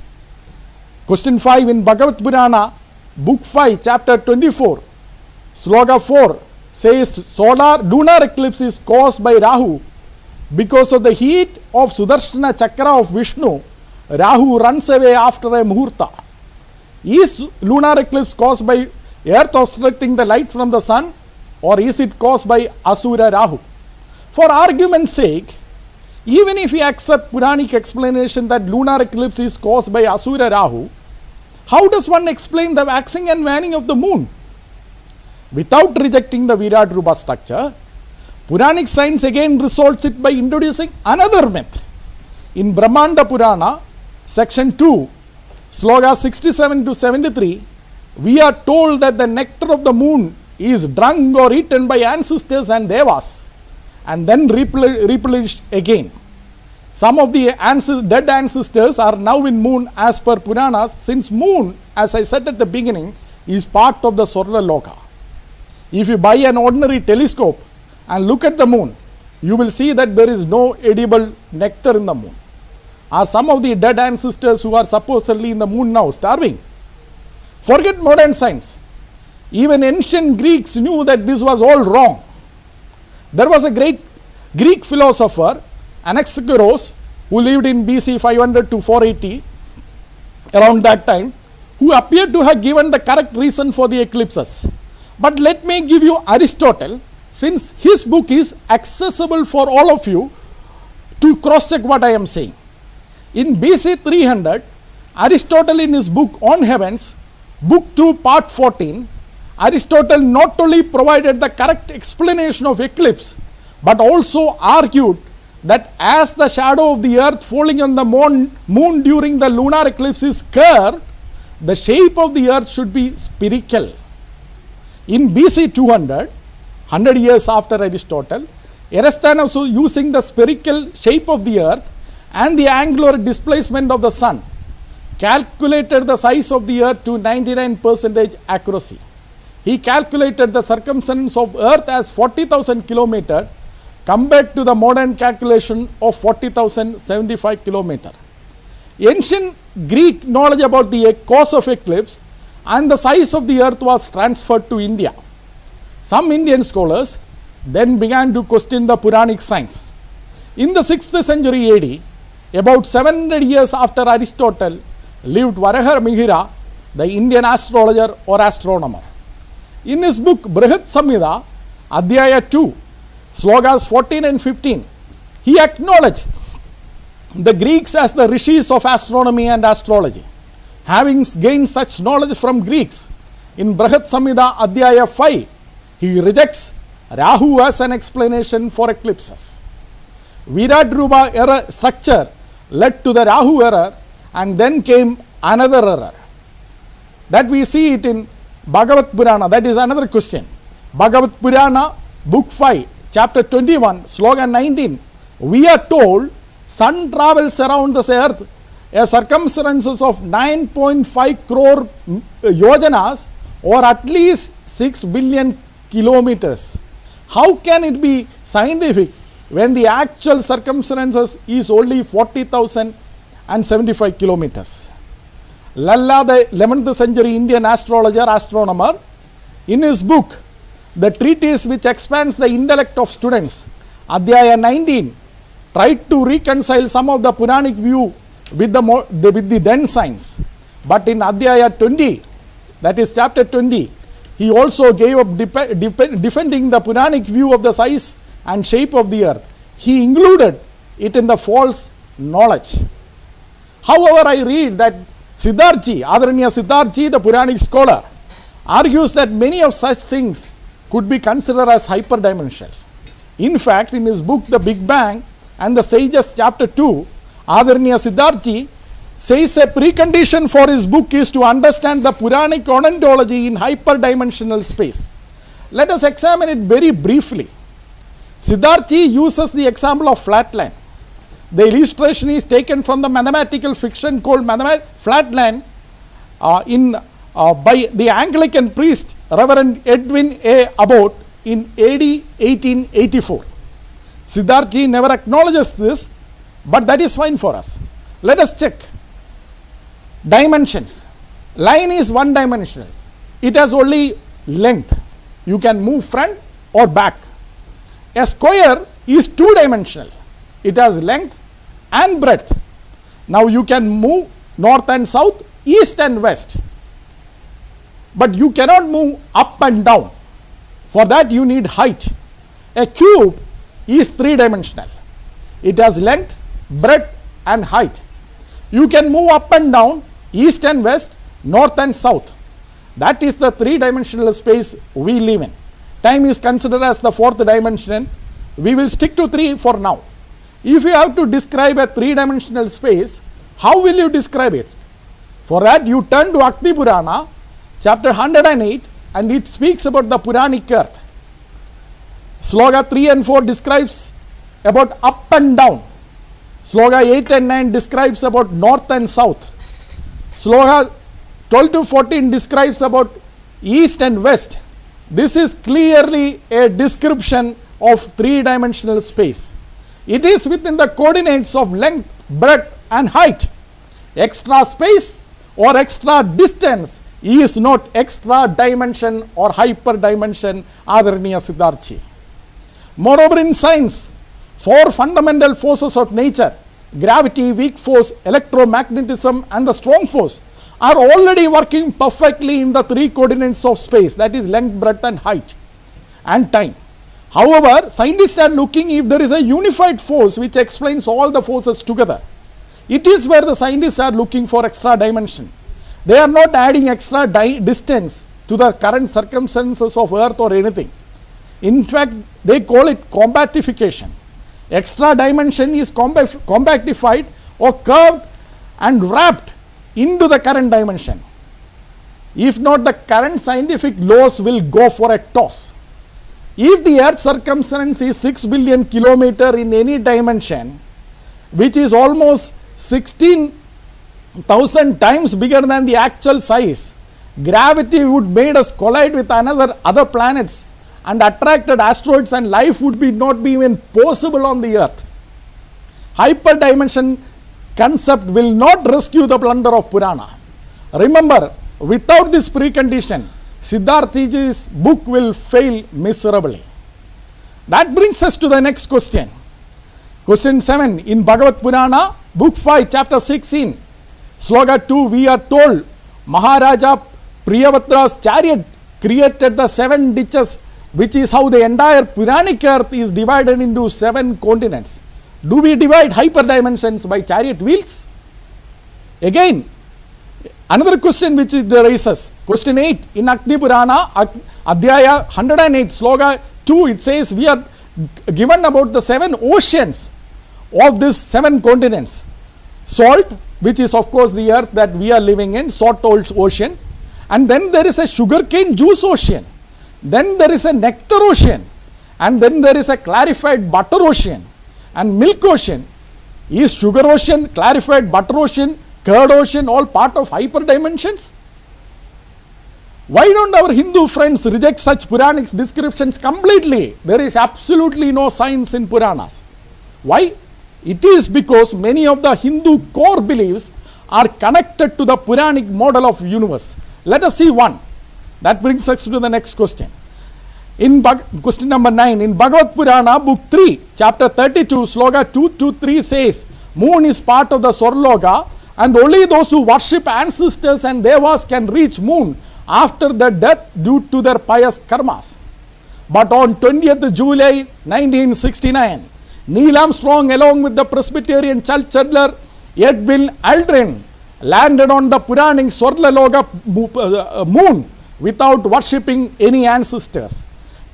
Question 5 in Bhagavad Purana, book 5, chapter 24, sloga 4 says lunar eclipse is caused by Rahu because of the heat of Sudarshana Chakra of Vishnu Rahu runs away after a muhurta. Is lunar eclipse caused by earth obstructing the light from the sun, or is it caused by Asura Rahu? For argument's sake, even if we accept Puranic explanation that lunar eclipse is caused by Asura Rahu, how does one explain the waxing and waning of the moon? Without rejecting the Virat Rupa structure, Puranic science again resolves it by introducing another myth. In Brahmanda Purana, section 2, slogas 67 to 73, we are told that the nectar of the moon is drunk or eaten by ancestors and devas, and then replenished again. Some of the dead ancestors are now in moon as per Puranas, since moon, as I said at the beginning, is part of the Swarna Loka. If you buy an ordinary telescope and look at the moon, you will see that there is no edible nectar in the moon. Are some of the dead ancestors who are supposedly in the moon now starving? Forget modern science. Even ancient Greeks knew that this was all wrong. There was a great Greek philosopher, Anaxagoras, who lived in BC 500 to 480, around that time, who appeared to have given the correct reason for the eclipses. But let me give you Aristotle, since his book is accessible for all of you to cross-check what I am saying. In BC 300, Aristotle in his book On Heavens, Book 2, Part 14, Aristotle not only provided the correct explanation of eclipse, but also argued that as the shadow of the earth falling on the moon during the lunar eclipse is curved, the shape of the earth should be spherical. In BC 200, 100 years after Aristotle, Eratosthenes, using the spherical shape of the earth and the angular displacement of the sun, calculated the size of the earth to 99% accuracy. He calculated the circumference of earth as 40,000 kilometers compared to the modern calculation of 40,075 kilometers. Ancient Greek knowledge about the cause of eclipse and the size of the earth was transferred to India. Some Indian scholars then began to question the Puranic science. In the 6th century AD, about 700 years after Aristotle, lived Varahar Mihira, the Indian astrologer or astronomer. In his book Brihat Samhita, Adhyaya 2, slogas 14 and 15, he acknowledged the Greeks as the rishis of astronomy and astrology. Having gained such knowledge from Greeks, in Brihat Samhita Adhyaya 5, he rejects Rahu as an explanation for eclipses. Virat Rupa error structure led to the Rahu error, and then came another error. That we see it in Bhagavat Purana. That is another question. Bhagavat Purana, Book 5, Chapter 21, Slogan 19. We are told sun travels around the earth a circumference of 9.5 crore yojanas, or at least 6 billion kilometers. How can it be scientific when the actual circumference is only 40,075 kilometers? Lalla, the 11th century Indian astrologer, astronomer, in his book, the treatise which expands the intellect of students, Adhyaya 19, tried to reconcile some of the Puranic view with the then science. But in Adhyaya 20, that is chapter 20, he also gave up defending the Puranic view of the size and shape of the earth. He included it in the false knowledge. However, I read that Siddharji, Adaranya Siddharji, the Puranic scholar, argues that many of such things could be considered as hyperdimensional. In fact, in his book The Big Bang and the Sages chapter 2, Adaranya Siddharji says a precondition for his book is to understand the Puranic ontology in hyperdimensional space. Let us examine it very briefly. Siddharji uses the example of flatland. The illustration is taken from the mathematical fiction called Flatland by the Anglican priest Reverend Edwin A. Abbott in AD 1884. Siddharji never acknowledges this, but that is fine for us. Let us check. Dimensions. Line is one dimensional. It has only length. You can move front or back. A square is two dimensional. It has length and breadth. Now you can move north and south, east and west, but you cannot move up and down. For that you need height. A cube is three-dimensional. It has length, breadth and height. You can move up and down, east and west, north and south. That is the three-dimensional space we live in. Time is considered as the fourth dimension. We will stick to 3 for now. If you have to describe a three-dimensional space, how will you describe it? For that you turn to Agni Purana, chapter 108, and it speaks about the Puranic Earth. Sloga 3 and 4 describes about up and down. Sloga 8 and 9 describes about north and south. Sloga 12 to 14 describes about east and west. This is clearly a description of three-dimensional space. It is within the coordinates of length, breadth and height. Extra space or extra distance is not extra dimension or hyperdimension, Adaraniya Siddharthi. Moreover, in science, 4 fundamental forces of nature, gravity, weak force, electromagnetism and the strong force, are already working perfectly in the 3 coordinates of space, that is length, breadth and height and time. However, scientists are looking if there is a unified force which explains all the forces together. It is where the scientists are looking for extra dimension. They are not adding extra distance to the current circumstances of Earth or anything. In fact, they call it compactification. Extra dimension is compactified or curved and wrapped into the current dimension. If not, the current scientific laws will go for a toss. If the Earth's circumference is 6 billion kilometers in any dimension, which is almost 16,000 times bigger than the actual size, gravity would made us collide with other planets and attracted asteroids, and life would not be even possible on the Earth. Hyperdimension concept will not rescue the plunder of Purana. Remember, without this precondition, Siddharthaji's book will fail miserably. That brings us to the next question. Question 7 in Bhagavad Purana, book 5, chapter 16, sloga 2, we are told Maharaja Priyavatra's chariot created the 7 ditches, which is how the entire Puranic Earth is divided into 7 continents. Do we divide hyperdimensions by chariot wheels? Again, another question which it raises. Question 8 in Agni Purana, Adhyaya 108, sloga 2, it says we are given about the 7 oceans of these 7 continents. Salt, which is of course the earth that we are living in, salt ocean, and then there is a sugarcane juice ocean, then there is a nectar ocean, and then there is a clarified butter ocean and milk ocean. Is sugar ocean, clarified butter ocean, curd ocean all part of hyperdimensions? Why don't our Hindu friends reject such Puranic descriptions completely? There is absolutely no science in Puranas. Why? It is because many of the Hindu core beliefs are connected to the Puranic model of universe. Let us see one. That brings us to the next question. In question number 9, in Bhagavad Purana, book 3, chapter 32, sloga 2 to 3 says, moon is part of the Swarloka, and only those who worship ancestors and devas can reach moon after their death due to their pious karmas. But on 20th July 1969, Neil Armstrong along with the Presbyterian church elder Edwin Aldrin landed on the Puranic Swarloka moon without worshipping any ancestors.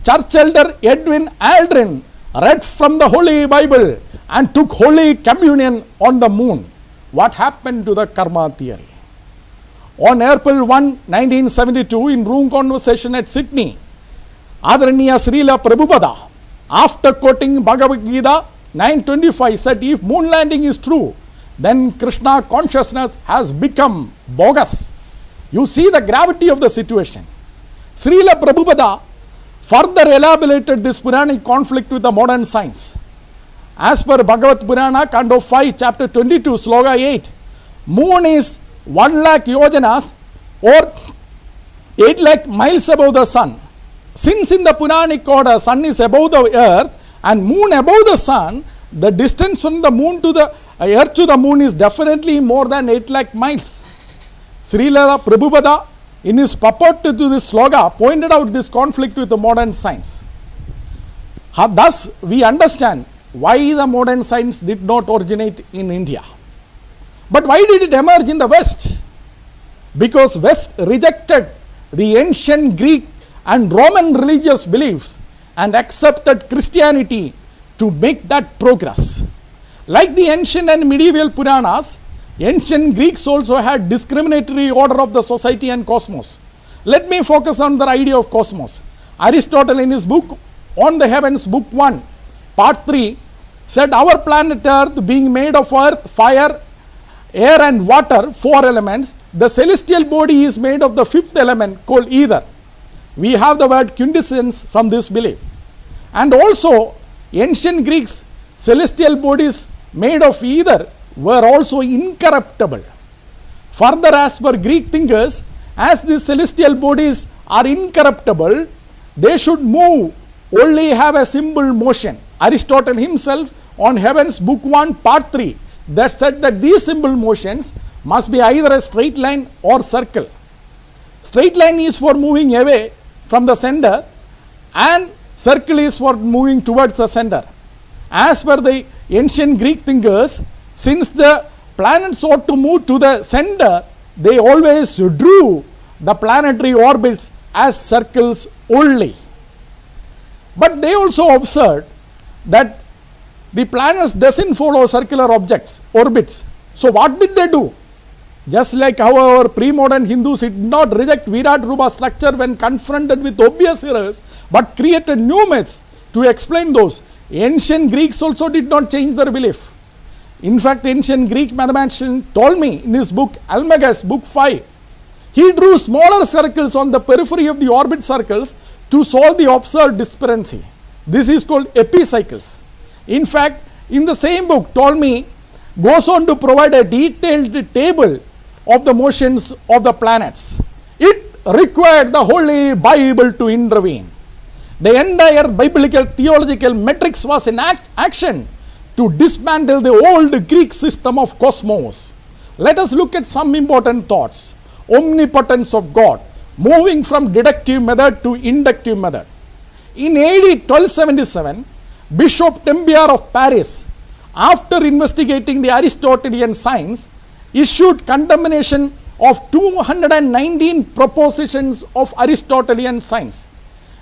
Church elder Edwin Aldrin read from the Holy Bible and took Holy Communion on the moon. What happened to the karma theory? On April 1, 1972, in room conversation at Sydney, Adaraniya Srila Prabhupada, after quoting Bhagavad Gita 9:25, said if moon landing is true, then Krishna consciousness has become bogus. You see the gravity of the situation. Srila Prabhupada further elaborated this Puranic conflict with the modern science. As per Bhagavad Purana, Canto 5, chapter 22, sloga 8, moon is 1 lakh yojanas or 8 lakh miles above the sun. Since in the Puranic order, sun is above the earth and moon above the sun, the distance from the moon to the A earth to the moon is definitely more than 8 lakh miles. Srila Prabhupada, in his purport to this slogan, pointed out this conflict with the modern science. Thus, we understand why the modern science did not originate in India. But why did it emerge in the West? Because West rejected the ancient Greek and Roman religious beliefs and accepted Christianity to make that progress. Like the ancient and medieval Puranas, ancient Greeks also had discriminatory order of the society and cosmos. Let me focus on the idea of cosmos. Aristotle in his book On the Heavens, book 1, part 3, said our planet Earth being made of earth, fire, air and water, 4 elements, the celestial body is made of the 5th element called ether. We have the word quintessence from this belief. And also, ancient Greeks, celestial bodies made of ether were also incorruptible. Further, as per Greek thinkers, as these celestial bodies are incorruptible, they should move, only have a simple motion. Aristotle himself on Heavens, book 1, part 3, that said that these simple motions must be either a straight line or circle. Straight line is for moving away from the center and circle is for moving towards the center. As per the ancient Greek thinkers, since the planets ought to move to the center, they always drew the planetary orbits as circles only. But they also observed that the planets doesn't follow circular orbits. So what did they do? Just like how our pre-modern Hindus did not reject Virat Rupa structure when confronted with obvious errors, but created new myths to explain those. Ancient Greeks also did not change their belief. In fact, ancient Greek mathematician Ptolemy in his book Almagest, book 5, he drew smaller circles on the periphery of the orbit circles to solve the observed disparity. This is called epicycles. In fact, in the same book, Ptolemy goes on to provide a detailed table of the motions of the planets. It required the Holy Bible to intervene. The entire biblical theological matrix was in action to dismantle the old Greek system of cosmos. Let us look at some important thoughts. Omnipotence of God, moving from deductive method to inductive method. In AD 1277, Bishop Tembiar of Paris, after investigating the Aristotelian science, issued condemnation of 219 propositions of Aristotelian science.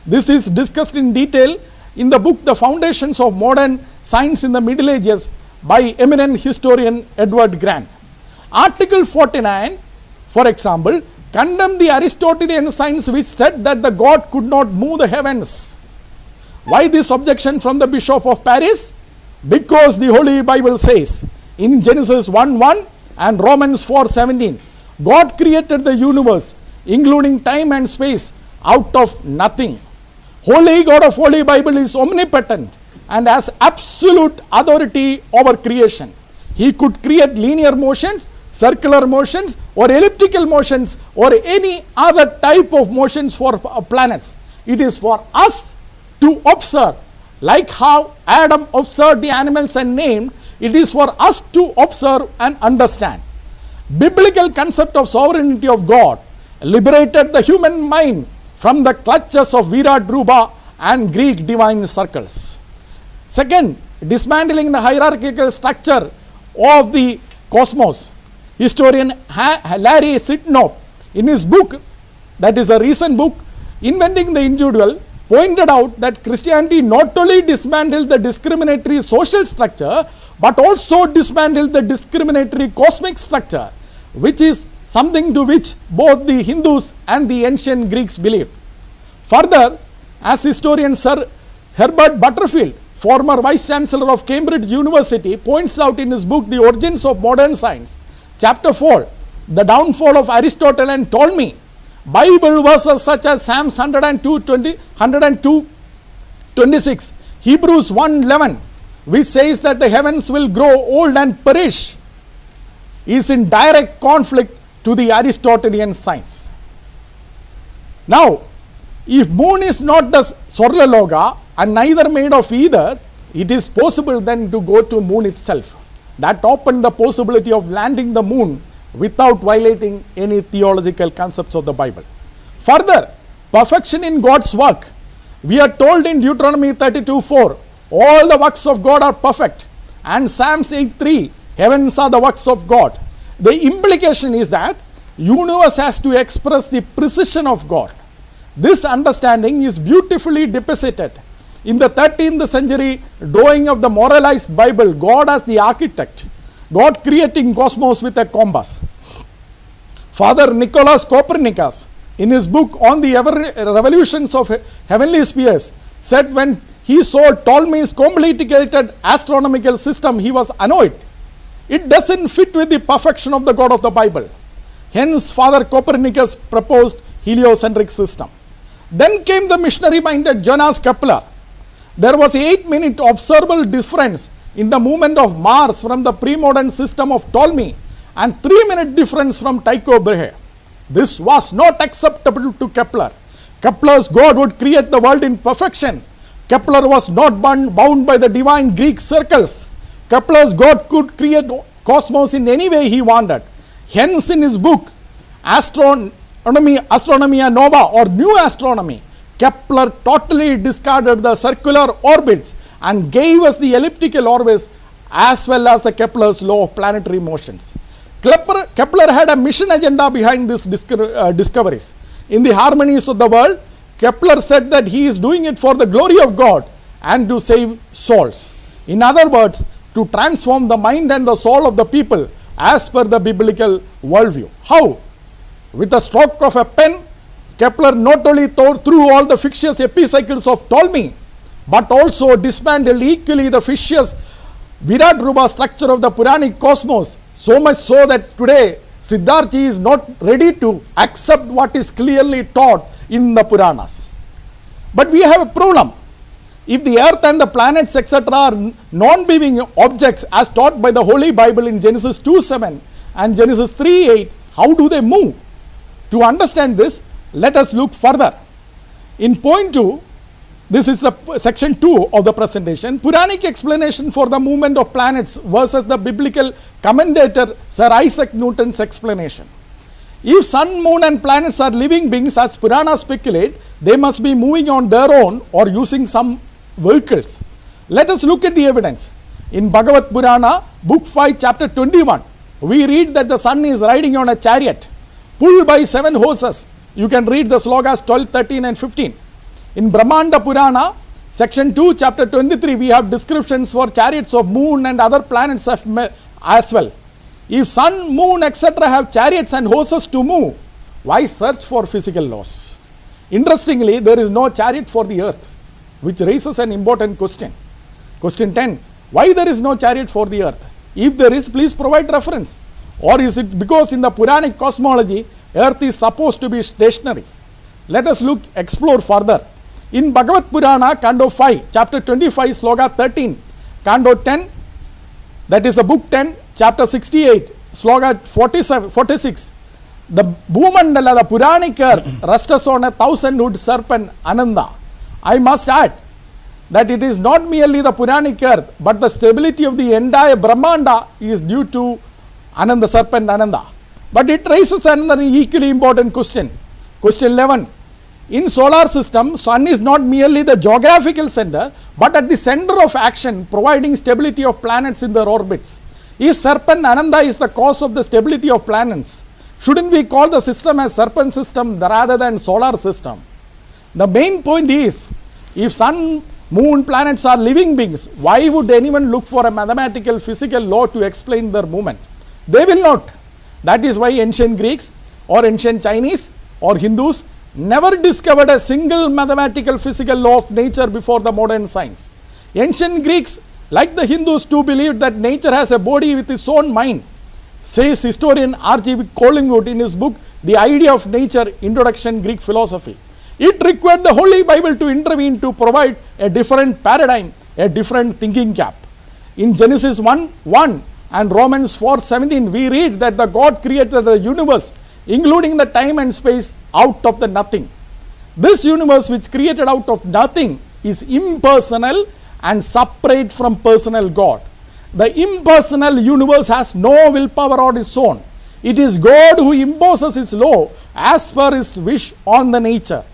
This is discussed in detail in the book The Foundations of Modern Science in the Middle Ages by eminent historian Edward Grant. Article 49, for example, condemned the Aristotelian science which said that the God could not move the heavens. Why this objection from the Bishop of Paris? Because the Holy Bible says in Genesis 1:1 and Romans 4:17, God created the universe, including time and space, out of nothing. Holy God of Holy Bible is omnipotent and has absolute authority over creation. He could create linear motions, circular motions, or elliptical motions, or any other type of motions for planets. It is for us to observe. Like how Adam observed the animals and named, it is for us to observe and understand. Biblical concept of sovereignty of God liberated the human mind from the clutches of Virat Rupa and Greek divine circles. Second, dismantling the hierarchical structure of the cosmos. Historian Larry Sitnov, in his book, that is a recent book, Inventing the Individual, pointed out that Christianity not only dismantled the discriminatory social structure, but also dismantled the discriminatory cosmic structure, which is something to which both the Hindus and the ancient Greeks believed. Further, as historian Sir Herbert Butterfield, former Vice Chancellor of Cambridge University, points out in his book The Origins of Modern Science, chapter 4, The Downfall of Aristotle and Ptolemy, Bible verses such as Psalms 102:26, Hebrews 1:11, which says that the heavens will grow old and perish, is in direct conflict to the Aristotelian science. Now, if moon is not the Sorlaloga and neither made of either, it is possible then to go to moon itself. that opened the possibility of landing the moon without violating any theological concepts of the Bible. Further, perfection in God's work. We are told in Deuteronomy 32:4, all the works of God are perfect, and Psalms 8:3, heavens are the works of God. The implication is that universe has to express the precision of God. This understanding is beautifully depicted in the 13th century drawing of the moralized Bible, God as the architect, God creating cosmos with a compass. Father Nicholas Copernicus, in his book on the revolutions of heavenly spheres, said when he saw Ptolemy's complicated astronomical system, he was annoyed. It doesn't fit with the perfection of the God of the Bible. Hence, Father Copernicus proposed heliocentric system. Then came the missionary-minded Johannes Kepler. There was 8-minute observable difference in the movement of Mars from the pre-modern system of Ptolemy and 3-minute difference from Tycho Brahe. This was not acceptable to Kepler. Kepler's God would create the world in perfection. Kepler was not bound by the divine Greek circles. Kepler's God could create cosmos in any way he wanted. Hence, in his book Astronomia Nova or New Astronomy, Kepler totally discarded the circular orbits and gave us the elliptical orbits as well as the Kepler's law of planetary motions. Kepler had a mission agenda behind these discoveries. In the harmonies of the world, Kepler said that he is doing it for the glory of God and to save souls. In other words, to transform the mind and the soul of the people as per the biblical worldview. How? With a stroke of a pen, Kepler not only tore through all the fictitious epicycles of Ptolemy, but also dismantled equally the fictitious Virat Rupa structure of the Puranic cosmos, so much so that today Siddhartha is not ready to accept what is clearly taught in the Puranas. But we have a problem. If the earth and the planets etc. are non-being objects as taught by the Holy Bible in Genesis 2:7 and Genesis 3:8, how do they move? To understand this, let us look further. In point 2, this is the section 2 of the presentation, Puranic explanation for the movement of planets versus the biblical commentator Sir Isaac Newton's explanation. If sun, moon and planets are living beings as Puranas speculate, they must be moving on their own or using some vehicles. Let us look at the evidence. In Bhagavad Purana, book 5, chapter 21, we read that the sun is riding on a chariot pulled by 7 horses. You can read the slogas 12, 13 and 15. In Brahmanda Purana, section 2, chapter 23, we have descriptions for chariots of moon and other planets as well. If sun, moon, etc. have chariots and horses to move, why search for physical laws? Interestingly, there is no chariot for the earth, which raises an important question. Question 10, why there is no chariot for the earth? If there is, please provide reference. Or is it because in the Puranic cosmology, earth is supposed to be stationary? Let us explore further. In Bhagavad Purana, Canto 5, chapter 25, sloga 13, Canto 10, that is the book 10, chapter 68, sloga 46, the Bhumandala, the Puranic Earth, rests on a 1,000-wood serpent, Ananda. I must add that it is not merely the Puranic Earth, but the stability of the entire Brahmanda is due to Ananda, serpent Ananda. But it raises another equally important question. Question 11. In solar system, sun is not merely the geographical center, but at the center of action, providing stability of planets in their orbits. If serpent Ananda is the cause of the stability of planets, shouldn't we call the system as serpent system rather than solar system? The main point is, if sun, moon, planets are living beings, why would anyone look for a mathematical physical law to explain their movement? They will not. That is why ancient Greeks or ancient Chinese or Hindus never discovered a single mathematical physical law of nature before the modern science. Ancient Greeks, like the Hindus too, believed that nature has a body with its own mind, says historian R.G. Collingwood in his book The Idea of Nature, Introduction Greek Philosophy. It required the Holy Bible to intervene to provide a different paradigm, a different thinking cap. In Genesis 1:1 and Romans 4:17, we read that the God created the universe, including the time and space, out of the nothing. This universe which created out of nothing is impersonal and separate from personal God. The impersonal universe has no willpower on its own. It is God who imposes his law as per his wish on the nature.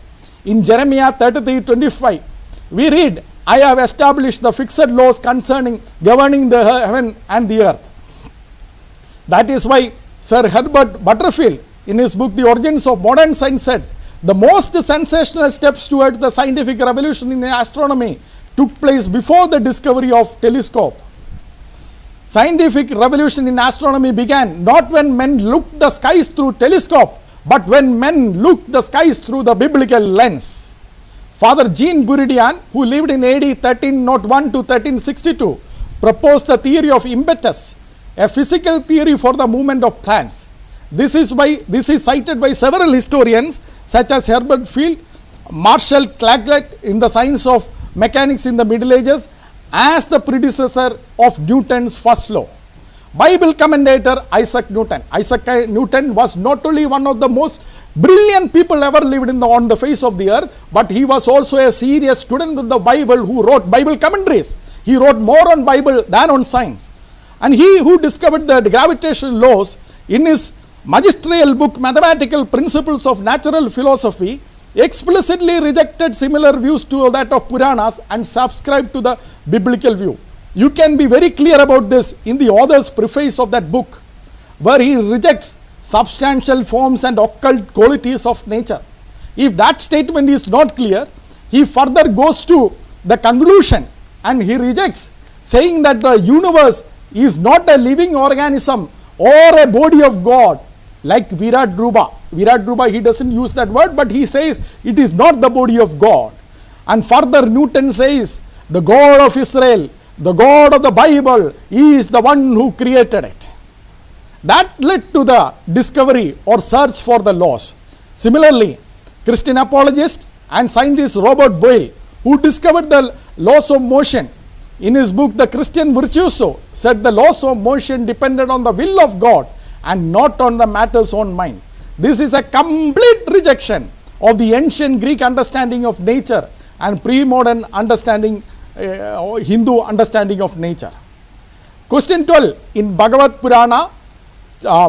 In Jeremiah 33:25, we read, I have established the fixed laws concerning governing the heaven and the earth. That is why Sir Herbert Butterfield, in his book The Origins of Modern Science, said, the most sensational steps towards the scientific revolution in astronomy took place before the discovery of telescope. Scientific revolution in astronomy began not when men looked the skies through telescope, but when men looked the skies through the biblical lens. Father Jean Buridian, who lived in AD 1301 to 1362, proposed the theory of impetus, a physical theory for the movement of planets. This is cited by several historians such as Herbert Field, Marshall Clagett in the Science of Mechanics in the Middle Ages, as the predecessor of Newton's first law. Bible commentator Isaac Newton. Isaac Newton was not only one of the most brilliant people ever lived on the face of the earth, but he was also a serious student of the Bible who wrote Bible commentaries. He wrote more on Bible than on science. And he who discovered the gravitational laws in his magisterial book Mathematical Principles of Natural Philosophy explicitly rejected similar views to that of Puranas and subscribed to the biblical view. You can be very clear about this in the author's preface of that book, where he rejects substantial forms and occult qualities of nature. If that statement is not clear, he further goes to the conclusion and he rejects, saying that the universe is not a living organism or a body of God like Virat Dhruva. Virat Dhruva, he doesn't use that word, but he says it is not the body of God. And further Newton says the God of Israel, the God of the Bible, he is the one who created it. That led to the discovery or search for the laws. Similarly, Christian apologist and scientist Robert Boyle, who discovered the laws of motion, in his book The Christian Virtuoso, said the laws of motion depended on the will of God and not on the matter's own mind. This is a complete rejection of the ancient Greek understanding of nature and pre-modern understanding, Hindu understanding of nature. Question 12, in Bhagavad Purana,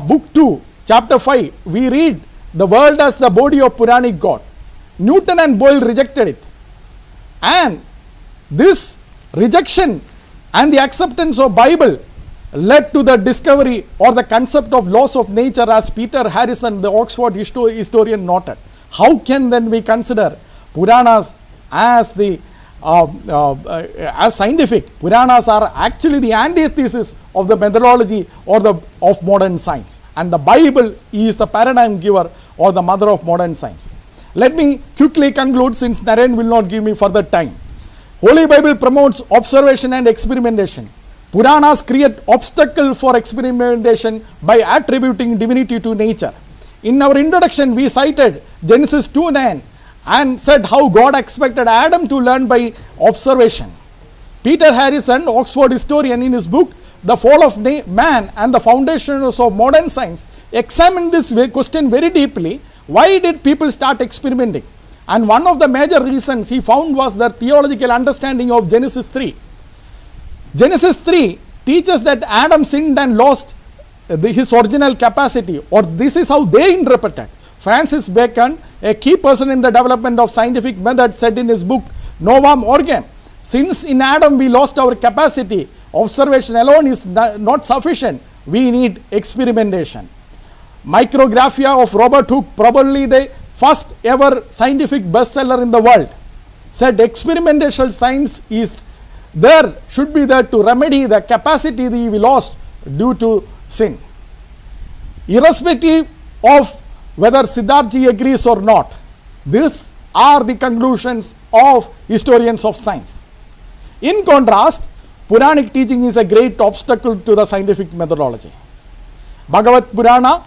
book 2, chapter 5, we read the world as the body of Puranic God. Newton and Boyle rejected it. And this rejection and the acceptance of Bible led to the discovery or the concept of laws of nature, as Peter Harrison, the Oxford historian, noted. How can then we consider Puranas as the as scientific? Puranas are actually the antithesis of the methodology or of modern science, and the Bible is the paradigm giver or the mother of modern science. Let me quickly conclude, since Naren will not give me further time. Holy Bible promotes observation and experimentation. Puranas create obstacle for experimentation by attributing divinity to nature. In our introduction, we cited Genesis 2:9 and said how God expected Adam to learn by observation. Peter Harrison, Oxford historian, in his book The Fall of Man and the Foundations of Modern Science, examined this question very deeply. Why did people start experimenting? And one of the major reasons he found was their theological understanding of Genesis 3. Genesis 3 teaches that Adam sinned and lost his original capacity, or this is how they interpreted. Francis Bacon, a key person in the development of scientific method, said in his book Novum Organ, since in Adam we lost our capacity, observation alone is not sufficient, we need experimentation. Micrographia of Robert Hooke, probably the first ever scientific bestseller in the world, said experimental science is there, should be there to remedy the capacity we lost due to sin. Irrespective of whether Siddhartha agrees or not, these are the conclusions of historians of science. In contrast, Puranic teaching is a great obstacle to the scientific methodology. Bhagavad Purana,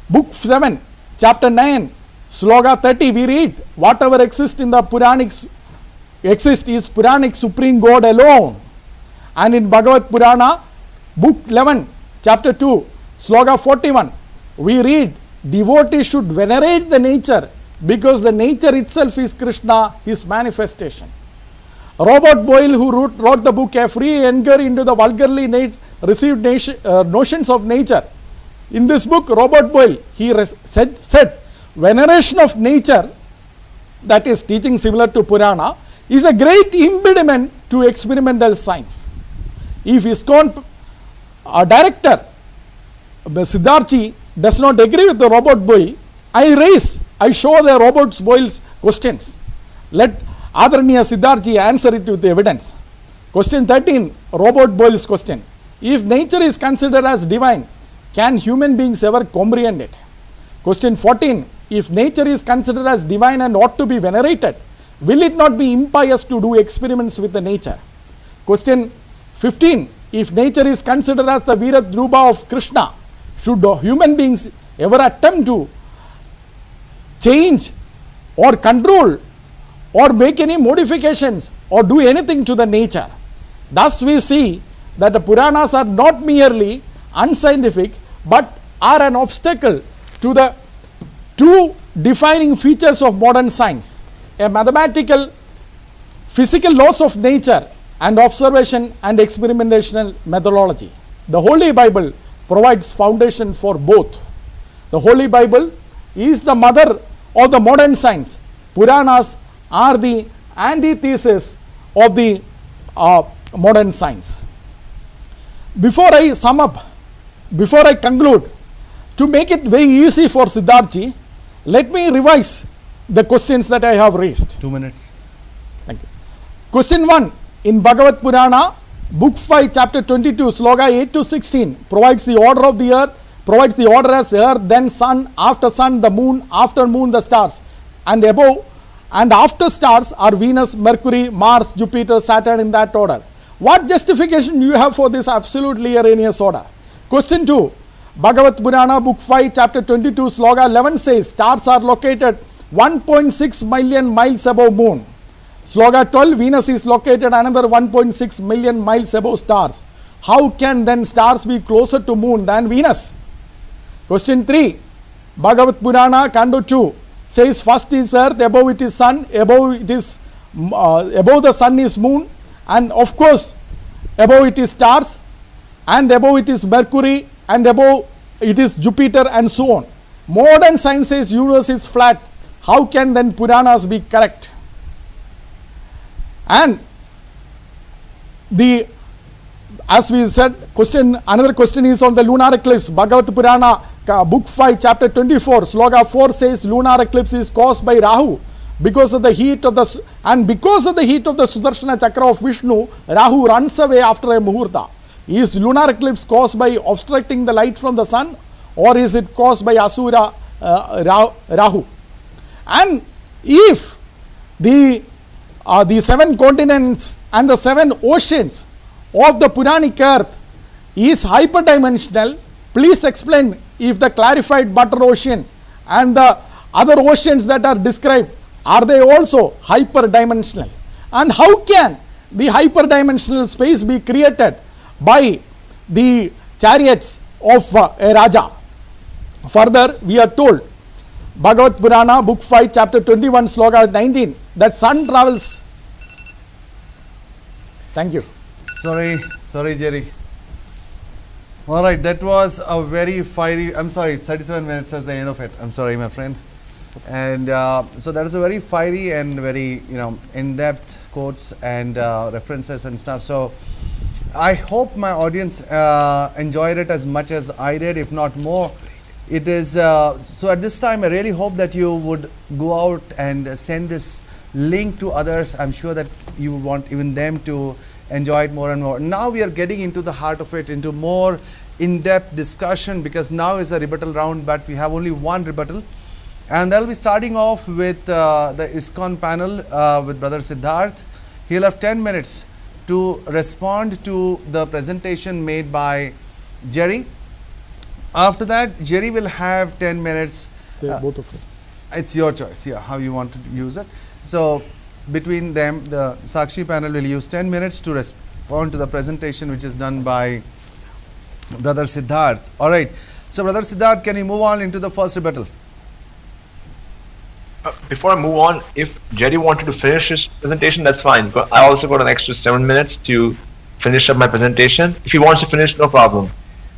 book 7, chapter 9, Slogan 30, we read, whatever exists in the Puranics is Puranic Supreme God alone. And in Bhagavad Purana, book 11, chapter 2, Slogan 41, we read, devotees should venerate the nature because the nature itself is Krishna, his manifestation. Robert Boyle, who wrote the book A Free Inquiry into the Vulgarly Received Notions of Nature. In this book, Robert Boyle, he said veneration of nature, that is teaching similar to Purana, is a great impediment to experimental science. If ISKCON director Siddharthi does not agree with the Robert Boyle, I show the Robert Boyle's questions. Let Adaraniya Siddharthi answer it with evidence. Question 13, Robert Boyle's question. If nature is considered as divine, can human beings ever comprehend it? Question 14, if nature is considered as divine and ought to be venerated, will it not be impious to do experiments with the nature? Question 15, if nature is considered as the Virat Dhruva of Krishna, should human beings ever attempt to change or control or make any modifications or do anything to the nature? Thus we see that the Puranas are not merely unscientific but are an obstacle to the two defining features of modern science, a mathematical, physical laws of nature and observation and experimental methodology. The Holy Bible provides foundation for both. The Holy Bible is the mother of the modern science. Puranas are the antithesis of the modern science. Before I sum up, before I conclude, to make it very easy for Siddharthi, let me revise the questions that I have raised. 2 minutes. Thank you. Question 1, in Bhagavad Purana, Book 5, Chapter 22, Sloga 8 to 16, provides the order of the earth, provides the order as earth, then sun, the moon, after moon, the stars, and above and after stars are Venus, Mercury, Mars, Jupiter, Saturn, in that order. What justification do you have for this absolutely erroneous order? Question 2, Bhagavad Purana, Book 5, Chapter 22, Sloga 11 says, stars are located 1.6 million miles above moon. Sloga 12, Venus is located another 1.6 million miles above stars. How can then stars be closer to moon than Venus? Question 3, Bhagavad Purana, Canto 2 says, first is earth, above it is sun, above the sun is moon, and of course above it is stars, and above it is Mercury, and above it is Jupiter, and so on. Modern science says universe is flat. How can then Puranas be correct? And as we said, another question is on the lunar eclipse. Bhagavad Purana, Book 5, Chapter 24, Sloga 4 says lunar eclipse is caused by Rahu. Because of the heat of the Sudarshana Chakra of Vishnu, Rahu runs away after a Muhurta. Is lunar eclipse caused by obstructing the light from the sun, or is it caused by Asura Rahu? And if the 7 continents and the 7 oceans of the Puranic Earth is hyperdimensional, please explain if the clarified butter ocean and the other oceans that are described, are they also hyperdimensional? And how can the hyperdimensional space be created by the chariots of a Raja? Further, we are told, Bhagavad Purana, Book 5, Chapter 21, Sloga 19, that sun travels. Thank you. Sorry, Jerry. All right, that was a very fiery. I'm sorry, 37 minutes is the end of it. I'm sorry, my friend. And so that is a very fiery and very in-depth quotes and references and stuff. So I hope my audience enjoyed it as much as I did, if not more. It is so at this time I really hope that you would go out and send this link to others. I'm sure that you want even them to enjoy it more and more. Now we are getting into the heart of it, into more in-depth discussion, because now is a rebuttal round, but we have only one rebuttal. And they'll be starting off with the ISKCON panel with Brother Siddharth. He'll have 10 minutes to respond to the presentation made by Jerry. After that, Jerry will have 10 minutes. Both of us. It's your choice, yeah, how you want to use it. So between them, the Sakshi panel will use 10 minutes to respond to the presentation which is done by Brother Siddharth. All right. So Brother Siddharth, can you move on into the first rebuttal? before I move on, if Jerry wanted to finish his presentation, that's fine. But I also got an extra 7 minutes to finish up my presentation. If he wants to finish, no problem.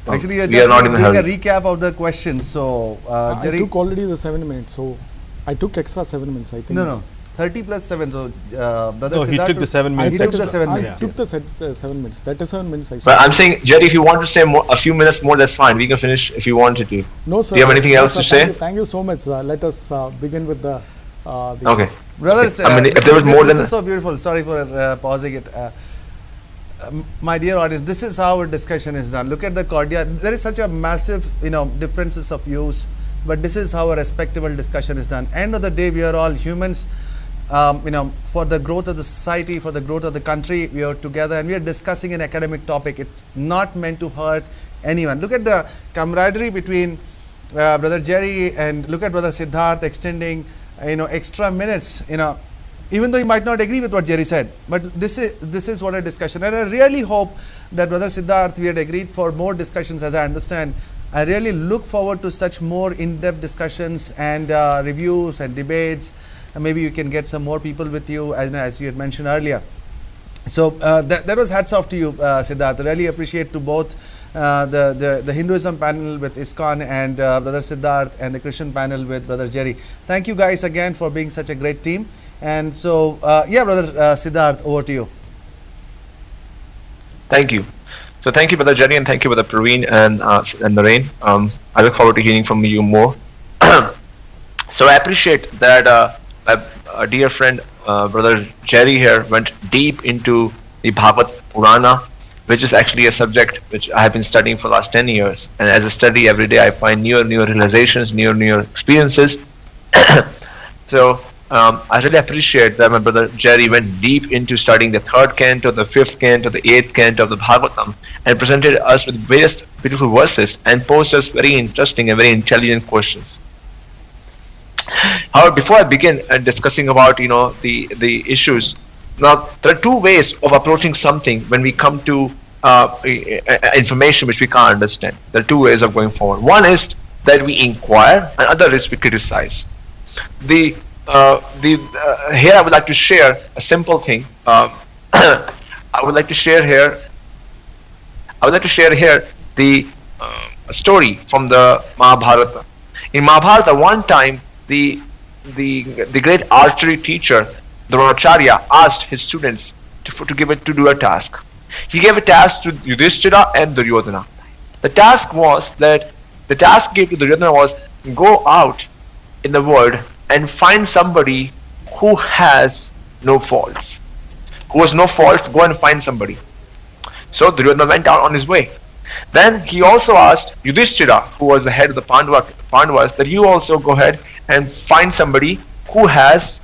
Actually, you're We are just not in a doing a hurry. recap of the questions. So, I Jerry. took already the 7 minutes, so I took extra 7 minutes, I think. No. 30 plus 7. So, brother No, he Siddharth took the was- 7 I minutes. He took took the 7 I minutes. took Yes. the 7 minutes. That is 7 minutes I But said. I'm saying, Jerry, if you want to say more, a few minutes more, that's fine. We can finish if you wanted to. No, sir. Do you have anything No, else sir, to thank say? you. Thank you so much. Let us begin with the. Okay. Brothers, I mean, if there was more this than is so beautiful. Sorry for pausing it. My dear audience, this is how a discussion is done. Look at the cordial. There is such a massive, differences of views, but this is how a respectable discussion is done. End of the day, we are all humans. For the growth of the society, for the growth of the country, we are together and we are discussing an academic topic. It's not meant to hurt anyone. Look at the camaraderie between Brother Jerry and look at Brother Siddharth extending, extra minutes, even though you might not agree with what Jerry said, but this is what a discussion. And I really hope that Brother Siddharth, we had agreed for more discussions. As I understand, I really look forward to such more in-depth discussions and reviews and debates. And maybe you can get some more people with you, as you had mentioned earlier. So that was hats off to you, Siddharth. I really appreciate to both the Hinduism panel with ISKCON and Brother Siddharth and the Christian panel with Brother Jerry. Thank you guys again for being such a great team. And so, Brother Siddharth, over to you. Thank you. So thank you, Brother Jerry, and thank you, Brother Praveen and Narain. I look forward to hearing from you more. So I appreciate that a dear friend, Brother Jerry here, went deep into the Bhagavad Purana, which is actually a subject which I have been studying for the last 10 years. And as I study every day, I find newer realizations, newer experiences. So I really appreciate that my brother Jerry went deep into studying the 3rd canto, the 5th canto, the 8th canto of the Bhagavatam and presented us with various beautiful verses and posed us very interesting and very intelligent questions. However, before I begin discussing about the issues, now there are two ways of approaching something when we come to information which we can't understand. There are two ways of going forward. One is that we inquire, and other is we criticize. Here I would like to share a simple thing. I would like to share here the story from the Mahabharata. In Mahabharata, one time the great archery teacher Dronacharya asked his students to do a task. He gave a task to Yudhishthira and Duryodhana. The task gave to Duryodhana was go out in the world and find somebody who has no faults. Who has no faults, go and find somebody. So Duryodhana went out on his way. Then he also asked Yudhishthira, who was the head of the Pandavas, that you also go ahead and find somebody who has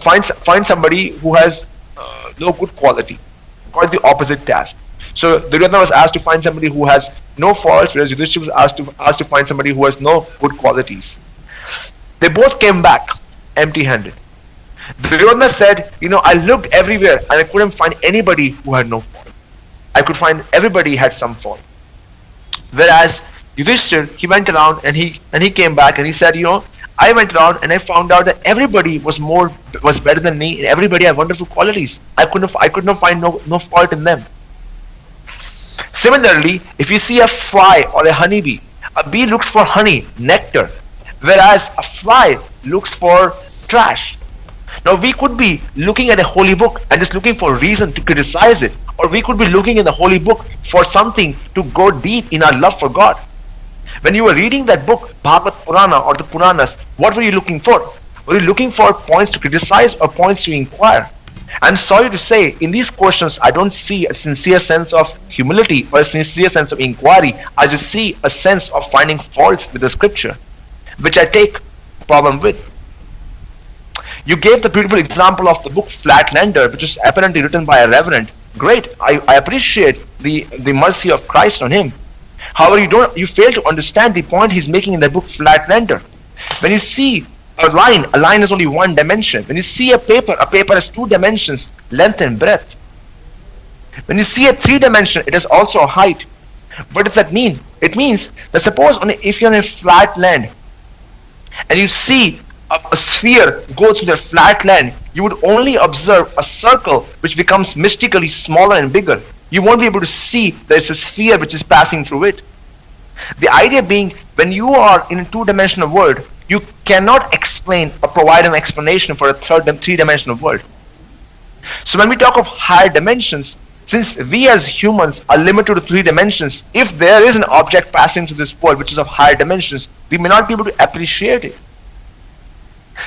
find somebody who has no good quality. Quite the opposite task. So Duryodhana was asked to find somebody who has no faults, whereas Yudhishthira was asked to find somebody who has no good qualities. They both came back empty-handed. Duryodhana said, I looked everywhere and I couldn't find anybody who had no fault. I could find everybody had some fault. Whereas Yudhishthira, he went around and he came back and he said, I went around and I found out that everybody was better than me and everybody had wonderful qualities. I could not find no fault in them. Similarly, if you see a fly or a honeybee, a bee looks for honey, nectar, whereas a fly looks for trash. Now we could be looking at a holy book and just looking for a reason to criticize it, or we could be looking in the holy book for something to go deep in our love for God. When you were reading that book, Bhagavad Purana or the Puranas, what were you looking for? Were you looking for points to criticize or points to inquire? I'm sorry to say, in these questions, I don't see a sincere sense of humility or a sincere sense of inquiry. I just see a sense of finding faults with the scripture, which I take problem with. You gave the beautiful example of the book Flatlander, which is apparently written by a reverend. Great, I appreciate the mercy of Christ on him. However, you fail to understand the point he's making in the book Flatlander. When you see a line is only one dimension. When you see a paper has two dimensions, length and breadth. When you see a 3 dimension, it is also a height. What does that mean? It means that suppose if you're on a flat land and you see a sphere go through the flat land, you would only observe a circle which becomes mystically smaller and bigger. You won't be able to see that it's a sphere which is passing through it. The idea being, when you are in a two-dimensional world, you cannot explain or provide an explanation for a three-dimensional world. So when we talk of higher dimensions, since we as humans are limited to 3 dimensions, if there is an object passing through this world which is of higher dimensions, we may not be able to appreciate it.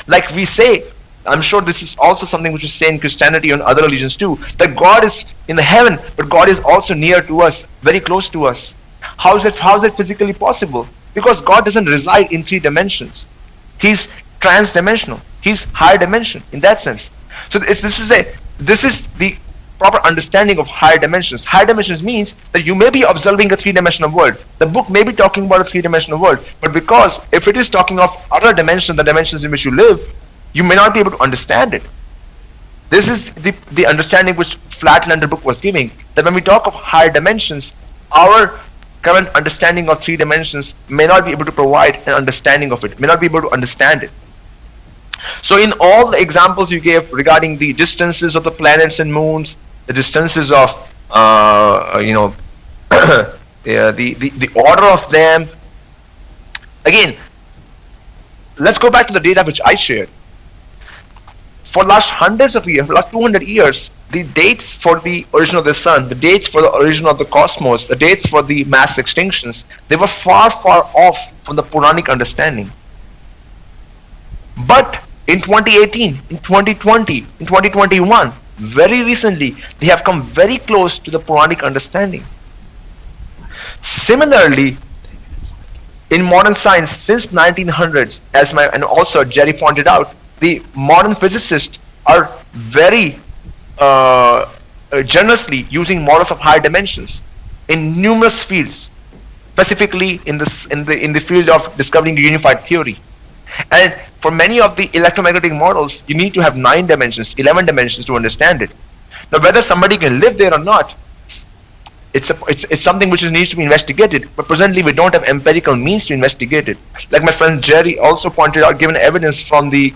Like we say, I'm sure this is also something which is said in Christianity and other religions too, that God is in the heaven, but God is also near to us, very close to us. How is it physically possible? Because God doesn't reside in 3 dimensions. He's trans-dimensional. He's higher dimension in that sense. So this is the proper understanding of higher dimensions. Higher dimensions means that you may be observing a 3-dimensional world. The book may be talking about a 3-dimensional world, but because if it is talking of other dimensions, the dimensions in which you live, you may not be able to understand it. This is the understanding which Flatlander book was giving, that when we talk of higher dimensions, our current understanding of 3 dimensions may not be able to provide an understanding of it, may not be able to understand it. So in all the examples you gave regarding the distances of the planets and moons, the distances of the order of them, again, let's go back to the data which I shared. For last hundreds of years, for last 200 years, the dates for the origin of the sun, the dates for the origin of the cosmos, the dates for the mass extinctions, they were far, far off from the Puranic understanding. But in 2018, in 2020, in 2021, very recently, they have come very close to the Puranic understanding. Similarly, in modern science, since 1900s, and also Jerry pointed out, the modern physicists are very generously using models of higher dimensions in numerous fields, specifically in the field of discovering the unified theory. And for many of the electromagnetic models, you need to have 9 dimensions, 11 dimensions to understand it. Now, whether somebody can live there or not, it's something which needs to be investigated. But presently, we don't have empirical means to investigate it. Like my friend Jerry also pointed out, given evidence from the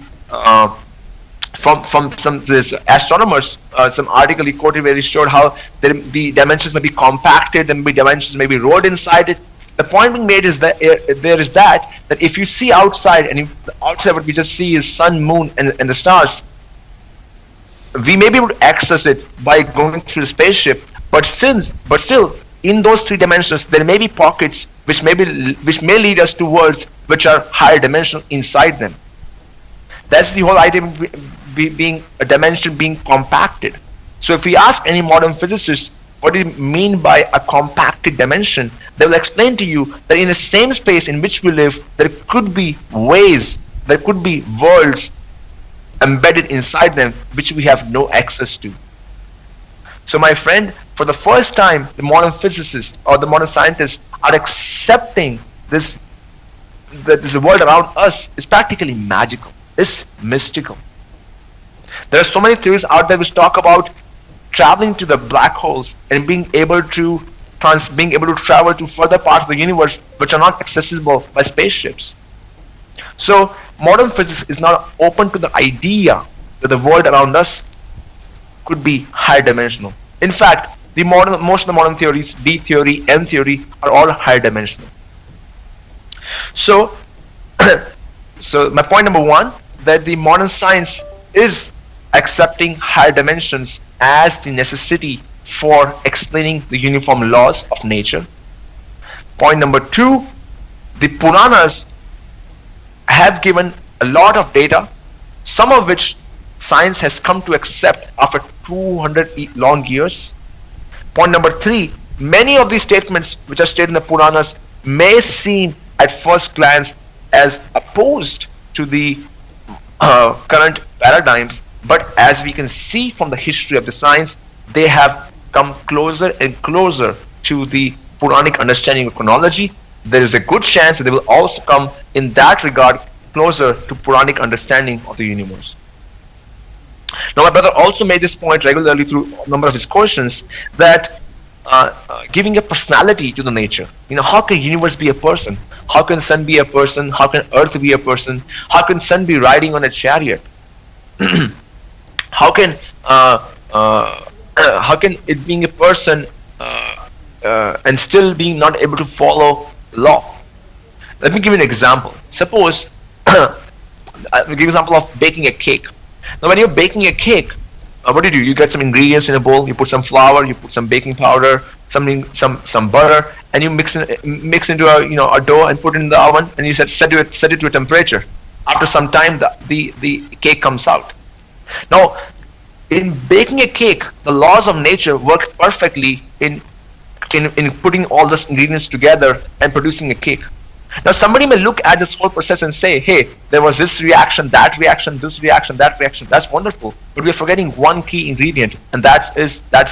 from some astronomers, some article he quoted where he showed how the dimensions may be compacted, and dimensions may be rolled inside it. The point being made is that that if you see outside, and outside what we just see is sun, moon, and the stars, we may be able to access it by going through the spaceship. But still, in those 3 dimensions, there may be pockets which may lead us to worlds which are higher dimensional inside them. That's the whole idea of being a dimension being compacted. So if we ask any modern physicist, what do you mean by a compacted dimension? They will explain to you that in the same space in which we live, there could be ways, there could be worlds embedded inside them which we have no access to. So my friend, for the first time, the modern physicists or the modern scientists are accepting this, that this world around us is practically magical, it's mystical. There are so many theories out there which talk about traveling to the black holes and being able to travel to further parts of the universe which are not accessible by spaceships. So modern physics is now open to the idea that the world around us could be higher dimensional. In fact, most of the modern theories, D theory, M theory, are all higher dimensional. So, so my point number 1, that the modern science is accepting higher dimensions as the necessity for explaining the uniform laws of nature. Point number 2, the Puranas have given a lot of data, some of which science has come to accept after 200 long years. Point number 3, many of these statements which are stated in the Puranas may seem at first glance as opposed to the current paradigms, but as we can see from the history of the science, they have come closer and closer to the Puranic understanding of chronology. There is a good chance that they will also come in that regard closer to Puranic understanding of the universe. Now my brother also made this point regularly through a number of his questions, that giving a personality to the nature. How can universe be a person? How can sun be a person? How can earth be a person? How can sun be riding on a chariot? How can it being a person and still being not able to follow law? Let me give you an example. Suppose I'll give you an example of baking a cake. Now, when you're baking a cake, what do? You get some ingredients in a bowl. You put some flour, you put some baking powder, some butter, and you mix into a dough and put it in the oven, and you set it to a temperature. After some time, the cake comes out. Now, in baking a cake, the laws of nature work perfectly in putting all those ingredients together and producing a cake. Now, somebody may look at this whole process and say, hey, there was this reaction, that reaction, this reaction, that reaction. That's wonderful. But we're forgetting one key ingredient, and that's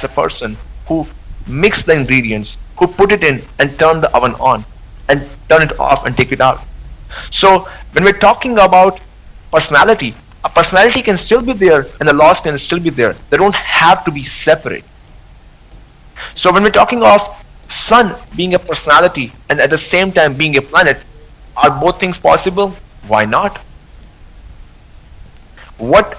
a person who mixed the ingredients, who put it in and turned the oven on and turn it off and take it out. So when we're talking about personality, a personality can still be there and the laws can still be there. They don't have to be separate. So when we're talking of sun being a personality and at the same time being a planet, are both things possible? Why not? What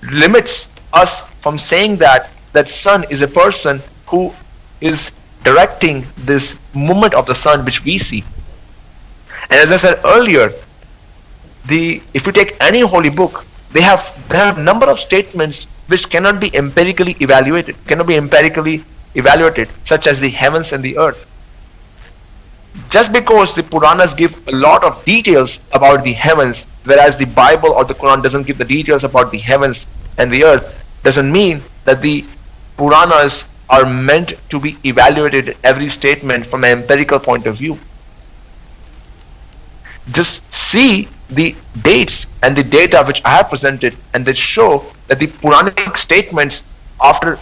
limits us from saying that sun is a person who is directing this movement of the sun which we see? And as I said earlier, if you take any holy book, they have a number of statements which cannot be empirically evaluated, such as the heavens and the earth. Just because the Puranas give a lot of details about the heavens, whereas the Bible or the Quran doesn't give the details about the heavens and the earth, doesn't mean that the Puranas are meant to be evaluated every statement from an empirical point of view. Just see the dates and the data which I have presented, and that show that the Puranic statements, after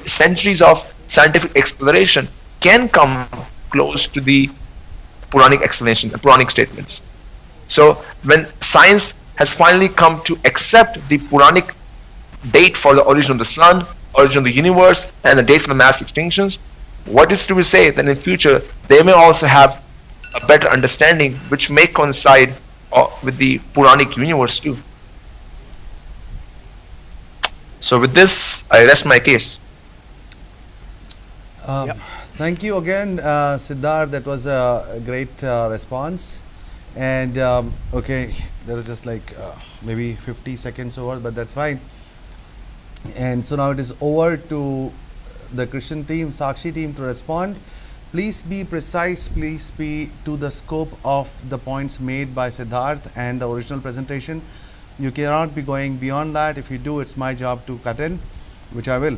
centuries of scientific exploration, can come close to the Puranic explanation, the Puranic statements. So when science has finally come to accept the Puranic date for the origin of the sun, origin of the universe, and the date for the mass extinctions, what is to be said that in future they may also have a better understanding which may coincide with the Puranic universe too. So with this, I rest my case. Thank you again, Siddharth. That was a great response. And okay, there is just like maybe 50 seconds over, but that's fine. And so now it is over to the Christian team, Sakshi team, to respond. Please be precise, please be to the scope of the points made by Siddharth and the original presentation. You cannot be going beyond that. If you do, it's my job to cut in, which I will.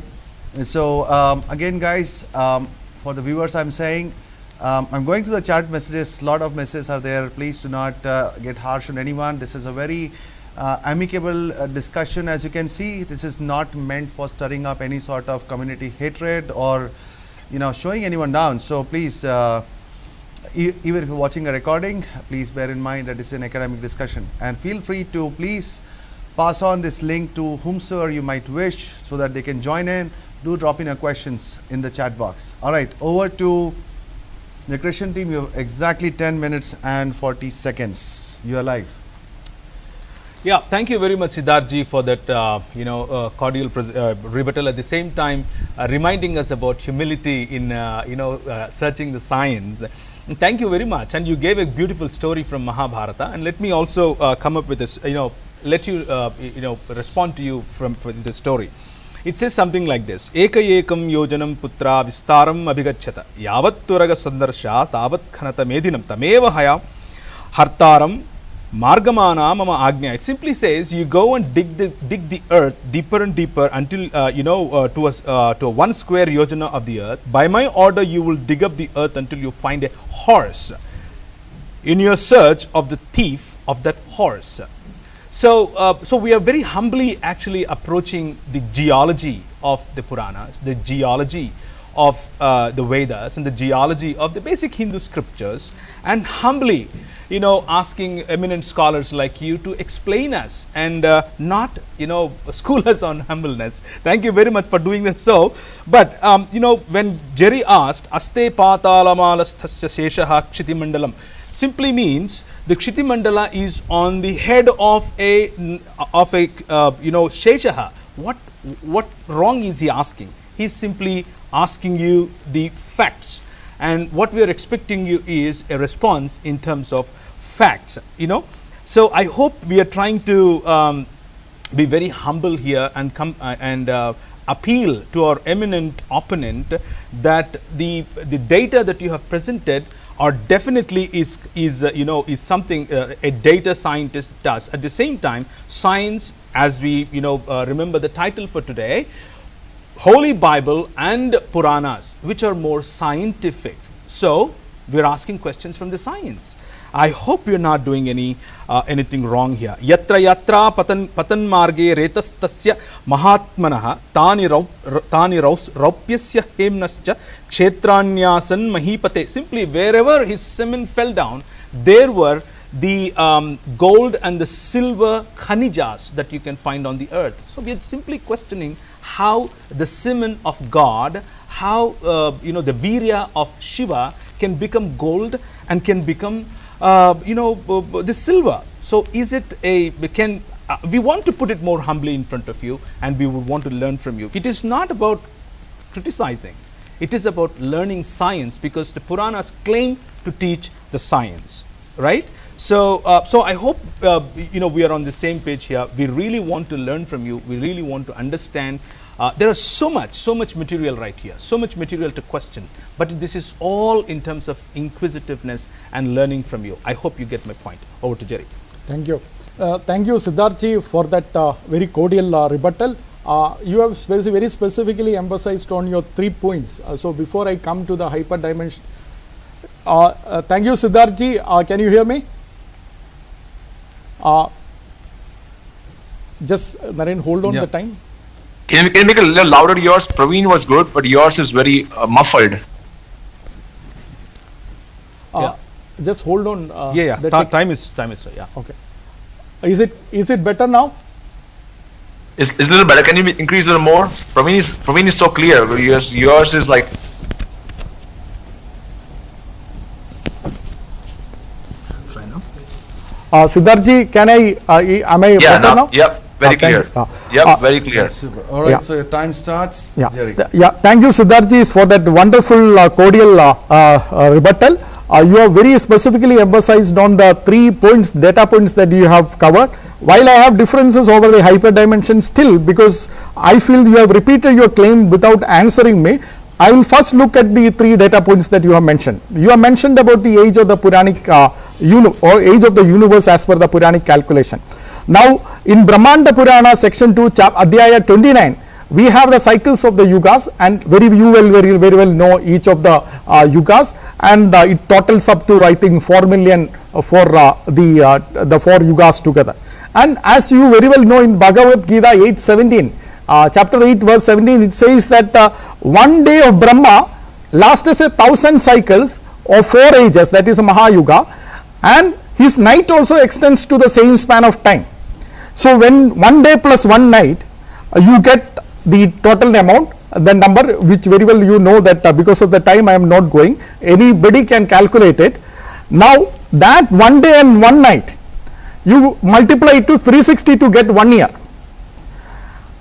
And so again, guys, for the viewers, I'm saying, I'm going to the chat messages. A lot of messages are there. Please do not get harsh on anyone. This is a very amicable discussion. As you can see, this is not meant for stirring up any sort of community hatred or showing anyone down. So please, even if you're watching a recording, please bear in mind that it's an academic discussion, and feel free to please pass on this link to whomsoever you might wish so that they can join in. Do drop in your questions in the chat box. All right, over to the Christian team. You have exactly 10 minutes and 40 seconds. You are live. Yeah, thank you very much, Siddharth ji, for that cordial rebuttal. At the same time, reminding us about humility in searching the science. And thank you very much. And you gave a beautiful story from Mahabharata. And let me also come up with this. Let you respond to you from the story. It says something like this: Ekayekam yojanam putra vistaram abhigacchata yavat turaga sandarsha tavat khanata medinam tameva haya hartaram margamana mama agnya. It simply says you go and dig the earth deeper and deeper until to a 1 square yojana of the earth. By my order, you will dig up the earth until you find a horse. In your search of the thief of that horse. So we are very humbly actually approaching the geology of the Puranas, the geology of the Vedas, and the geology of the basic Hindu scriptures, and humbly asking eminent scholars like you to explain us and not, school us on humbleness. Thank you very much for doing that. So, but, when Jerry asked, Aste patalamalastha sheshaha kshiti mandalam, simply means the Kshiti Mandala is on the head of a Sheshaha. What wrong is he asking? He's simply asking you the facts, and what we are expecting you is a response in terms of facts. So I hope we are trying to be very humble here and come and appeal to our eminent opponent that the data that you have presented or definitely is something a data scientist does. At the same time, science, as we remember the title for today, Holy Bible and Puranas, which are more scientific. So we are asking questions from the science. I hope you are not doing anything wrong here. Yatra yatra patan marge retastasya mahatmanah tani raupyasya hemnascha kshetranyasan mahipate. Simply, wherever his semen fell down, there were the gold and the silver khanijas that you can find on the earth. So we are simply questioning how the semen of God, how the virya of Shiva can become gold and can become the silver. So is it we want to put it more humbly in front of you, and we would want to learn from you. It is not about criticizing. It is about learning science, because the Puranas claim to teach the science, right? So I hope we are on the same page here. We really want to learn from you. We really want to understand. There is so much material right here, so much material to question, but this is all in terms of inquisitiveness and learning from you. I hope you get my point. Over to Jerry. Thank you. Thank you, Siddharth, for that very cordial rebuttal. You have very specifically emphasized on your 3 points. So before I come to the hyperdimension, thank you, Siddharth. Can you hear me? Just Naren, hold on the time. Can you make it a little louder? Yours, Praveen, was good, but yours is very muffled. Just hold on. Time is yeah. Okay. Is it better now? It's a little better. Can you increase a little more? Praveen is so clear. But yours is like. Try now. Siddharth, am I better now? Yep. Very clear. Very clear. Super. All right, so your time starts, Jerry. Thank you, Siddharth, for that wonderful cordial rebuttal. You have very specifically emphasized on the 3 data points that you have covered. While I have differences over the hyperdimension still, because I feel you have repeated your claim without answering me, I will first look at the 3 data points that you have mentioned. You have mentioned about the age of the Puranic or age of the universe as per the Puranic calculation. Now, in Brahmanda Purana, section 2, Adhyaya 29, we have the cycles of the Yugas, and very well know each of the Yugas, and it totals up to, I think, 4 million for the 4 Yugas together. And as you very well know, in Bhagavad Gita 8:17, chapter 8 verse 17, it says that one day of Brahma lasts 1,000 cycles of 4 ages, that is a Mahayuga, and his night also extends to the same span of time. So when 1 day plus 1 night, you get the total amount, the number, which very well you know that because of the time I am not going, anybody can calculate it. Now that 1 day and 1 night, you multiply it to 360 to get 1 year,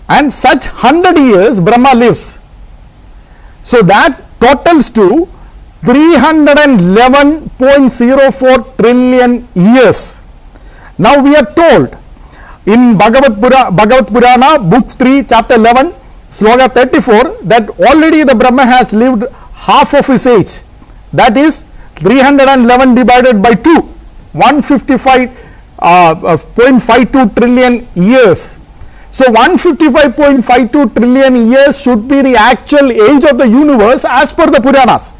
and such 100 years Brahma lives. So that totals to 311.04 trillion years. Now we are told in Bhagavad Purana, book 3, chapter 11, sloga 34, that already the Brahma has lived half of his age. That is 311 divided by 2, 155.52 trillion years. So 155.52 trillion years should be the actual age of the universe as per the Puranas.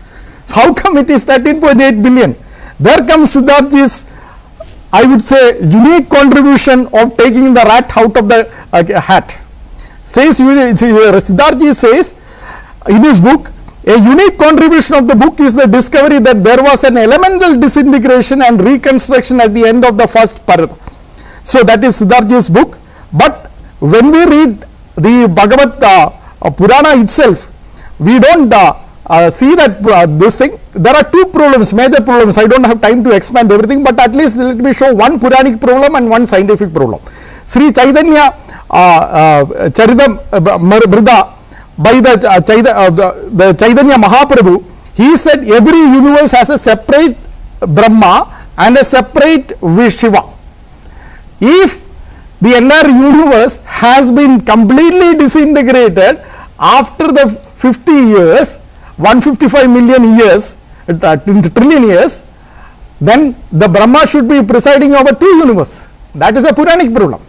How come it is 13.8 billion? There comes Siddharth's, I would say, unique contribution of taking the rat out of the hat. Siddharth says in his book, A unique contribution of the book is the discovery that there was an elemental disintegration and reconstruction at the end of the first Parva. So that is Siddhartha's book. But when we read the Bhagavad Purana itself, we don't see that this thing. There are two problems, major problems. I don't have time to expand everything, but at least let me show one Puranic problem and one scientific problem. Sri Chaitanya Charitam Mrida, by the Chaitanya Mahaprabhu, he said every universe has a separate Brahma and a separate Shiva. If the entire universe has been completely disintegrated after the 50 years, 155 million years, trillion years, then the Brahma should be presiding over two universes. That is a Puranic problem.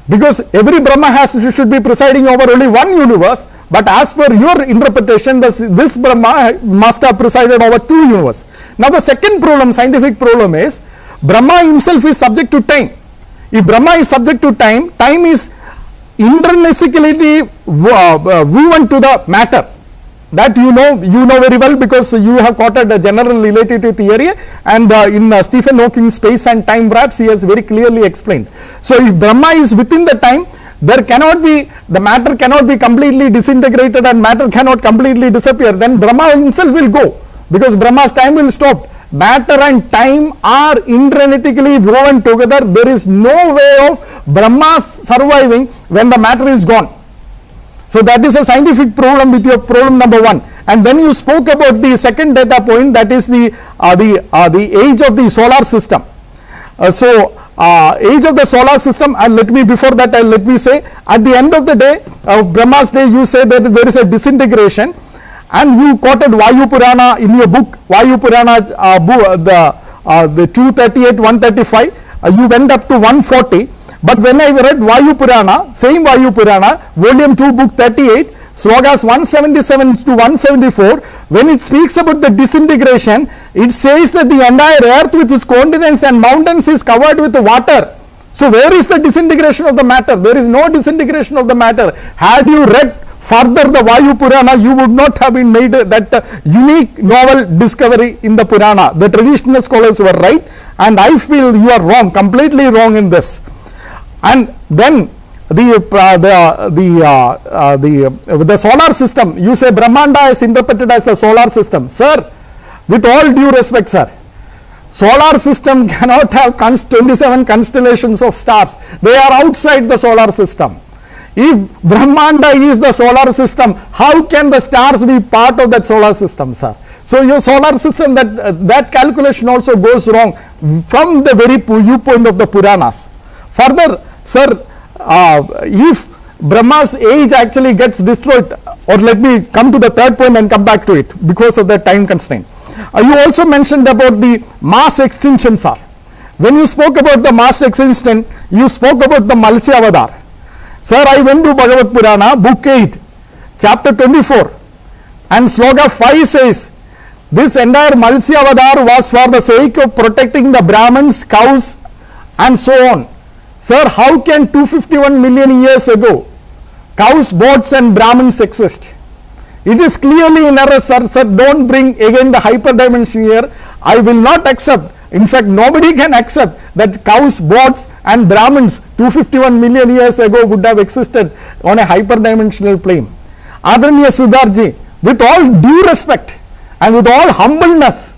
Because every Brahma should be presiding over only one universe, but as per your interpretation, this Brahma must have presided over two universes. Now the second problem, scientific problem, is Brahma himself is subject to time. If Brahma is subject to time, time is intrinsically woven to the matter. That you know very well, because you have quoted a general relativity theory, and in Stephen Hawking's Space and Time Wraps, he has very clearly explained. So if Brahma is within the time, there cannot be, the matter cannot be completely disintegrated and matter cannot completely disappear, then Brahma himself will go, because Brahma's time will stop. Matter and time are intrinsically woven together. There is no way of Brahma surviving when the matter is gone. So that is a scientific problem with your problem number one. And then you spoke about the second data point, that is the age of the solar system. Age of the solar system, and let me say, at the end of the day, of Brahma's day, you say that there is a disintegration, and you quoted Vayu Purana in your book, Vayu Purana, the 238, 135, you went up to 140. But when I read Vayu Purana, same Vayu Purana, volume 2, book 38, slogas 177 to 174, when it speaks about the disintegration, it says that the entire earth with its continents and mountains is covered with water. So where is the disintegration of the matter? There is no disintegration of the matter. Had you read further the Vayu Purana, you would not have been made that unique novel discovery in the Purana. The traditional scholars were right, and I feel you are wrong, completely wrong in this. And then the solar system, you say Brahmanda is interpreted as the solar system. Sir, with all due respect, sir, solar system cannot have 27 constellations of stars. They are outside the solar system. If Brahmanda is the solar system, how can the stars be part of that solar system, sir? So your solar system, that calculation also goes wrong from the very viewpoint of the Puranas. Further, sir, if Brahma's age actually gets destroyed, or let me come to the third point and come back to it because of the time constraint. You also mentioned about the mass extinction, sir. When you spoke about the mass extinction, you spoke about the Malsya Avadar. Sir, I went to Bhagavad Purana, book 8, chapter 24, and sloga 5 says, this entire Malsya Avadar was for the sake of protecting the Brahmins, cows, and so on. Sir, how can 251 million years ago cows, boats, and Brahmins exist? It is clearly in error, sir. Sir, don't bring again the hyperdimension here. I will not accept. In fact, nobody can accept that cows, boats, and Brahmins 251 million years ago would have existed on a hyperdimensional plane. Adharaniya Siddharji, with all due respect and with all humbleness,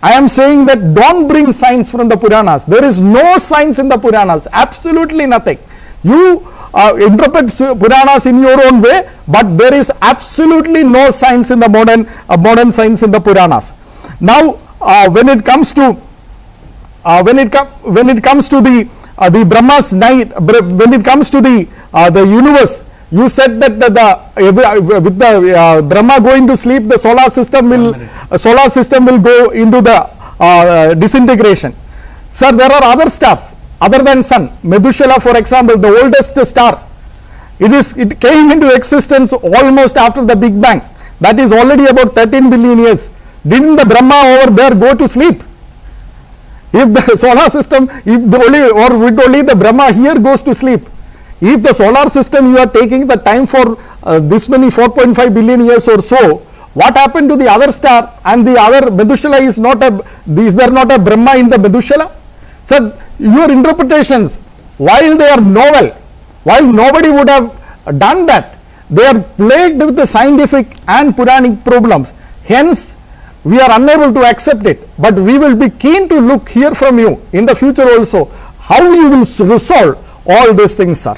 I am saying that don't bring science from the Puranas. There is no science in the Puranas, absolutely nothing. You interpret Puranas in your own way, but there is absolutely no science in the modern science in the Puranas. Now, when it comes to the Brahma's night, when it comes to the universe, you said that with the Brahma going to sleep, the solar system will go into the disintegration. Sir, there are other stars other than Sun. Methuselah, for example, the oldest star, it came into existence almost after the Big Bang. That is already about 13 billion years. Didn't the Brahma over there go to sleep? If the solar system, with only the Brahma here goes to sleep. If the solar system, you are taking the time for this many 4.5 billion years or so, What happened to the other star and the other Methuselah is not is there not a Brahma in the Methuselah? So your interpretations, while they are novel, while nobody would have done that, they are plagued with the scientific and Puranic problems. Hence, we are unable to accept it, but we will be keen to hear from you in the future also how you will resolve all these things, sir.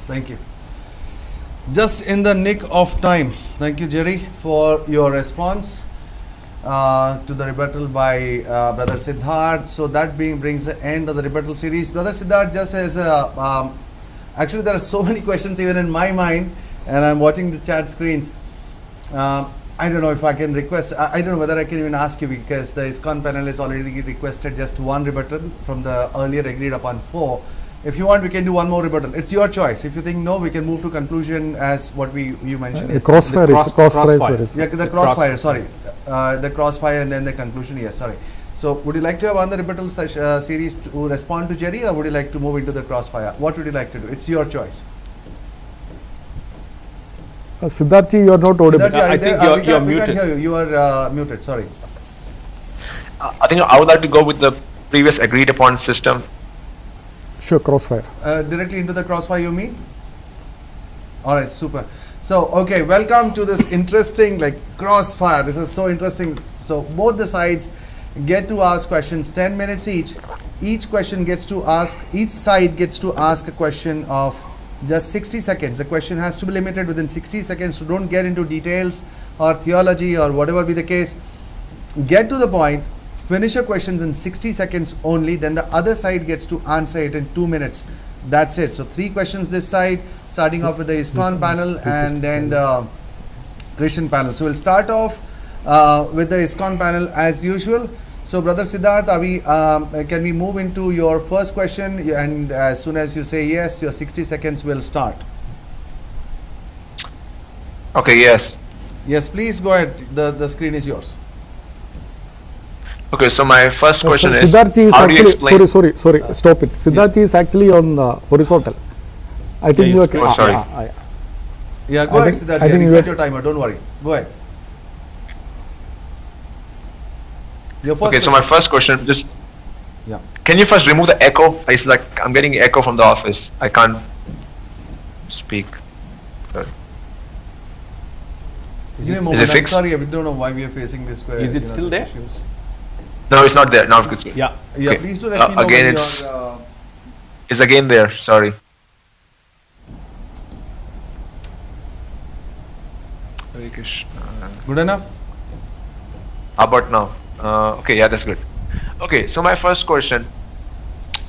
Thank you. Just in the nick of time, thank you, Jerry, for your response to the rebuttal by Brother Siddharth. So that brings the end of the rebuttal series. Brother Siddharth, just as actually there are so many questions even in my mind, and I'm watching the chat screens. I don't know if I can request, I don't know whether I can even ask you, because the ISKCON panel has already requested just one rebuttal from the earlier agreed upon 4. If you want, we can do one more rebuttal. It's your choice. If you think no, we can move to conclusion as what you mentioned. The crossfire. Yeah, the crossfire, sorry. The crossfire and then the conclusion, yes, sorry. So would you like to have on the rebuttal series to respond to Jerry, or would you like to move into the crossfire? What would you like to do? It's your choice. Siddharthi, you are not audible. Siddharthi, I think you're muted. We can't hear you. You are muted, sorry. I think I would like to go with the previous agreed upon system. Sure, crossfire. Directly into the crossfire, you mean? Alright, super. So, okay, welcome to this interesting crossfire. This is so interesting. So, both the sides get to ask questions, 10 minutes each. Each side gets to ask a question of just 60 seconds. The question has to be limited within 60 seconds, so don't get into details or theology or whatever be the case. Get to the point, finish your questions in 60 seconds only, then the other side gets to answer it in 2 minutes. That's it. So 3 questions this side, starting off with the ISKCON panel and then the Christian panel. So we'll start off with the ISKCON panel as usual. So Brother Siddharth, can we move into your first question, and as soon as you say yes, your 60 seconds will start. Okay, yes. Yes, please go ahead. The screen is yours. Okay, so my first question is, Siddharthi is how do you actually, explain? sorry, stop it. Siddharthi is actually on horizontal. I think you are. Oh, sorry. Yeah, go ahead, Siddharthi. I reset your timer. Don't worry. Go ahead. Your first Okay, so my first question, just yeah. Can you first remove the echo? It's like I'm getting echo from the office. I can't speak. Sorry. Give me a Is moment. it I'm fixed? sorry, I don't know why we are facing this. Is it still there? Issues. No, it's not there. Now it's good. Yeah. Yeah, Okay. please do let me know Again, when it's you're, it's again there. Sorry. Hare Krishna. good enough. How about now? Okay, yeah, that's good. Okay, so my first question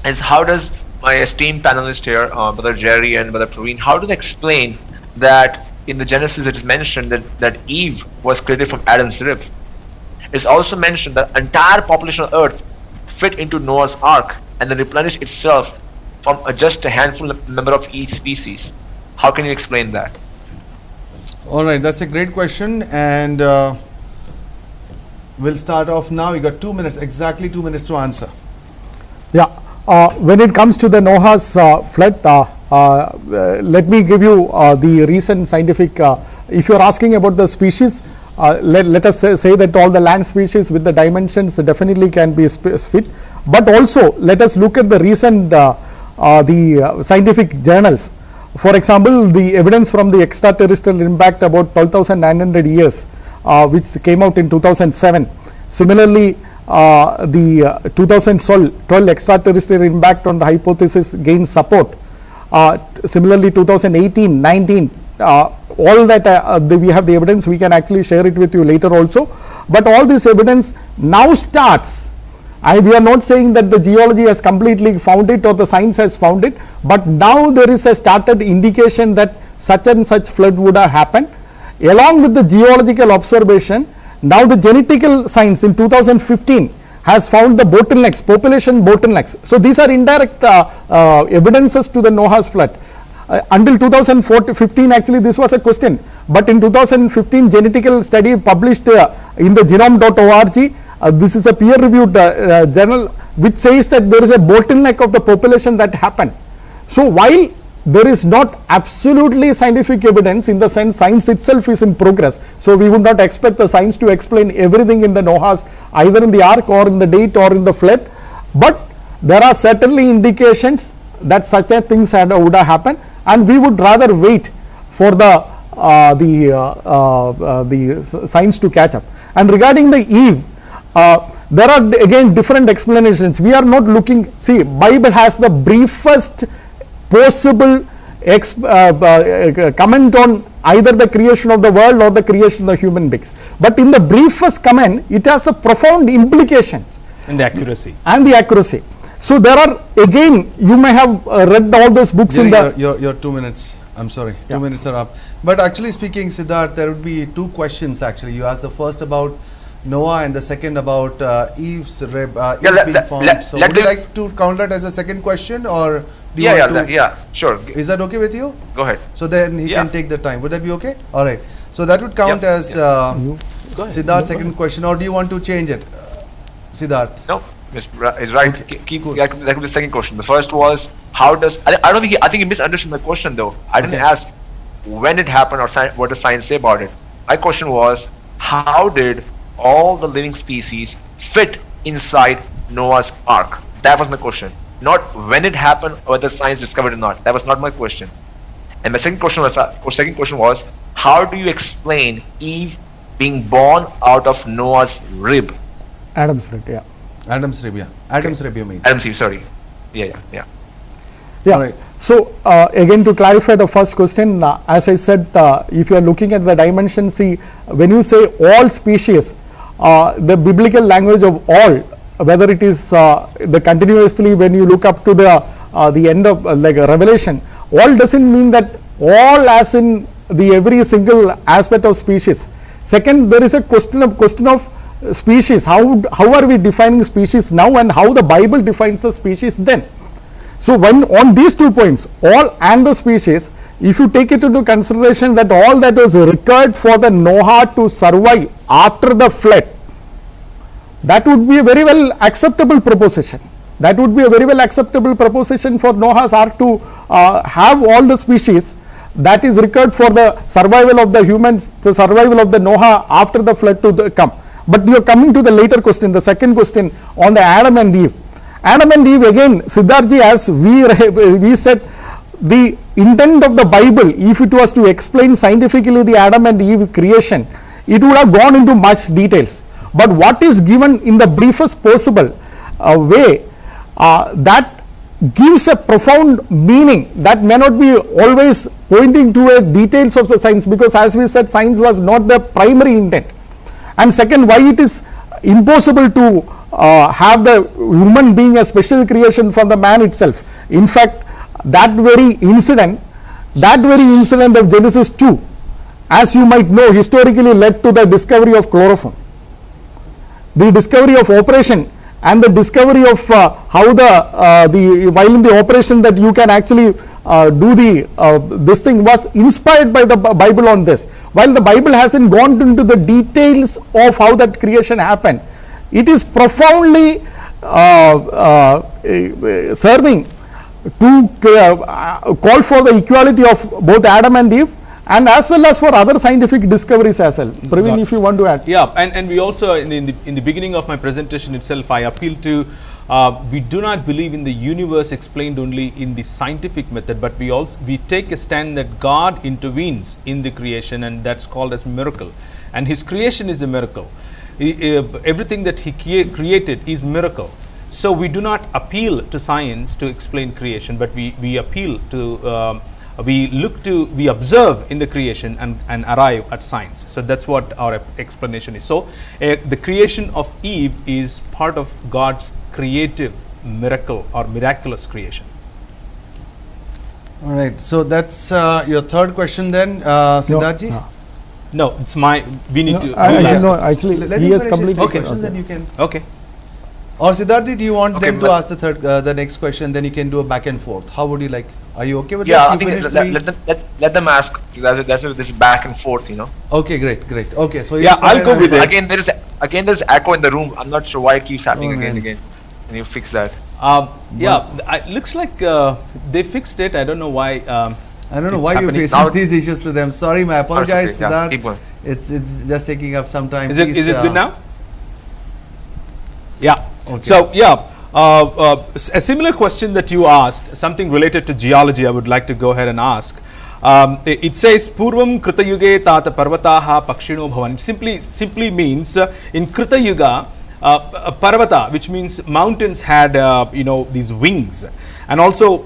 is, how does my esteemed panelist here, Brother Jerry and Brother Praveen, how do they explain that in the Genesis it is mentioned that Eve was created from Adam's rib? It's also mentioned that entire population of Earth fit into Noah's Ark and then replenished itself from just a handful member of each species. How can you explain that? All right, that's a great question, and we'll start off now. You got 2 minutes, exactly 2 minutes to answer. Yeah, when it comes to the Noah's flood, let me give you the recent scientific, if you are asking about the species, let us say that all the land species with the dimensions definitely can be fit, but also let us look at the recent the scientific journals. For example, the evidence from the extraterrestrial impact about 12,900 years, which came out in 2007. Similarly, the 2012 extraterrestrial impact on the hypothesis gained support. Similarly, 2018, 19, all that we have the evidence, we can actually share it with you later also. But all this evidence now starts, and we are not saying that the geology has completely found it or the science has found it, but now there is a started indication that such and such flood would have happened. Along with the geological observation, now the genetical science in 2015 has found the bottlenecks, population bottlenecks. So these are indirect evidences to the Noah's flood. Until 2015 actually this was a question, but in 2015 genetical study published in the genome.org, this is a peer reviewed journal which says that there is a bottleneck of the population that happened. So while there is not absolutely scientific evidence, in the sense science itself is in progress. So we would not expect the science to explain everything in the Noah's, either in the ark or in the date or in the flood. But there are certainly indications that such a things would have happened, and we would rather wait for the science to catch up. And regarding the Eve, there are again different explanations. We are not looking, see, Bible has the briefest possible comment on either the creation of the world or the creation of the human beings. But in the briefest comment, it has a profound implications. And the accuracy. And the accuracy. So there are, again, you may have read all those books in the... Your 2 minutes, I'm sorry, 2 minutes are up. But actually speaking, Siddharth, there would be two questions actually. You asked the first about Noah and the second about Eve's rib, Eve being formed. So would you like to count that as a second question, or do you want to? Sure. Is that okay with you? Go ahead. So then he can take the time. Would that be okay? All right. So that would count as Siddharth's second question, or do you want to change it, Siddharth? No, it's right. Okay. Keep that could be the second question. The first was, how does, I don't think I think he misunderstood my question though. I didn't ask when it happened or what does science say about it. My question was, how did all the living species fit inside Noah's ark? That was my question. Not when it happened or whether science discovered it or not. That was not my question. And my second question was, how do you explain Eve being born out of Noah's rib? Adam's rib, yeah. Adam's rib, yeah. Adam's rib, you mean? Adam's rib, sorry. Yeah. Right. So again, to clarify the first question, as I said, if you are looking at the dimension, see, when you say all species, the biblical language of all, whether it is the continuously, when you look up to the end of like a Revelation, all doesn't mean that all as in the every single aspect of species. Second, there is a question of species. How are we defining species now, and how the Bible defines the species then? So when on these 2 points, all and the species, if you take it into consideration that all that was required for the Noah to survive after the flood, that would be a very well acceptable proposition. That would be a very well acceptable proposition for Noah's ark to have all the species that is required for the survival of the humans, the survival of the Noah after the flood to come. But you are coming to the later question, the second question on the Adam and Eve. Adam and Eve, again, Siddharthji, as we said, the intent of the Bible, if it was to explain scientifically the Adam and Eve creation, it would have gone into much details. But what is given in the briefest possible way, that gives a profound meaning that may not be always pointing to a details of the science, because as we said, science was not the primary intent. And second, why it is impossible to have the human being a special creation from the man itself. In fact, that very incident of Genesis 2, as you might know, historically led to the discovery of chloroform, the discovery of operation, and the discovery of how while in the operation that you can actually do this thing was inspired by the Bible on this. While the Bible hasn't gone into the details of how that creation happened, it is profoundly serving to call for the equality of both Adam and Eve, and as well as for other scientific discoveries as well. Praveen, if you want to add. Yeah, and we also, in the beginning of my presentation itself, I appeal to, we do not believe in the universe explained only in the scientific method, but we take a stand that God intervenes in the creation, and that's called as miracle. And His creation is a miracle. Everything that He created is miracle. So we do not appeal to science to explain creation, but we appeal to, we observe in the creation and arrive at science. So that's what our explanation is. So the creation of Eve is part of God's creative miracle or miraculous creation. All right. So that's your third question then, Siddharthji? No, it's my. We need to. Actually, let he me has finish his completely. questions, then you can. Okay. Or Siddharthji, do you want them to ask the next question? Then you can do a back and forth. How would you like? Are you okay with this? I think let them ask. That's this back and forth, you know. Okay, great. Okay, so yeah, I'll go with it. Again, there's echo in the room. I'm not sure why it keeps happening again. Can you fix that? Looks like they fixed it. I don't know why. I don't know it's why you're happening. facing these issues to them. Sorry, I apologize, Okay, yeah, Siddharth. keep going. It's just taking up some time. Is it good now? Yeah. Okay. So a similar question that you asked, something related to geology, I would like to go ahead and ask. It says Purvam Krita Yuge Tata Parvataha Pakshino Bhavan. It simply means in Krita Yuga, Parvata, which means mountains had these wings, and also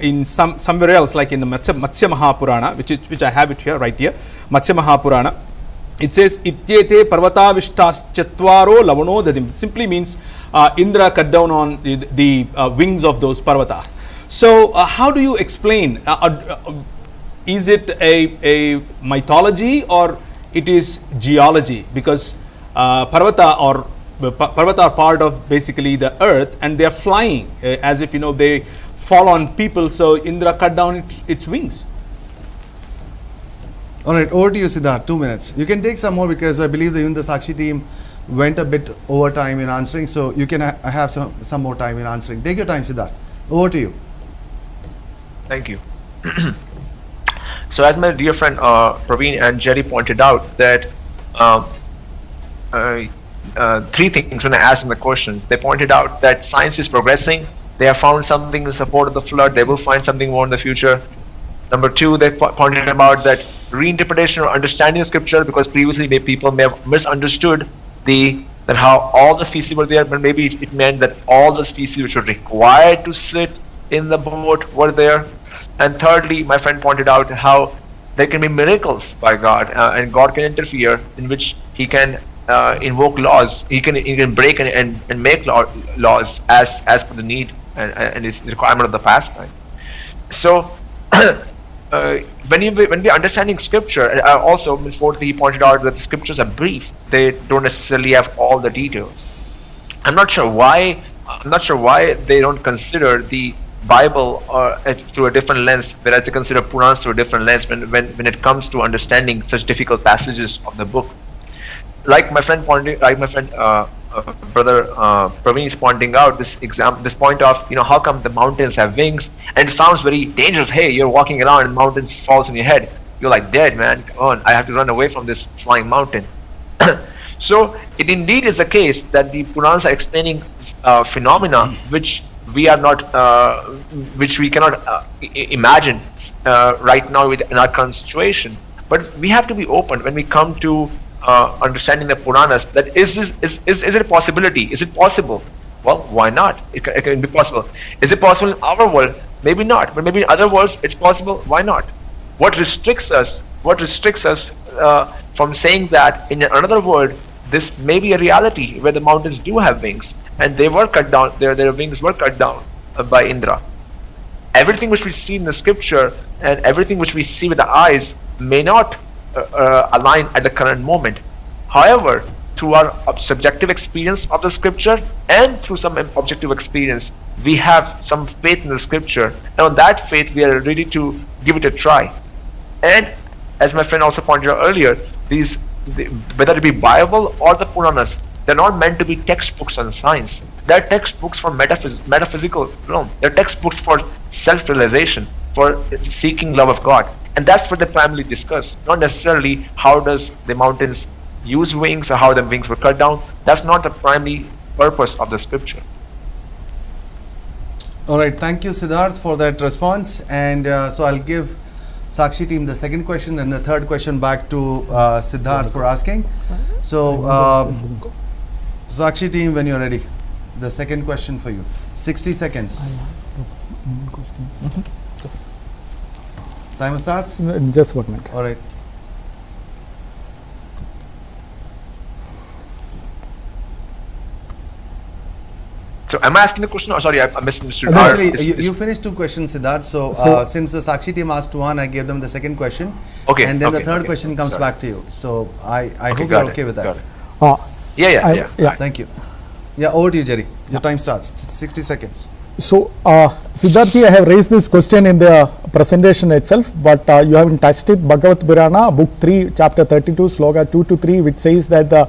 in somewhere else, like in the Matsya Mahapurana, which I have it here, right here, Matsya Mahapurana, it says Ityete Parvata Vishtas Chatvaro Lavano Dadim. Simply means Indra cut down on the wings of those Parvata. So how do you explain? Is it a mythology or it is geology? Because Parvata are part of basically the earth, and they are flying as if they fall on people. So Indra cut down its wings. All right, over to you, Siddharth. 2 minutes. You can take some more because I believe that even the Sakshi team went a bit over time in answering. So you can have some more time in answering. Take your time, Siddharth. Over to you. Thank you. So as my dear friend Praveen and Jerry pointed out that three things when I asked them the questions. They pointed out that science is progressing. They have found something in support of the flood. They will find something more in the future. Number two, they pointed about that reinterpretation or understanding of scripture, because previously people may have misunderstood that how all the species were there, but maybe it meant that all the species which were required to sit in the boat were there. And thirdly, my friend pointed out how there can be miracles by God, and God can interfere, in which He can invoke laws. He can break and make laws as per the need and its requirement of the pastime. So when we are understanding scripture, also fourthly, he pointed out that the scriptures are brief. They don't necessarily have all the details. I'm not sure why they don't consider the Bible through a different lens, whereas they consider Puranas through a different lens when it comes to understanding such difficult passages of the book. Like my friend brother Praveen is pointing out this point of how come the mountains have wings, and it sounds very dangerous. Hey, you're walking around and mountains falls on your head. You're like dead, man. Come on, I have to run away from this flying mountain. So it indeed is the case that the Puranas are explaining phenomena which we cannot imagine right now in our current situation. But we have to be open when we come to understanding the Puranas. That is it a possibility? Is it possible? Well, why not? It can be possible. Is it possible in our world? Maybe not, but maybe in other worlds it's possible. Why not? What restricts us from saying that in another world this may be a reality where the mountains do have wings, and they were cut down, their wings were cut down by Indra. Everything which we see in the scripture and everything which we see with the eyes may not align at the current moment. However, through our subjective experience of the scripture and through some objective experience, we have some faith in the scripture, and on that faith we are ready to give it a try. And as my friend also pointed out earlier, whether it be Bible or the Puranas, they're not meant to be textbooks on science. They're textbooks for metaphysical realm. They're textbooks for self-realization, for seeking love of God. And that's what they primarily discuss. Not necessarily how does the mountains use wings or how the wings were cut down. That's not the primary purpose of the scripture. All right, thank you, Siddharth, for that response. And so I'll give Sakshi team the second question and the third question back to Siddharth for asking. So Sakshi team, when you're ready, the second question for you. 60 seconds. Timer starts? Just 1 minute. All right. So am I asking the question? Or sorry, I misunderstood. Actually, you finished two questions, Siddharth. So since the Sakshi team asked one, I gave them the second question. Okay. And then the third question comes back to you. So I hope you're okay with that. Yeah. Thank you. Yeah, over to you, Jerry. Your time starts. 60 seconds. So, Siddharthji, I have raised this question in the presentation itself, but you haven't touched it. Bhagavad Purana, book 3, chapter 32, sloga 2 to 3, which says that the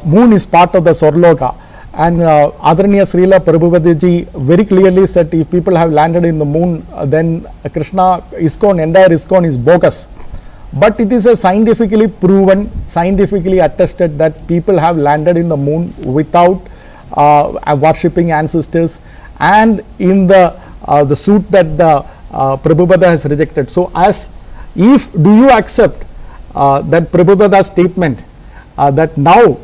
moon is part of the Swarloka, And Adaraniya Srila Prabhupada very clearly said if people have landed in the moon, then Krishna ISKCON, entire ISKCON is bogus. But it is a scientifically proven, scientifically attested that people have landed in the moon without worshipping ancestors and in the suit that the Prabhupada has rejected. So do you accept that Prabhupada's statement that now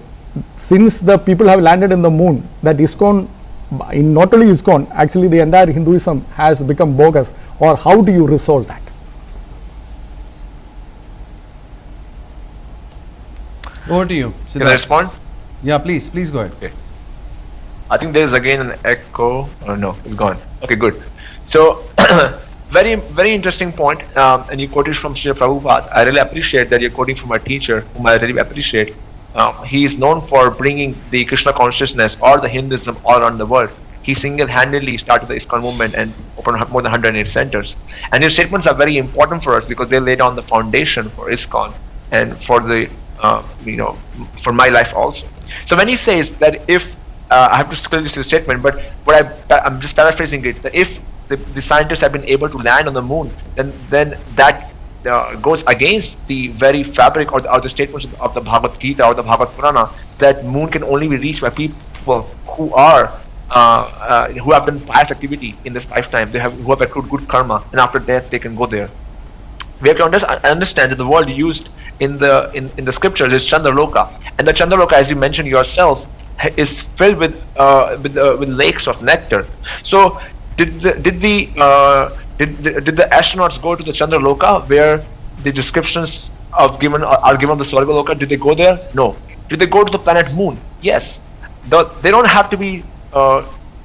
since the people have landed in the moon, that ISKCON, not only ISKCON, actually the entire Hinduism has become bogus, or how do you resolve that? Over to you, Can I respond? Yeah, please go ahead. Okay. I think there is again an echo. Oh no, it's gone. Okay, good. So, very, very interesting point. And you quoted from Srila Prabhupada. I really appreciate that you're quoting from a teacher whom I really appreciate. He is known for bringing the Krishna consciousness or the Hinduism all around the world. He single-handedly started the ISKCON movement and opened more than 108 centers. And his statements are very important for us because they lay down the foundation for ISKCON and for the for my life also. So when he says that if I have to scroll this statement, but I'm just paraphrasing it, that if the scientists have been able to land on the moon, then that goes against the very fabric or the statements of the Bhagavad Gita or the Bhagavad Purana, that moon can only be reached by people who have done pious activity in this lifetime, who have accrued good karma, and after death they can go there. We have to understand that the word used in the scriptures is Chandraloka, and the Chandraloka, as you mentioned yourself, is filled with lakes of nectar. So did the astronauts go to the Chandraloka where the descriptions are given on the Swargaloka? Did they go there? No. Did they go to the planet Moon? Yes. They don't have to be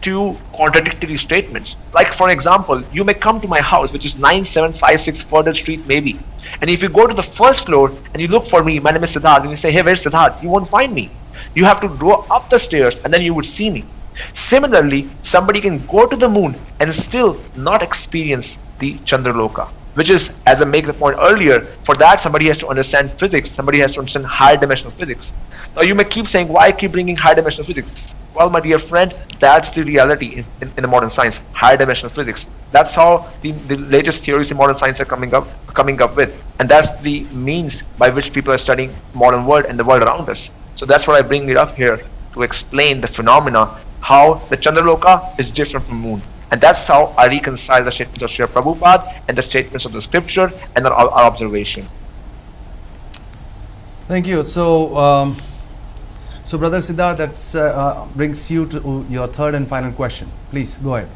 two contradictory statements. Like for example, you may come to my house, which is 9756 Further Street maybe, and if you go to the first floor and you look for me, my name is Siddharth, and you say, hey, where's Siddharth? You won't find me. You have to go up the stairs and then you would see me. Similarly, somebody can go to the moon and still not experience the Chandraloka, which is, as I make the point earlier, for that somebody has to understand physics, somebody has to understand higher dimensional physics. Now you may keep saying, why keep bringing higher dimensional physics? Well, my dear friend, that's the reality in the modern science, higher dimensional physics. That's how the latest theories in modern science are coming up with, and that's the means by which people are studying modern world and the world around us. So that's what I bring it up here to explain the phenomena, how the Chandraloka is different from moon. And that's how I reconcile the statements of Srila Prabhupada and the statements of the scripture and our observation. Thank you. So, Brother Siddharth, that brings you to your third and final question. Please, go ahead.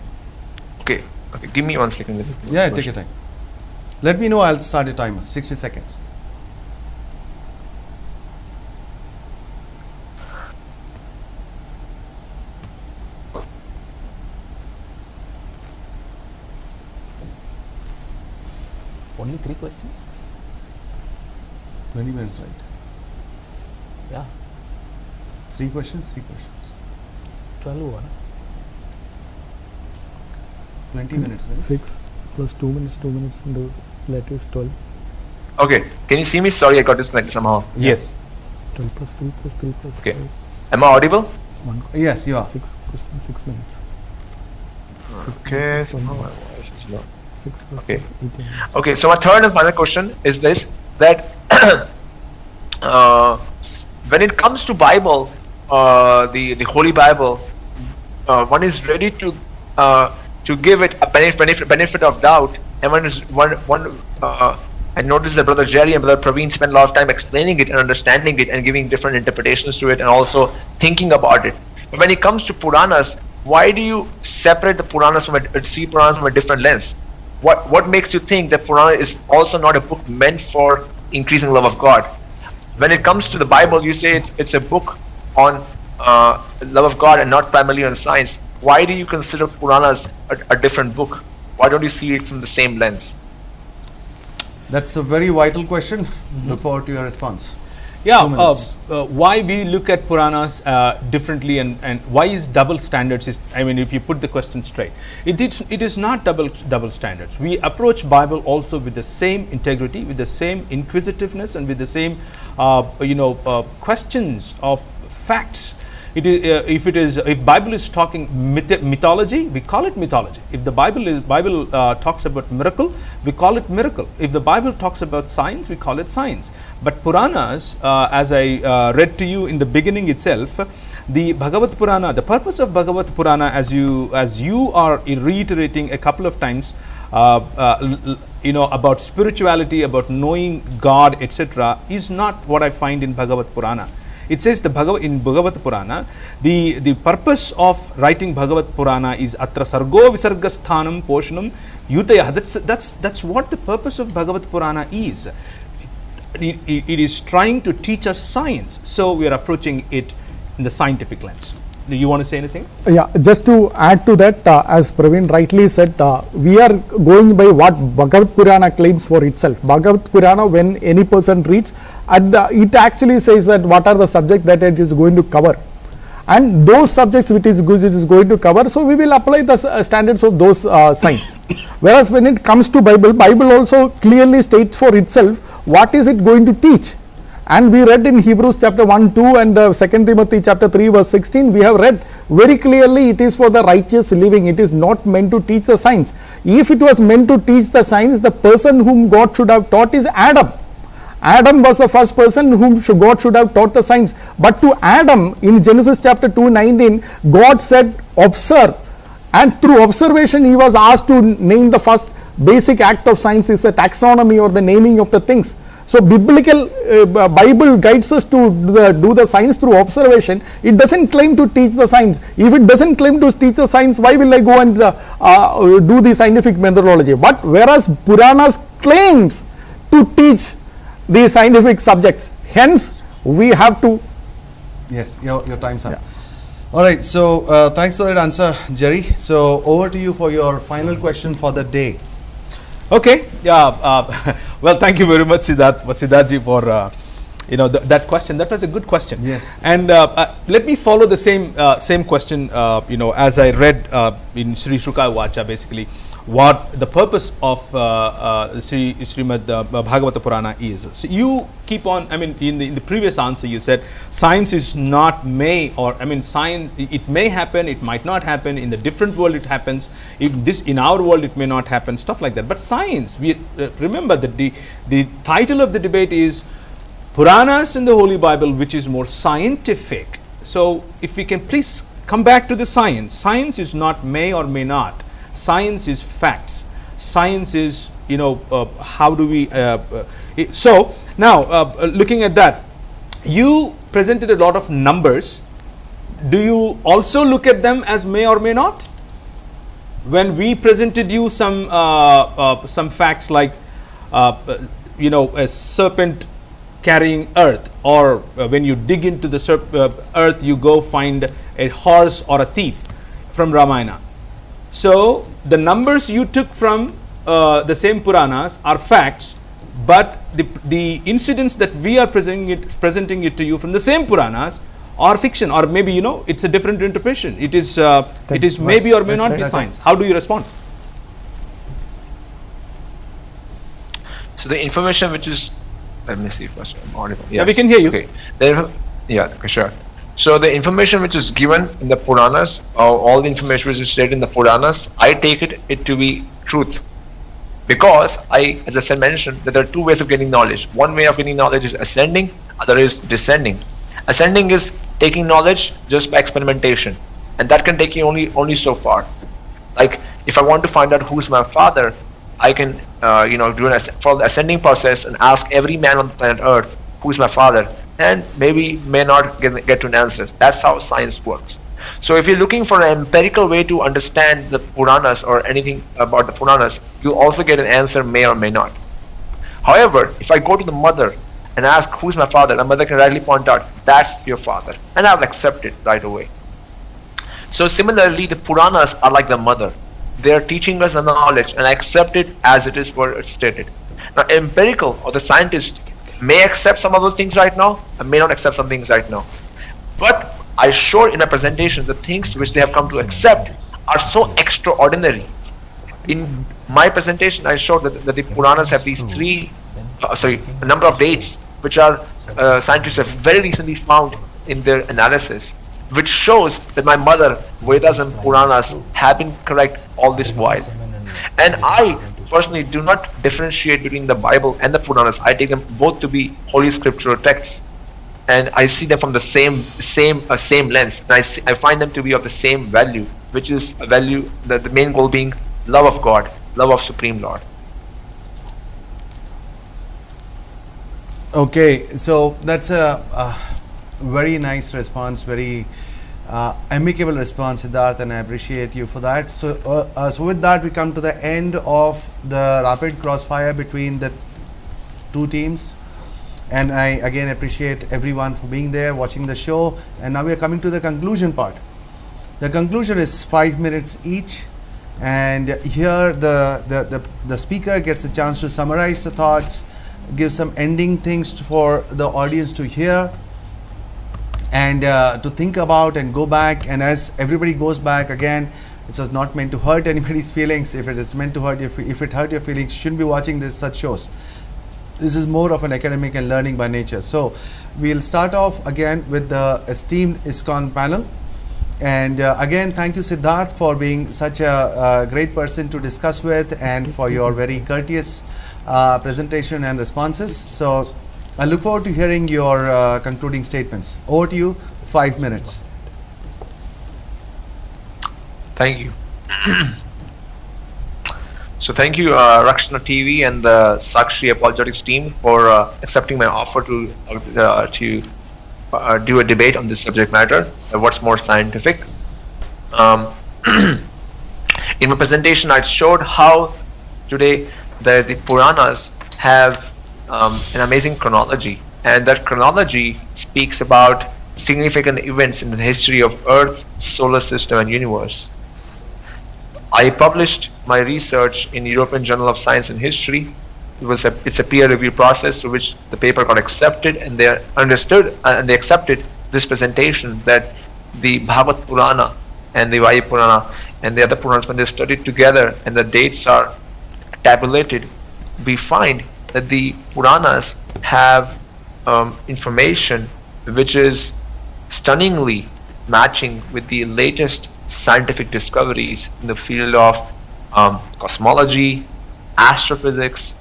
Okay, give me 1 second. Yeah, take your time. Let me know, I'll start your timer, 60 seconds. Only 3 questions? 20 minutes, right? Yeah. 3 questions. 12 one. 20 minutes, right? 6 plus 2 minutes, and the letter is 12. Okay, can you see me? Sorry, I got disconnected somehow. Yes. 12 plus 3 plus 3 plus Okay. 5. Am I audible? 1. Yes, you are. 6 questions, 6 minutes. Okay. 6 minutes, somehow 12 my minutes. voice is low. 6 plus Okay. 12, 18 minutes. Okay, so my third and final question is this, that when it comes to Bible, the Holy Bible, one is ready to give it a benefit of doubt, and I noticed that Brother Jerry and Brother Praveen spend a lot of time explaining it and understanding it and giving different interpretations to it and also thinking about it. But when it comes to Puranas, why do you separate the Puranas see Puranas from a different lens? What makes you think that Purana is also not a book meant for increasing love of God? When it comes to the Bible, you say it's a book on love of God and not primarily on science. Why do you consider Puranas a different book? Why don't you see it from the same lens? That's a very vital question. Look forward to your response. Yeah, 2 minutes. why we look at Puranas differently, and why is double standards is, I mean, if you put the question straight, it is not double standards. We approach Bible also with the same integrity, with the same inquisitiveness, and with the same questions of facts. if Bible is talking mythology, we call it mythology. If the Bible talks about miracle, we call it miracle. If the Bible talks about science, we call it science. But Puranas, as I read to you in the beginning itself, the Bhagavad Purana, the purpose of Bhagavad Purana, as you are reiterating a couple of times, about spirituality, about knowing God, etc., is not what I find in Bhagavad Purana. It says in Bhagavad Purana, the purpose of writing Bhagavad Purana is atra sargo visargasthanam poshanam yutaya. That's what the purpose of Bhagavad Purana is. It is trying to teach us science. So we are approaching it in the scientific lens. Do you want to say anything? Yeah, just to add to that, as Praveen rightly said, we are going by what Bhagavad Purana claims for itself. Bhagavad Purana, when any person reads, it actually says that what are the subjects that it is going to cover. And those subjects which it is going to cover, so we will apply the standards of those science. Whereas when it comes to Bible also clearly states for itself what is it going to teach. And we read in Hebrews chapter 1, 2 and 2 Timothy chapter 3 verse 16, we have read very clearly it is for the righteous living. It is not meant to teach the science. If it was meant to teach the science, the person whom God should have taught is Adam. Adam was the first person whom God should have taught the science. But to Adam, in Genesis chapter 2:19, God said, observe. And through observation, he was asked to name the first basic act of science is a taxonomy or the naming of the things. So biblical Bible guides us to do the science through observation. It doesn't claim to teach the science. If it doesn't claim to teach the science, why will I go and do the scientific methodology? But whereas Puranas claims to teach the scientific subjects, hence we have to. Yes, your time's up. Yeah. All right, so thanks for that answer, Jerry. So over to you for your final question for the day. Okay, yeah. Well, thank you very much, Siddharth, for that question. That was a good question. Yes. And let me follow the same question. As I read in Sri Shuka Vacha, basically, what the purpose of Srimad Bhagavata Purana is. So you keep on. I mean, in the previous answer, you said science is not science. It may happen. It might not happen. In the different world, it happens. In our world, it may not happen. Stuff like that. But science. We remember that the title of the debate is Puranas in the Holy Bible, which is more scientific. So if we can please come back to the science. Science is not may or may not. Science is facts. Science is, how do we. So now, looking at that, you presented a lot of numbers. Do you also look at them as may or may not? When we presented you some facts like, a serpent carrying earth, or when you dig into the earth, you go find a horse or a thief from Ramayana. So the numbers you took from the same Puranas are facts, but the incidents that we are presenting it to you from the same Puranas are fiction, or maybe it's a different interpretation. It is maybe or may not be science. How do you respond? So the information which is, let me see first. Yes. Yeah, we can hear you. Okay. Okay, sure. So the information which is given in the Puranas, all the information which is stated in the Puranas, I take it to be truth. Because as I said, mentioned that there are two ways of getting knowledge. One way of getting knowledge is ascending, other is descending. Ascending is taking knowledge just by experimentation, and that can take you only so far. Like if I want to find out who's my father, I can follow the ascending process and ask every man on the planet Earth who's my father, and may not get to an answer. That's how science works. So if you're looking for an empirical way to understand the Puranas or anything about the Puranas, you also get an answer may or may not. However, if I go to the mother and ask who's my father, the mother can rightly point out that's your father, and I'll accept it right away. So similarly, the Puranas are like the mother. They are teaching us the knowledge, and I accept it as it is where it's stated. Now, empirical or the scientist may accept some of those things right now, and may not accept some things right now. But I showed in a presentation the things which they have come to accept are so extraordinary. In my presentation, I showed that the Puranas have these a number of dates which are scientists have very recently found in their analysis. which shows that my mother, Vedas and Puranas, have been correct all this while. And I personally do not differentiate between the Bible and the Puranas. I take them both to be holy scriptural texts, and I see them from the same lens. And I find them to be of the same value, which is a value, the main goal being love of God, love of Supreme Lord. Okay, so that's a very nice response, very amicable response, Siddharth, and I appreciate you for that. So, so with that, we come to the end of the rapid crossfire between the two teams, and I again appreciate everyone for being there, watching the show. And now we are coming to the conclusion part. The conclusion is 5 minutes each, and here the speaker gets a chance to summarize the thoughts, give some ending things for the audience to hear and to think about and go back. And as everybody goes back again, it was not meant to hurt anybody's feelings. If it is meant to hurt you, if it hurt your feelings, you shouldn't be watching such shows. This is more of an academic and learning by nature. So we'll start off again with the esteemed ISKCON panel. And again, thank you, Siddharth, for being such a great person to discuss with, and for your very courteous presentation and responses. So I look forward to hearing your concluding statements. Over to you, 5 minutes. Thank you. So thank you, Rakshana TV and the Sakshi Apologetics team for accepting my offer to do a debate on this subject matter, what's more scientific. In my presentation, I showed how today the Puranas have an amazing chronology, and that chronology speaks about significant events in the history of Earth, solar system, and universe. I published my research in European Journal of Science and History. It's a peer review process through which the paper got accepted, and they understood and they accepted this presentation that the Bhagavad Purana and the Vayu Purana and the other Puranas, when they're studied together and the dates are tabulated, we find that the Puranas have information which is stunningly matching with the latest scientific discoveries in the field of cosmology, astrophysics,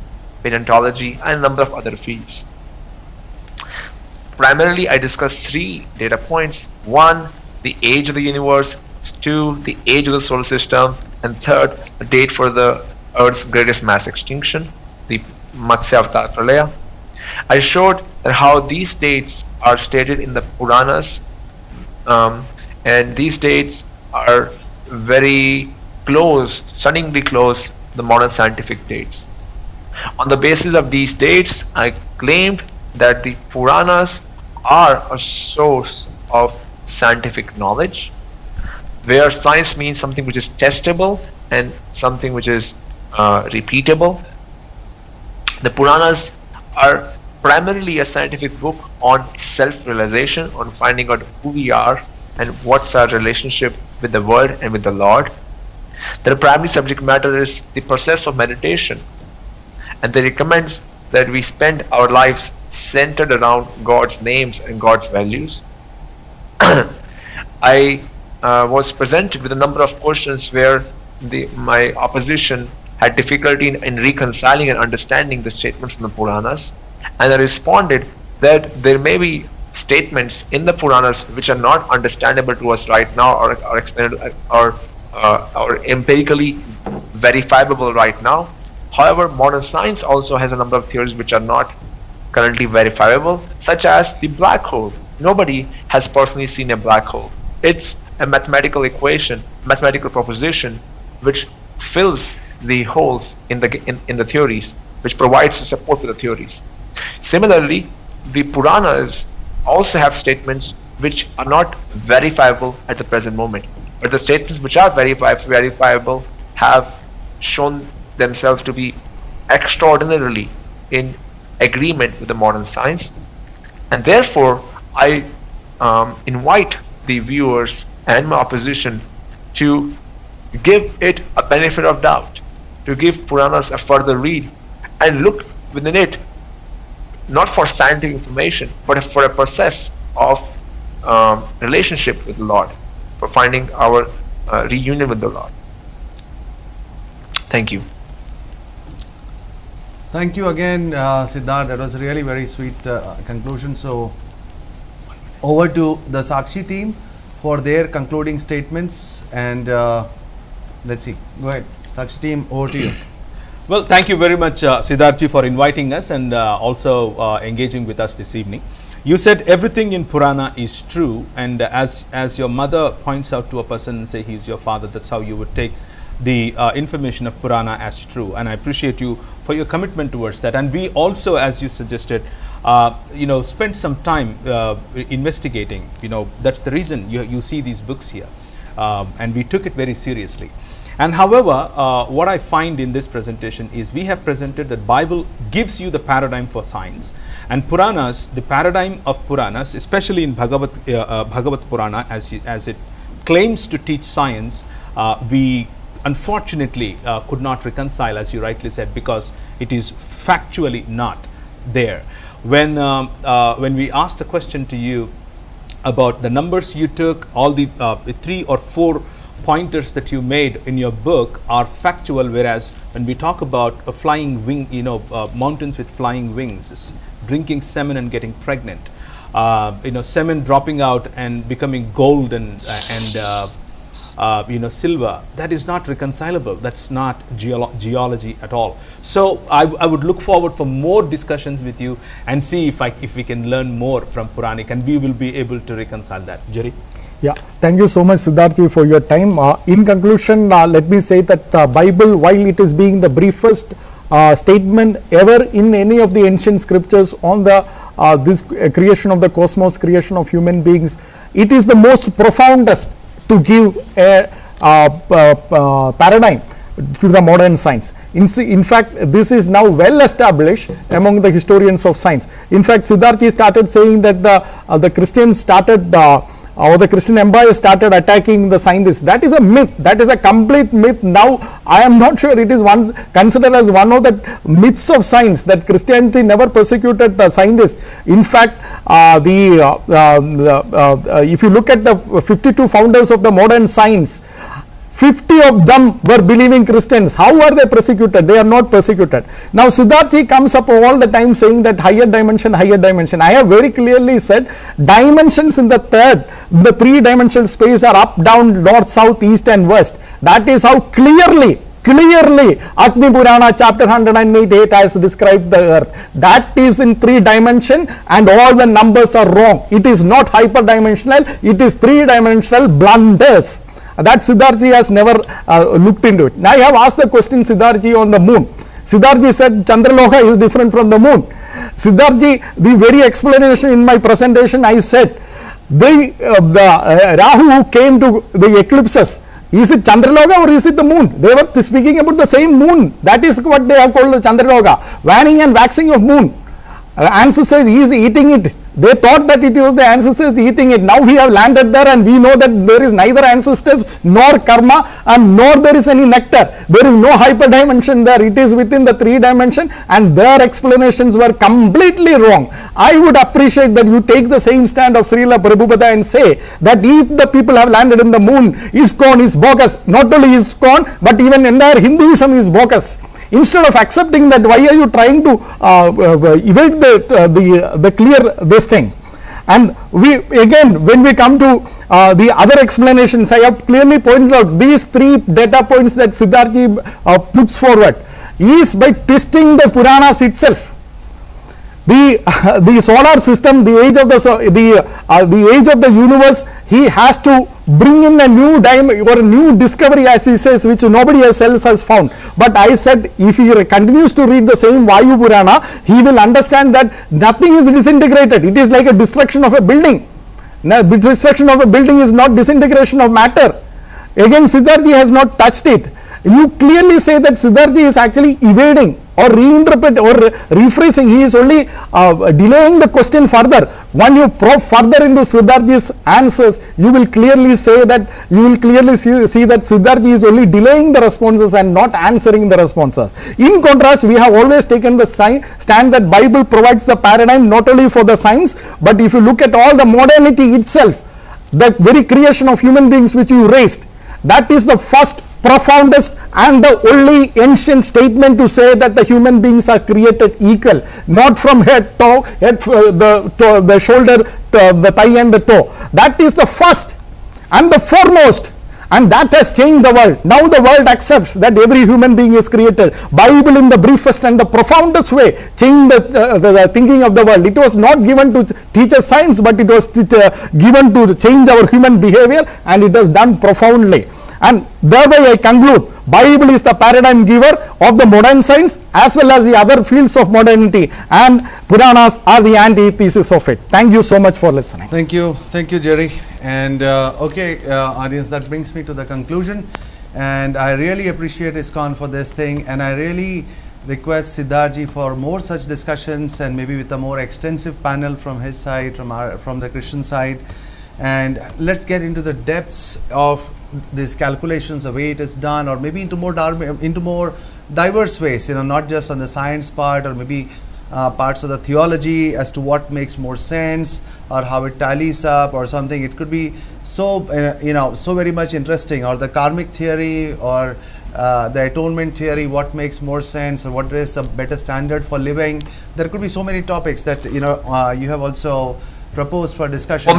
paleontology, and a number of other fields. Primarily, I discussed 3 data points. 1, the age of the universe. 2, the age of the solar system. And 3rd, the date for the Earth's greatest mass extinction, the Matsya Avatar Pralaya. I showed that how these dates are stated in the Puranas, and these dates are very close, stunningly close to the modern scientific dates. On the basis of these dates, I claimed that the Puranas are a source of scientific knowledge, where science means something which is testable and something which is repeatable. The Puranas are primarily a scientific book on self-realization, on finding out who we are and what's our relationship with the world and with the Lord. Their primary subject matter is the process of meditation, and they recommend that we spend our lives centered around God's names and God's values. I was presented with a number of questions where my opposition had difficulty in reconciling and understanding the statements from the Puranas, and I responded that there may be statements in the Puranas which are not understandable to us right now, or empirically verifiable right now. However, modern science also has a number of theories which are not currently verifiable, such as the black hole. Nobody has personally seen a black hole. It's a mathematical equation, mathematical proposition, which fills the holes in the theories, which provides support for the theories. Similarly, the Puranas also have statements which are not verifiable at the present moment, but the statements which are verifiable have shown themselves to be extraordinarily in agreement with the modern science. And therefore, I invite the viewers and my opposition to give it a benefit of doubt, to give Puranas a further read and look within it, not for scientific information, but for a process of relationship with the Lord, for finding our reunion with the Lord. Thank you. Thank you again, Siddharth. That was really very sweet conclusion. So, over to the Sakshi team for their concluding statements, and let's see. Go ahead, Sakshi team, over to you. Well, thank you very much, Siddharth, for inviting us and also engaging with us this evening. You said everything in Purana is true, and as your mother points out to a person and say he's your father, that's how you would take the information of Purana as true. And I appreciate you for your commitment towards that. And we also, as you suggested, spent some time investigating. That's the reason you see these books here, and we took it very seriously. And however, what I find in this presentation is we have presented that Bible gives you the paradigm for science, and Puranas, the paradigm of Puranas, especially in Bhagavat Purana, as it claims to teach science, we unfortunately could not reconcile, as you rightly said, because it is factually not there. When we asked the question to you about the numbers you took, all the 3 or 4 pointers that you made in your book are factual, whereas when we talk about a flying wing, mountains with flying wings, drinking semen and getting pregnant, semen dropping out and becoming gold and silver, that is not reconcilable. That's not geology at all. So I would look forward for more discussions with you and see if we can learn more from Puranic, and we will be able to reconcile that. Jerry? Yeah, thank you so much, Siddharth, for your time. In conclusion, let me say that Bible, while it is being the briefest statement ever in any of the ancient scriptures on the this creation of the cosmos, creation of human beings, it is the most profoundest to give a paradigm to the modern science. In fact, this is now well established among the historians of science. In fact, Siddharth started saying that the Christians started or the Christian empire started attacking the scientists. That is a myth. That is a complete myth. Now, I am not sure it is considered as one of the myths of science, that Christianity never persecuted the scientists. In fact, if you look at the 52 founders of the modern science, 50 of them were believing Christians. How are they persecuted? They are not persecuted. Now, Siddharth comes up all the time saying that higher dimension, higher dimension. I have very clearly said dimensions in the 3-dimensional space are up, down, north, south, east and west. That is how clearly Agni Purana chapter 108 has described the earth. That is in 3-dimension, and all the numbers are wrong. It is not hyperdimensional. It is 3-dimensional blunders. That Siddharth has never looked into it. Now I have asked the question, Siddharth, on the moon. Siddharth said Chandraloka is different from the moon. Siddharth, the very explanation in my presentation, I said the Rahu who came to the eclipses, is it Chandraloka or is it the moon? They were speaking about the same moon. That is what they have called the Chandraloka. Waning and waxing of moon. Ancestors, he is eating it. They thought that it was the ancestors eating it. Now we have landed there, and we know that there is neither ancestors nor karma, and nor there is any nectar. There is no hyperdimension there. It is within the 3-dimension, and their explanations were completely wrong. I would appreciate that you take the same stand of Srila Prabhupada and say that if the people have landed in the moon, ISKCON is bogus. Not only ISKCON, but even entire Hinduism is bogus. Instead of accepting that, why are you trying to evade the clear this thing? And when we come to the other explanations, I have clearly pointed out these 3 data points that Siddharth puts forward is by twisting the Puranas itself. The solar system, the age of the universe, he has to bring in a new or a new discovery, as he says, which nobody else has found. But I said, if he continues to read the same Vayu Purana, he will understand that nothing is disintegrated. It is like a destruction of a building. Now, destruction of a building is not disintegration of matter. Again, Siddharth has not touched it. you clearly say that Siddharthi is actually evading or reinterpret or rephrasing. He is only delaying the question further. When you probe further into Siddharthi's answers, you will clearly say that, you will clearly see that Siddharthi is only delaying the responses and not answering the responses. In contrast, we have always taken the stand that Bible provides the paradigm not only for the science, but if you look at all the modernity itself, the very creation of human beings which you raised, that is the first, profoundest and the only ancient statement to say that the human beings are created equal, not from head to the shoulder, the thigh and the toe. That is the first and the foremost, and that has changed the world. Now the world accepts that every human being is created. Bible in the briefest and the profoundest way changed the thinking of the world. It was not given to teach us science, but it was given to change our human behavior, and it has done profoundly. And thereby I conclude, Bible is the paradigm giver of the modern science as well as the other fields of modernity, and Puranas are the antithesis of it. Thank you so much for listening. Thank you, Jerry. And audience, that brings me to the conclusion, and I really appreciate ISKCON for this thing, and I really request Siddharji for more such discussions, and maybe with a more extensive panel from his side, from the Christian side, and let's get into the depths of these calculations, the way it is done, or maybe into more diverse ways, not just on the science part, or maybe parts of the theology as to what makes more sense, or how it tallies up, or something. It could be so so very much interesting, or the karmic theory, or the atonement theory, what makes more sense, or what is a better standard for living. There could be so many topics that you have also proposed for discussion.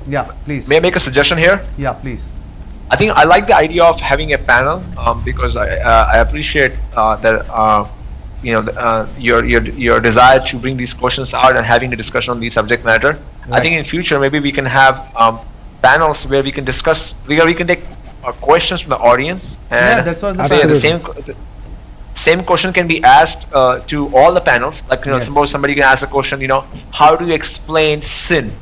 Yeah, please. May I make a suggestion here? Yeah, please. I think I like the idea of having a panel because I appreciate that your desire to bring these questions out and having a discussion on the subject matter. Right. I think in future maybe we can have panels where we can discuss, where we can take questions from the audience, and that's what the same question can be asked to all the panels. Like suppose somebody can ask a question, how do you explain sin?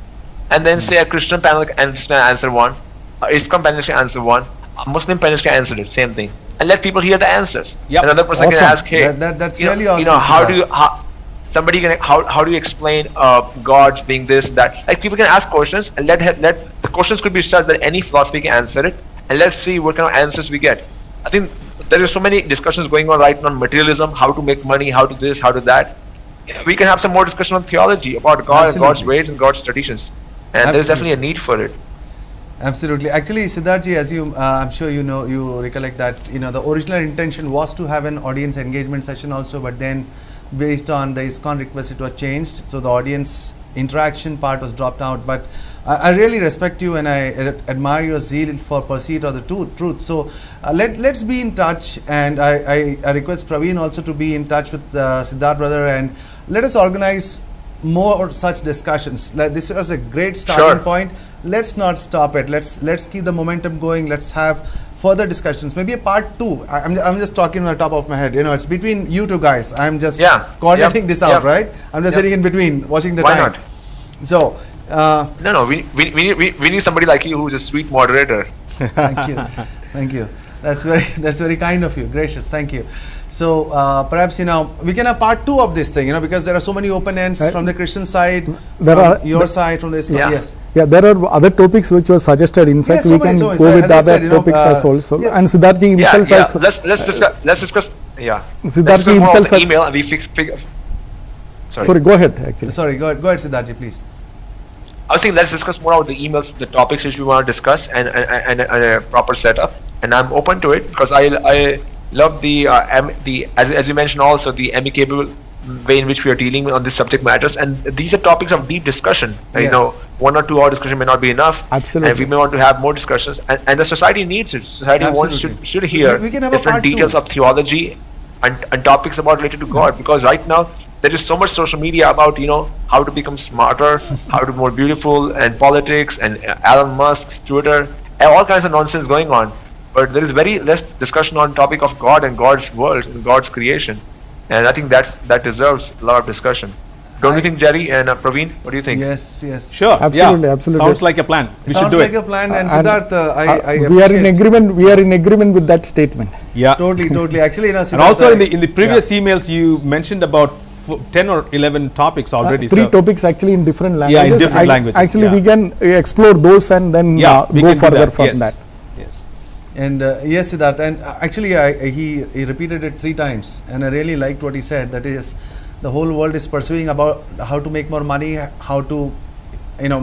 And then say a Christian panel can answer one, ISKCON panel can answer one, a Muslim panel can answer it, same thing, and let people hear the answers. Yep. Another person can ask, hey, that's really awesome. How do you explain God's being this, that? Like people can ask questions, and let the questions could be such that any philosophy can answer it, and let's see what kind of answers we get. I think there are so many discussions going on right now on materialism, how to make money, how to this, how to that. We can have some more discussion on theology about God and God's ways and God's traditions. And there's definitely a need for it. Absolutely. Actually, Siddharji, as you, I'm sure you recollect that, the original intention was to have an audience engagement session also, but then based on the ISKCON request, it was changed. So the audience interaction part was dropped out. But I really respect you, and I admire your zeal for pursuit of the truth. So let's be in touch, and I request Praveen also to be in touch with Siddharth brother, and let us organize more such discussions. This was a great starting point. Let's not stop it. Let's keep the momentum going. Let's have further discussions. Maybe a part 2. I'm just talking on the top of my head. It's between you two guys. I'm just coordinating this out, right? I'm just sitting in between, watching the time. Why not? So no. We need somebody like you who's a sweet moderator. Thank you. That's very kind of you. Gracious. Thank you. So perhaps we can have part 2 of this thing, because there are so many open ends from the Christian side, your side, from the ISKCON. Yes. Yeah, there are other topics which were suggested. In fact, we can go with the other topics as also. And Siddharji himself has. Let's discuss. Yeah. Siddharji himself has. Email and we figure. Sorry, go ahead. Actually. Sorry, go ahead, Siddharji, please. I was thinking let's discuss more about the emails, the topics which we want to discuss, and a proper setup. And I'm open to it because I love the as you mentioned also the amicable way in which we are dealing on this subject matters, and these are topics of deep discussion. Yes. 1 or 2 hour discussion may not be enough. Absolutely. And we may want to have more discussions, and the society needs it. Society should hear different details of theology and topics about related to God, because right now there is so much social media about how to become smarter, how to be more beautiful, and politics, and Elon Musk, Twitter, and all kinds of nonsense going on. But there is very less discussion on topic of God and God's world and God's creation, and I think that deserves a lot of discussion. Don't you think, Jerry and Praveen? What do you think? Yes, yes. Sure. Absolutely, yeah. absolutely. Sounds like a plan. We should Sounds do like it. a plan. And And, Siddharth, I we are in appreciate- agreement. We are in agreement with that statement. Yeah. Totally. Actually, you know, And Siddharth, also in the previous emails you mentioned about 10 or 11 topics already. Three so topics actually in different languages. Yeah, in different languages, Actually, yeah. we can explore those and then we go can do further that. from Yes. that. Yes. And yes, Siddharth, and actually he repeated it 3 times, and I really liked what he said. That is, the whole world is pursuing about how to make more money, how to, you know,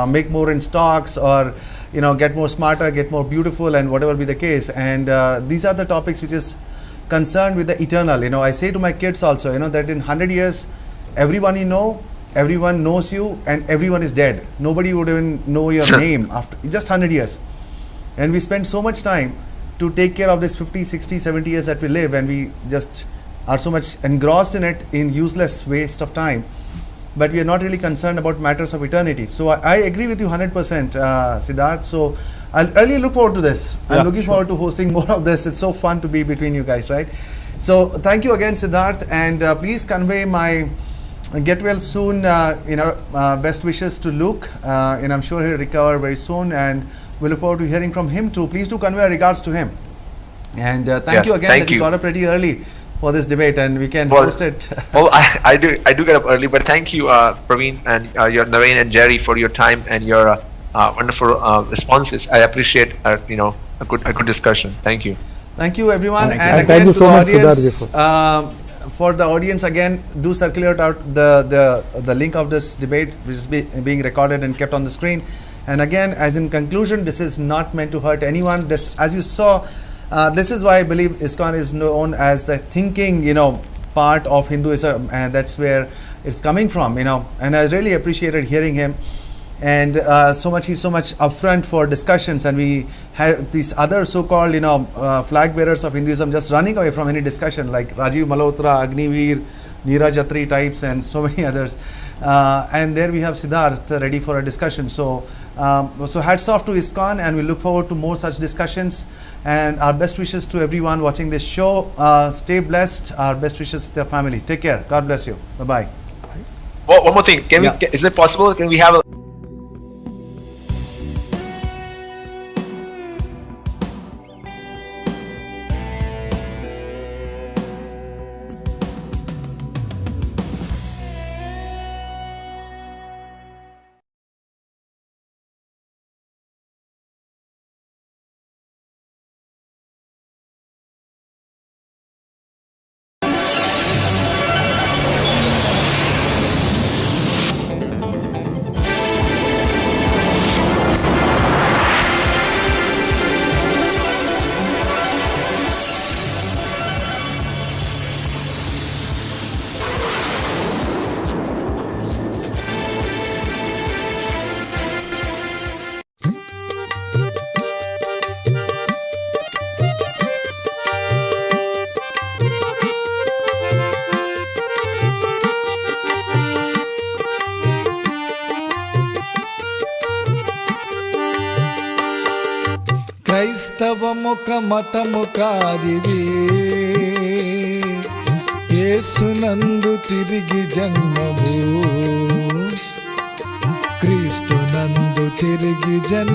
make more in stocks, or you know, get more smarter, get more beautiful, and whatever be the case. And these are the topics which is concerned with the eternal. You know, I say to my kids also, you know, that in 100 years, everyone you know, everyone knows you, and everyone is dead. Nobody would even know your name after just 100 years. And we spend so much time to take care of this 50, 60, 70 years that we live, and we just are so much engrossed in it, in useless waste of time. But we are not really concerned about matters of eternity. So I agree with you 100%, Siddharth. So I'll really look forward to this. I'm looking forward to hosting more of this. It's so fun to be between you guys, right? So thank you again, Siddharth, and please convey my get well soon, best wishes to Luke, and I'm sure he'll recover very soon, and we look forward to hearing from him too. Please do convey our regards to him. And thank you again that you got up pretty early for this debate, and we can host it. Well, I do get up early, but thank you, Praveen, and your Naveen and Jerry, for your time and your wonderful responses. I appreciate a good discussion. Thank you. Thank you, everyone. Thank and you. again, Thank you to so the much, audience, for the audience, again, do circulate out the link of this debate, which is being recorded and kept on the screen. And again, as in conclusion, this is not meant to hurt anyone. This, as you saw, this is why I believe ISKCON is known as the thinking, part of Hinduism, and that's where it's coming from, And I really appreciated hearing him, and he's so much upfront for discussions, and we have these other so-called, flag bearers of Hinduism just running away from any discussion, like Rajiv Malhotra, Agniveer, Neeraj Attri types, and so many others. And there we have Siddharth ready for a discussion. So hats off to ISKCON, and we look forward to more such discussions. And our best wishes to everyone watching this show. Stay blessed. Our best wishes to their family. Take care. God bless you. Bye-bye. Well, one more thing. Is it possible? Can we have a క్రైస్తవముఖ మతము కాదిది, యేసునందు తిరిగి జన్మము, క్రీస్తునందు తిరిగి జన్మ